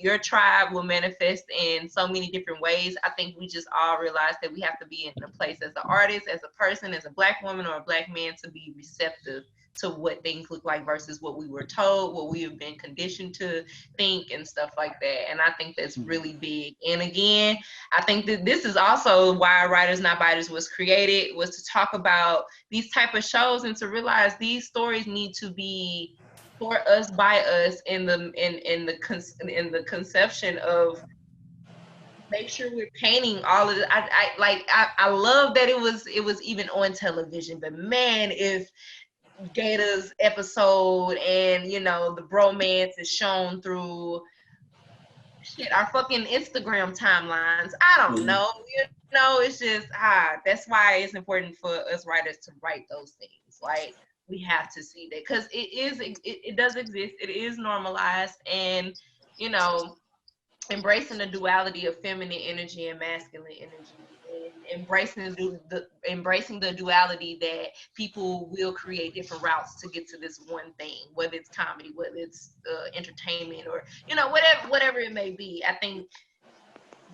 Your tribe will manifest in so many different ways. I think we just all realize that we have to be in a place as an artist, as a person, as a Black woman or a Black man to be receptive to what things look like versus what we were told, what we have been conditioned to think and stuff like that. And I think that's really big. And again, I think that this is also why Writers Not Biters was created, was to talk about these type of shows and to realize these stories need to be for us, by us, in the conception of make sure we're painting all of it. I love that it was even on television, but man, if Gata's episode and you know the bromance is shown through our fucking Instagram timelines. I don't know. You know, it's just that's why it's important for us writers to write those things. Like we have to see that because it does exist. It is normalized, and you know, embracing the duality of feminine energy and masculine energy, and embracing the duality that people will create different routes to get to this one thing, whether it's comedy, whether it's entertainment, or you know whatever it may be. I think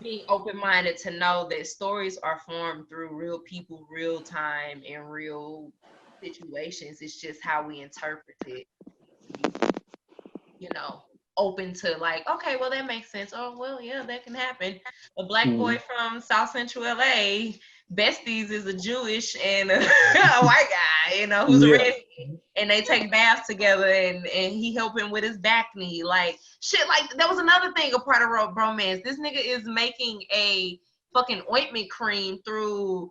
being open-minded to know that stories are formed through real people, real time, and real situations. It's just how we interpret it. You know, open to like, okay, well that makes sense. Oh well, yeah, that can happen. A Black boy from South Central LA, besties is a Jewish and a white guy, you know, who's a redhead, and they take baths together, and he help him with his back knee, like shit. Like that was another thing, a part of bromance. This nigga is making a fucking ointment cream through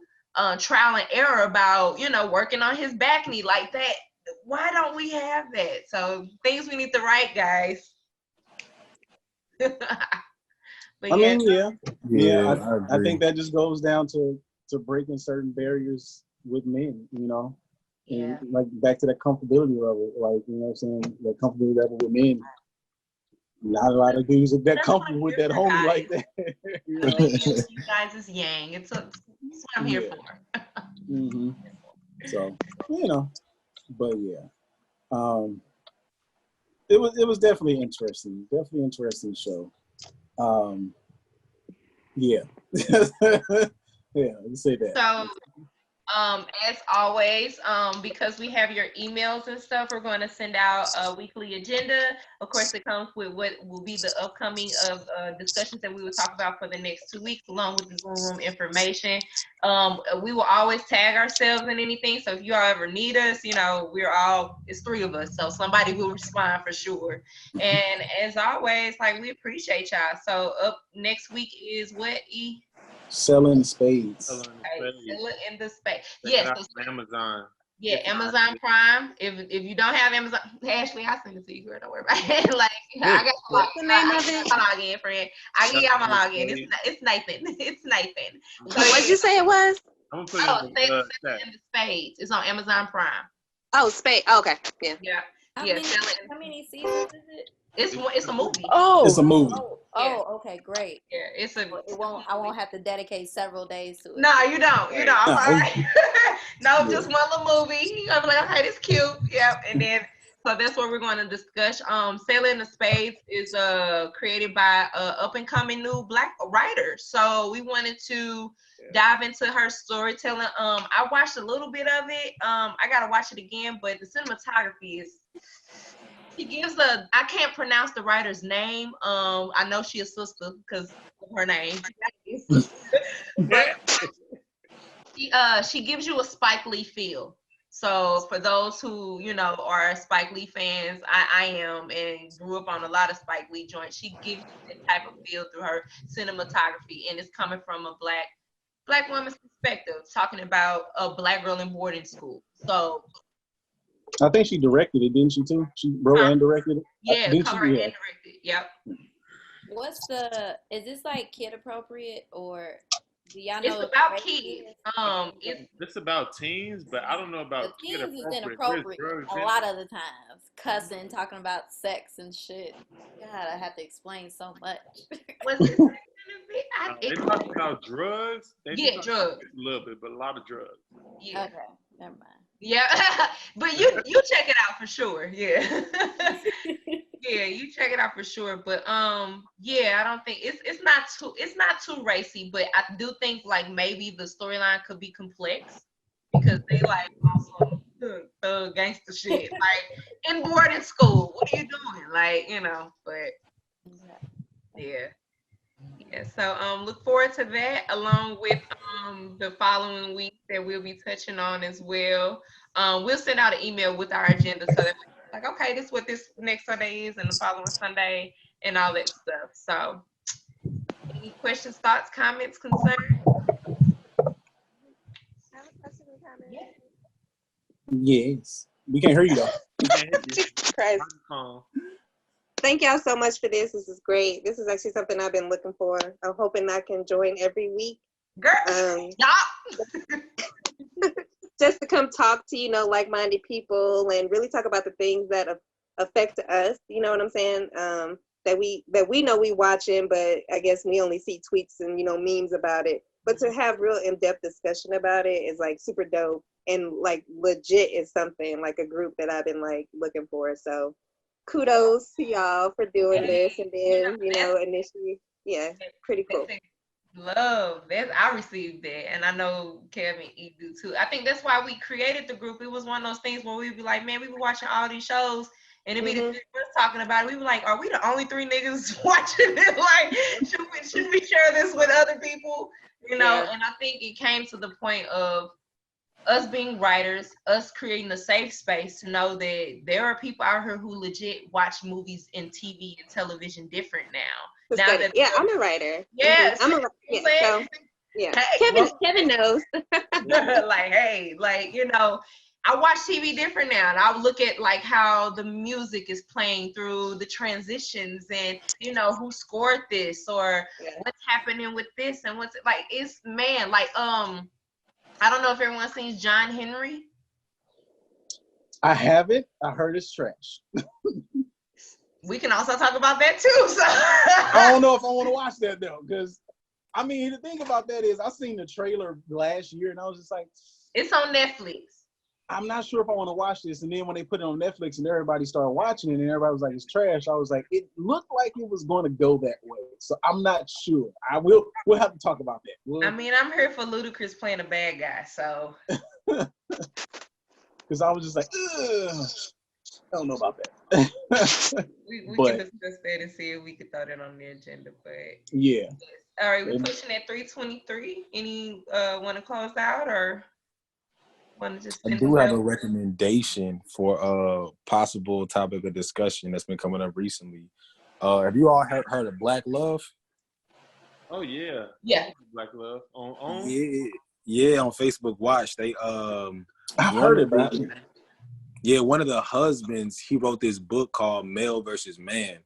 trial and error about, you know, working on his back knee like that. Why don't we have that? So things we need to write, guys. But I mean, I think that just goes down to breaking certain barriers with men, you know, and like back to that comfortability level, like you know what I'm saying, that comfortability level with men. Not a lot of dudes are that comfortable with that homie like that. You know? You guys is yang. It's what I'm here for. So you know, but it was definitely interesting. Definitely interesting show. Yeah, let's say that. So, as always, because we have your emails and stuff, we're going to send out a weekly agenda. Of course, it comes with what will be the upcoming of discussions that we will talk about for the next 2 weeks, along with the room information. We will always tag ourselves in anything. So if you all ever need us, you know, it's 3 of us. So somebody will respond for sure. And as always, like we appreciate y'all. So up next week is what, E? Selling spades. Selling in the space. Yes. Amazon. Yeah, Amazon Prime. If you don't have Amazon, Ashley, I'll send it to you, girl. Don't worry about it. Like I got what's the name of it? My login, friend. I give y'all my login. It's Nathan. It's Nathan. So what'd you say it was? I'm gonna put it in the spades. It's on Amazon Prime. Oh, spade. Oh, okay. Yeah. How many seasons is it? It's a movie. Oh, it's a movie. Okay, great. Yeah, I won't have to dedicate several days to it. No, you don't. I'm like, no, just one little movie. I'm like, okay, this cute. Yep. And then so that's what we're going to discuss. Sailing the Spades is created by up and coming new Black writer. So we wanted to dive into her storytelling. I watched a little bit of it. I gotta watch it again, but the cinematography is. She gives I can't pronounce the writer's name. I know she's a sister because of her name. But she gives you a Spike Lee feel. So for those who, you know, are Spike Lee fans, I am, and grew up on a lot of Spike Lee joints. She gives you that type of feel through her cinematography, and it's coming from a black woman's perspective, talking about a Black girl in boarding school. So I think she directed it, didn't she too? She wrote and directed it. Yeah, Didn't co-wrote and directed. Yep. Is this like kid appropriate or do y'all It's know? about kids. It's about teens, but I don't know about the kid teens is appropriate. inappropriate a lot of the times. Cussing, talking about sex and shit. God, I have to explain so much. Was it they talking about drugs. Yeah, drugs. A little bit, but a lot of drugs. Yeah. Okay, never mind. Yeah, but you check it out for sure. Yeah. Yeah, you check it out for sure. But yeah, I don't think it's not too racy, but I do think like maybe the storyline could be complex because they like also thug gangster shit like in boarding school. What are you doing? Like, but yeah. Yeah, so like forward to that along with the following week that we'll be touching on as well. We'll send out an email with our agenda so that we're like, okay, this is what this next Sunday is and the following Sunday and all that stuff. So any questions, thoughts, comments, concerns? Yes. We can't hear you though. Thank y'all so much for this. This is great. This is actually something I've been looking for. I'm hoping I can join every week. Girl, just to come talk to, like-minded people and really talk about the things that affect us. You know what I'm saying? That we know we watching, but I guess we only see tweets and, memes about it. But to have real in-depth discussion about it is like super dope and like legit is something like a group that I've been like looking for. So kudos to y'all for doing this. And then, initially, yeah, pretty cool. Love that. I received that, and I know Kevin, you do too. I think that's why we created the group. It was one of those things where we'd be like, man, we be watching all these shows, and it'd be the three of us talking about it. We were like, are we the only three niggas watching it? Like, should we share this with other people? And I think it came to the point of us being writers, us creating a safe space to know that there are people out here who legit watch movies and TV and television different now. I'm a writer. Yeah, I'm a writer. Hey, Kevin knows. I watch TV different now, and I look at like how the music is playing through the transitions, and who scored this or what's happening with this, and what's like. It's I don't know if everyone's seen John Henry. I haven't. I heard it's trash. We can also talk about that too. So I don't know if I want to watch that though, because the thing about that is I seen the trailer last year and I was just like, it's on Netflix. I'm not sure if I want to watch this. And then when they put it on Netflix and everybody started watching it and everybody was like, it's trash, I was like, it looked like it was going to go that way. So I'm not sure. We'll have to talk about that. I'm here for Ludacris playing a bad guy, so. Because I was just like, ugh. I don't know about that. we can discuss that and see if we could throw that on the agenda. But yeah. All right, we're pushing at 3:23. Any want to close out or want to just? I do have a recommendation for a possible topic of discussion that's been coming up recently. Have you all heard of Black Love? Oh yeah. Yeah. Black Love on. Yeah, on Facebook Watch. They I've heard about it. Yeah, one of the husbands, he wrote this book called Male versus Man.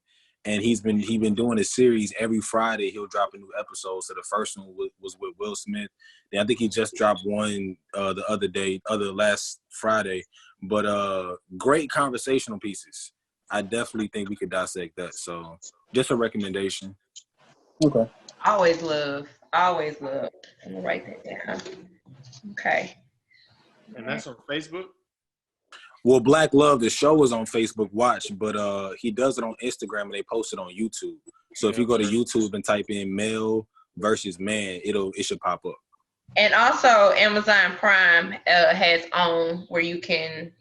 And he's been doing a series every Friday. He'll drop a new episode. So the first one was with Will Smith. And I think he just dropped one last Friday. But great conversational pieces. I definitely think we could dissect that. So just a recommendation. Okay. Always love. I'm gonna write that down. Okay. And that's on Facebook? Well, Black Love, the show is on Facebook Watch, but he does it on Instagram and they post it on YouTube. So if you go to YouTube and type in Male versus Man, it should pop up. And also Amazon Prime has OWN where you can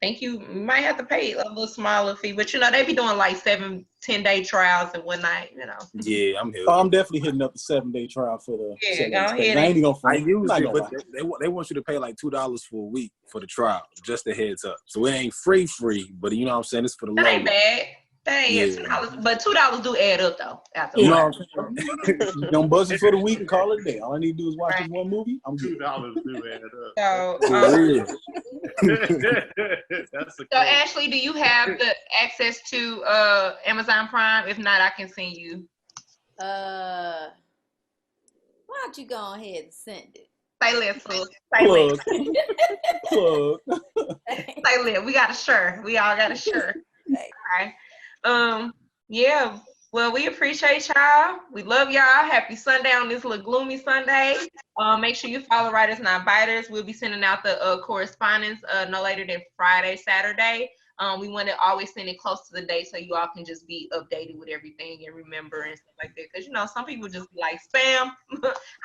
I think you might have to pay a little smaller fee, but they be doing like 7-10 day trials and whatnot, Yeah, I'm here. I'm definitely hitting up the 7-day trial for the. Go ahead. I ain't even gonna. I use it, but they want you to pay like $2 for a week for the trial, just a heads up. So it ain't free, but you know what I'm saying? It's for the That low. ain't bad. Dang, Yeah. $2, but $2 do add up though. After You a know while. what I'm saying? You don't bust it for the week and call it a day. All I need to do is watch this Right. one movie. I'm good. $2 do add up. So, For real. That's a so Ashley, do you have the access to Amazon Prime? If not, I can send you. Why don't you go ahead and send it? Say less, Plug. Say less. Plug. Say less. We got a shirt. We all got a shirt. Okay. Yeah. Well, we appreciate y'all. We love y'all. Happy Sunday on this little gloomy Sunday. Make sure you follow Writers Not Biters. We'll be sending out the correspondence no later than Friday, Saturday. We want to always send it close to the date so you all can just be updated with everything and remember and stuff like that. Because, you know, some people just be like, spam.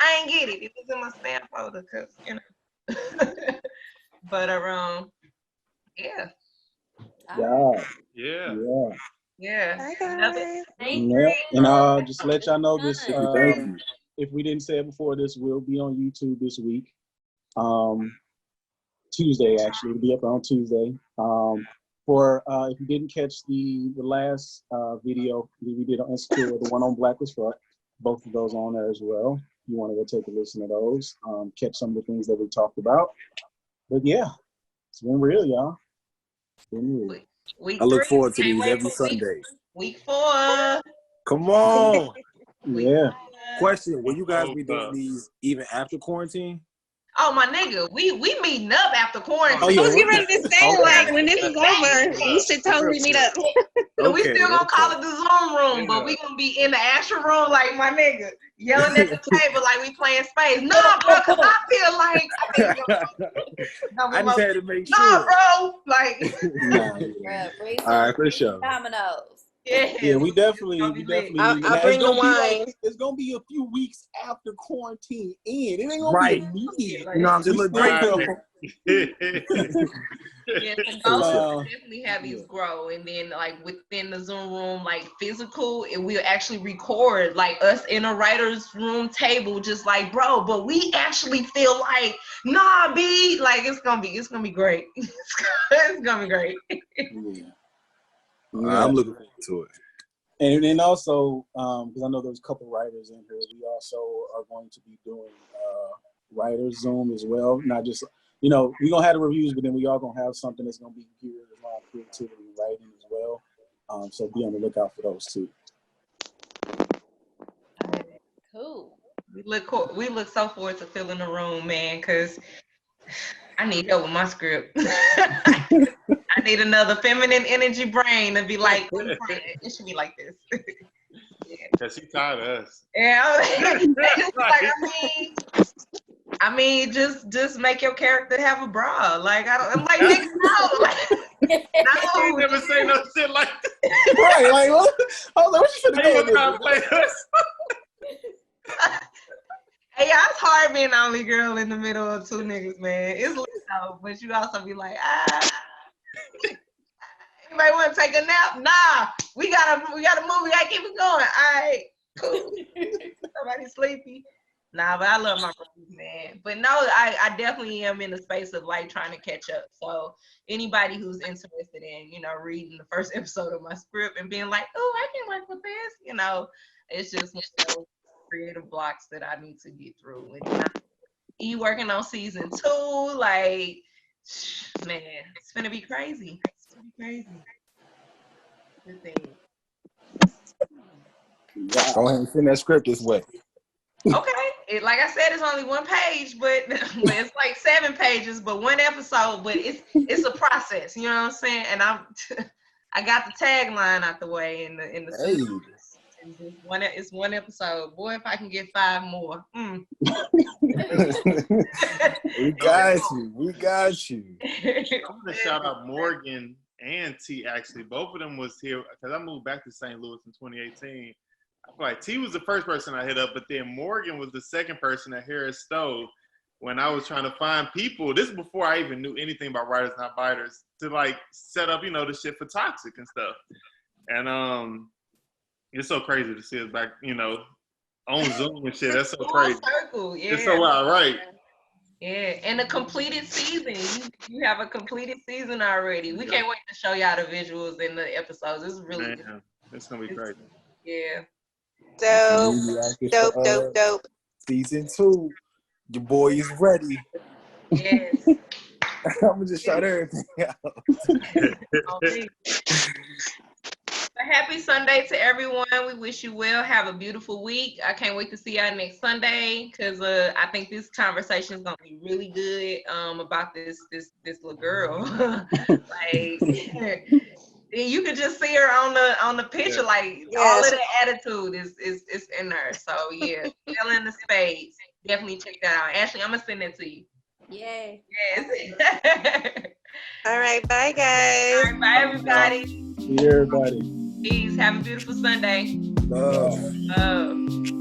I ain't get it. It was in my spam folder because, you know. But, yeah. Yeah. Yeah. Bye, guys. Yeah. And just let y'all know this. Thank you. If we didn't say it before, this will be on YouTube this week. Tuesday, actually. It'll be up on Tuesday. For if you didn't catch the last video we did on Insecure, the one on Black was Fuck, both of those on there as well. You want to go take a listen to those, catch some of the things that we talked about. But yeah, it's been real, y'all. It's been real. Week I look 3, forward to can't these wait every for Sunday. Week 4. Come on. Yeah. Question: will you guys be doing these even after quarantine? Oh, my nigga, we meeting up after quarantine. Oh, yeah. I was getting ready to say, Okay. like, when this is over, we should totally meet up. We still gonna call it the Zoom room, but we gonna be in the actual room like my nigga, yelling at the table like we playing space. Nah, bro, cause I feel like I just had to make sure. Nah, bro, like. All right, for sure. Dominoes. Yeah, we definitely I'll need bring the wine. It's gonna be a few weeks after quarantine end. It ain't gonna Right. be immediate. You know, I'm just looking Yeah, the goal is to definitely have these grow, and then like within the Zoom room, like physical, and we'll actually record like us in a writer's room table, just like bro. But we actually feel like nah, B, like it's gonna be great. It's gonna be great. I'm looking forward to it. And then also, because I know there's a couple writers in here, we also are going to be doing writers Zoom as well. Not just, you know, we're gonna have the reviews, but then we are gonna have something that's gonna be geared around creativity and writing as well. So be on the lookout for those too. Cool. We look so forward to filling the room, man, because I need help with my script. I need another feminine energy brain to be like, it should be like this. Cause she tired of us. Yeah, like, I mean, just make your character have a bra. Like I'm like, nigga, no. Like, no. You never say no shit like that. Right, like what? I was like, what you finna trying to play us? Hey, y'all, it's hard being the only girl in the middle of two niggas, man. It's lit though, but you also be like, anybody want to take a nap? Nah, we got a movie. We gotta keep it going. All right, cool. Somebody sleepy. Nah, but I love my brothers, man. But no, I definitely am in the space of like trying to catch up. So anybody who's interested in, you know, reading the first episode of my script and being like, oh, I can work with this, you know, it's just, you know, creative blocks that I need to get through. And you working on season 2, like, man, it's gonna be crazy. It's gonna be crazy. Good thing. Go ahead and send that script this way. Okay, like I said, it's only 1 page, but it's like 7 pages, but 1 episode. But it's a process, you know what I'm saying? And I got the tagline out the way in the Hey. It's 1 episode. Boy, if I can get 5 more. We got you. We got you. I'm gonna shout out Morgan and T. Actually, both of them was here because I moved back to St. Louis in 2018. I feel like T was the first person I hit up, but then Morgan was the second person at Harris Stowe when I was trying to find people. This is before I even knew anything about Writers Not Biters to like set up, you know, the shit for Toxic and stuff. And it's so crazy to see us back, you know, on Zoom and shit. That's so crazy. Circle, yeah. It's so wild, right? Yeah, and a completed season. You have a completed season already. We can't wait to show y'all the visuals in the episodes. It's really good. Man, it's gonna be great. Yeah. Dope. Season 2. Your boy is ready. Yes. I'm gonna just shout everything out. Okay. So happy Sunday to everyone. We wish you well. Have a beautiful week. I can't wait to see y'all next Sunday because I think this conversation is gonna be really good about this little girl. Like you could just see her on the picture, like all of the attitude is in there. So yeah, Spelling the Spades. Definitely check that out. Ashley, I'm gonna send that to you. Yay. Yes. All right, bye All guys. right, bye everybody. See everybody. Peace. Have a beautiful Sunday. Love. Love.